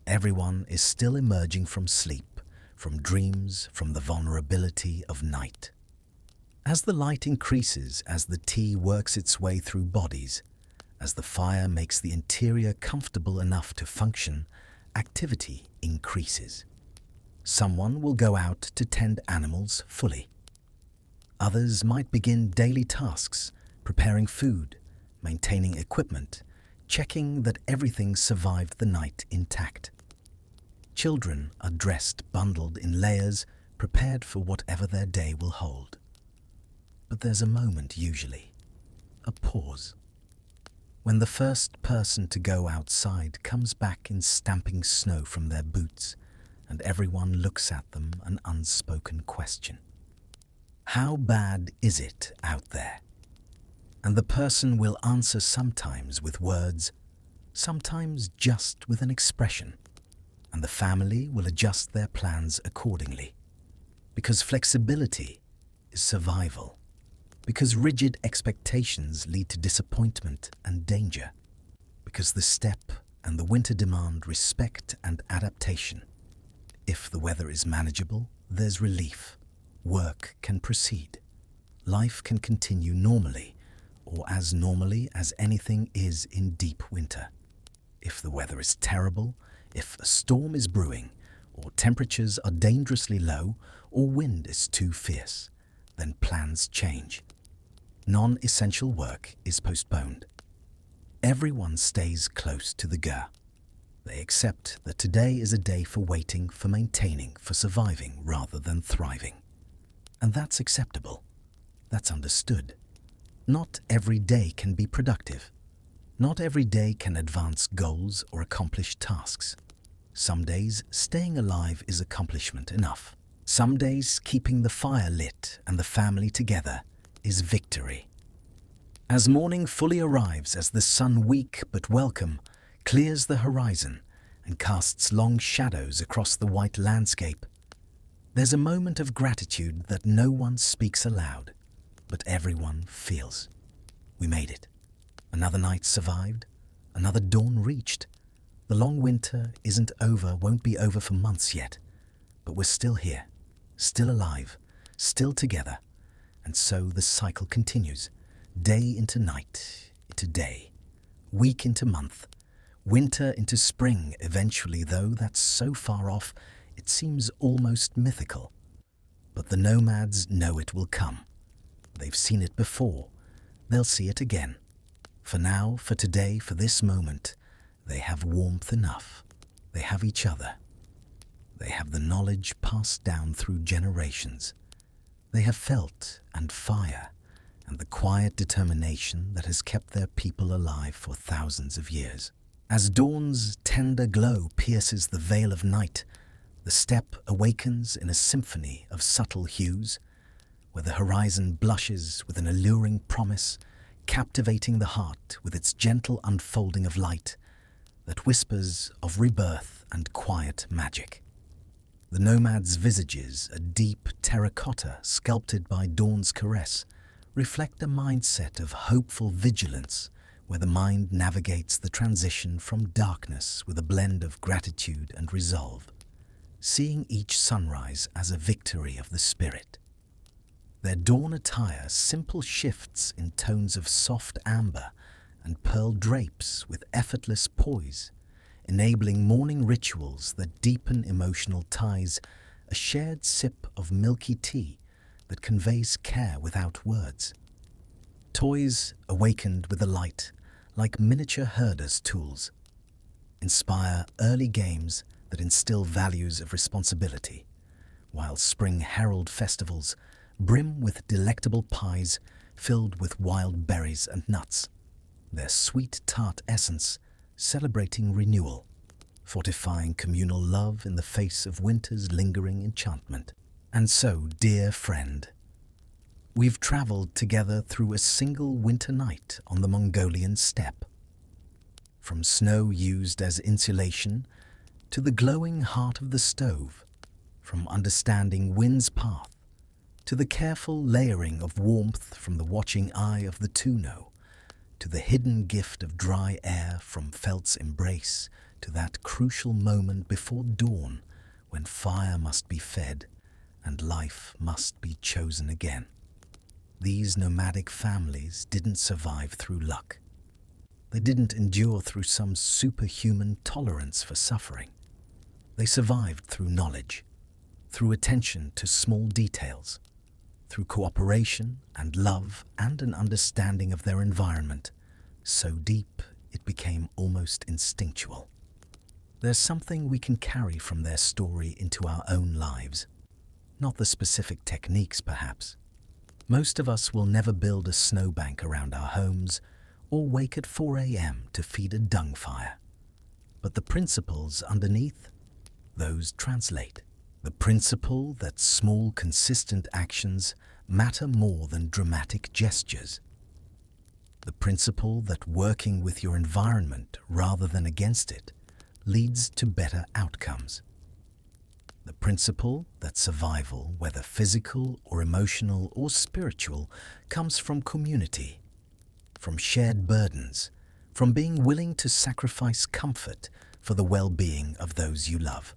Everyone is still emerging from sleep, from dreams, from the vulnerability of night. As the light increases, as the tea works its way through bodies, as the fire makes the interior comfortable enough to function, activity increases. Someone will go out to tend animals fully. Others might begin daily tasks, preparing food, maintaining equipment, checking that everything survived the night intact. Children are dressed, bundled in layers, prepared for whatever their day will hold. But there's a moment usually, a pause. When the first person to go outside comes back in stamping snow from their boots, and everyone looks at them an unspoken question. How bad is it out there? And the person will answer sometimes with words, sometimes just with an expression, and the family will adjust their plans accordingly. Because flexibility is survival. Because rigid expectations lead to disappointment and danger. Because the steppe and the winter demand respect and adaptation. If the weather is manageable, there's relief. Work can proceed. Life can continue normally, or as normally as anything is in deep winter. If the weather is terrible, if a storm is brewing, or temperatures are dangerously low, or wind is too fierce, then plans change. Non-essential work is postponed. Everyone stays close to the ger. They accept that today is a day for waiting, for maintaining, for surviving rather than thriving. And that's acceptable. That's understood. Not every day can be productive. Not every day can advance goals or accomplish tasks. Some days, staying alive is accomplishment enough. Some days, keeping the fire lit and the family together is victory. As morning fully arrives, as the sun, weak but welcome, clears the horizon and casts long shadows across the white landscape, there's a moment of gratitude that no one speaks aloud, but everyone feels. We made it. Another night survived, another dawn reached. The long winter isn't over, won't be over for months yet, but we're still here, still alive, still together. And so the cycle continues, day into night, into day, week into month, winter into spring eventually, though that's so far off, it seems almost mythical. But the nomads know it will come. They've seen it before. They'll see it again. For now, for today, for this moment, they have warmth enough. They have each other. They have the knowledge passed down through generations. They have felt and fire and the quiet determination that has kept their people alive for thousands of years. As dawn's tender glow pierces the veil of night, the steppe awakens in a symphony of subtle hues, where the horizon blushes with an alluring promise, captivating the heart with its gentle unfolding of light that whispers of rebirth and quiet magic. The nomads' visages, a deep terracotta sculpted by dawn's caress, reflect a mindset of hopeful vigilance where the mind navigates the transition from darkness with a blend of gratitude and resolve, seeing each sunrise as a victory of the spirit. Their dawn attire, simple shifts in tones of soft amber and pearl drapes with effortless poise, enabling morning rituals that deepen emotional ties, a shared sip of milky tea that conveys care without words. Toys awakened with the light, like miniature herders' tools, inspire early games that instill values of responsibility, while spring herald festivals brim with delectable pies filled with wild berries and nuts, their sweet tart essence celebrating renewal, fortifying communal love in the face of winter's lingering enchantment. And so, dear friend, we've traveled together through a single winter night on the Mongolian steppe. From snow used as insulation to the glowing heart of the stove, from understanding wind's path to the careful layering of warmth from the watching eye of the Tuno, to the hidden gift of dry air from felt's embrace, to that crucial moment before dawn when fire must be fed and life must be chosen again. These nomadic families didn't survive through luck. They didn't endure through some superhuman tolerance for suffering. They survived through knowledge, through attention to small details, through cooperation and love and an understanding of their environment, so deep it became almost instinctual. There's something we can carry from their story into our own lives. Not the specific techniques, perhaps. Most of us will never build a snowbank around our homes or wake at 4 a.m. to feed a dung fire. But the principles underneath, those translate. The principle that small, consistent actions matter more than dramatic gestures. The principle that working with your environment rather than against it leads to better outcomes. The principle that survival, whether physical or emotional or spiritual, comes from community, from shared burdens, from being willing to sacrifice comfort for the well-being of those you love.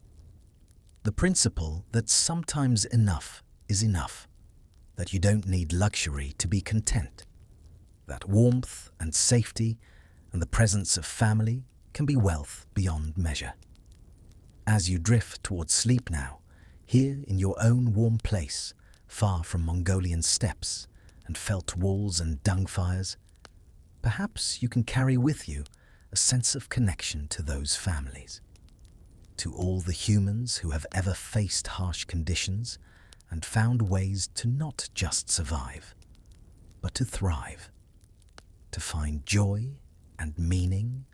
The principle that sometimes enough is enough, that you don't need luxury to be content, that warmth and safety and the presence of family can be wealth beyond measure. As you drift towards sleep now, here in your own warm place, far from Mongolian steppes and felt walls and dung fires, perhaps you can carry with you a sense of connection to those families, to all the humans who have ever faced harsh conditions and found ways to not just survive, but to thrive, to find joy and meaning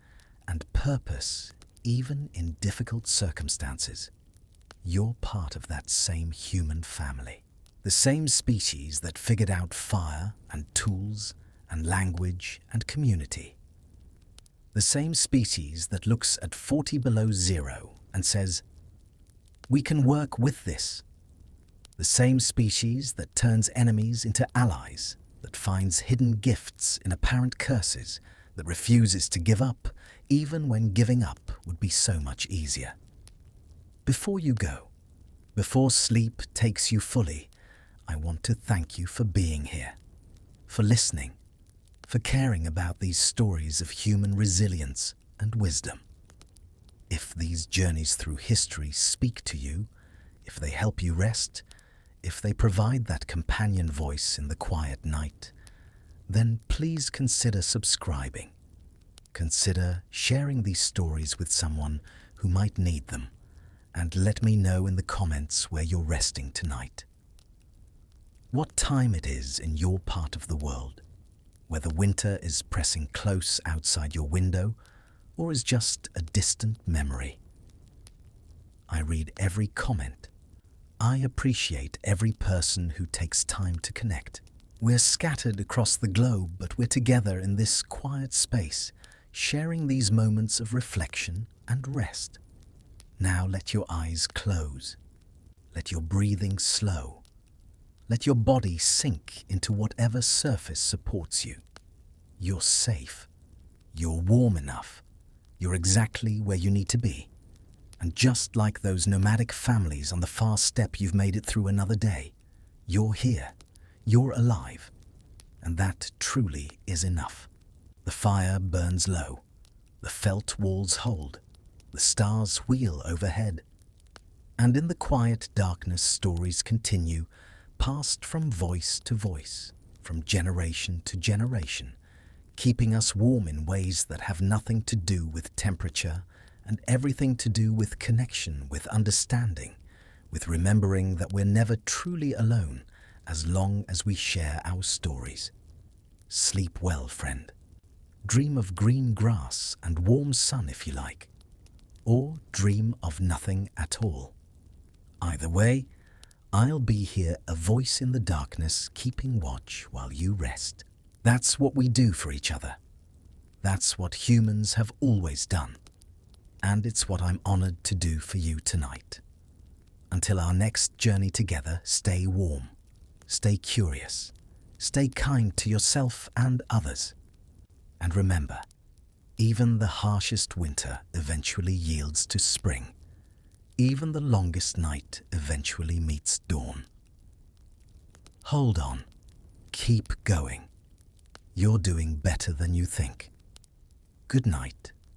and purpose even in difficult circumstances. You're part of that same human family, the same species that figured out fire and tools and language and community. The same species that looks at 40 below zero and says, "We can work with this." The same species that turns enemies into allies, that finds hidden gifts in apparent curses, that refuses to give up even when giving up would be so much easier. Before you go, before sleep takes you fully, I want to thank you for being here, for listening, for caring about these stories of human resilience and wisdom. If these journeys through history speak to you, if they help you rest, if they provide that companion voice in the quiet night, then please consider subscribing. Consider sharing these stories with someone who might need them, and let me know in the comments where you're resting tonight. What time it is in your part of the world, whether winter is pressing close outside your window or is just a distant memory. I read every comment. I appreciate every person who takes time to connect. We're scattered across the globe, but we're together in this quiet space, sharing these moments of reflection and rest. Now let your eyes close. Let your breathing slow. Let your body sink into whatever surface supports you. You're safe. You're warm enough. You're exactly where you need to be. And just like those nomadic families on the far steppe, you've made it through another day. You're here. You're alive. And that truly is enough. The fire burns low. The felt walls hold. The stars wheel overhead. And in the quiet darkness, stories continue, passed from voice to voice, from generation to generation, keeping us warm in ways that have nothing to do with temperature and everything to do with connection, with understanding, with remembering that we're never truly alone as long as we share our stories. Sleep well, friend. Dream of green grass and warm sun if you like, or dream of nothing at all. Either way, I'll be here, a voice in the darkness, keeping watch while you rest. That's what we do for each other. That's what humans have always done. And it's what I'm honored to do for you tonight. Until our next journey together, stay warm, stay curious, stay kind to yourself and others. And remember, Even the harshest winter eventually yields to spring. Even the longest night eventually meets dawn. Hold on. Keep going. You're doing better than you think. Good night.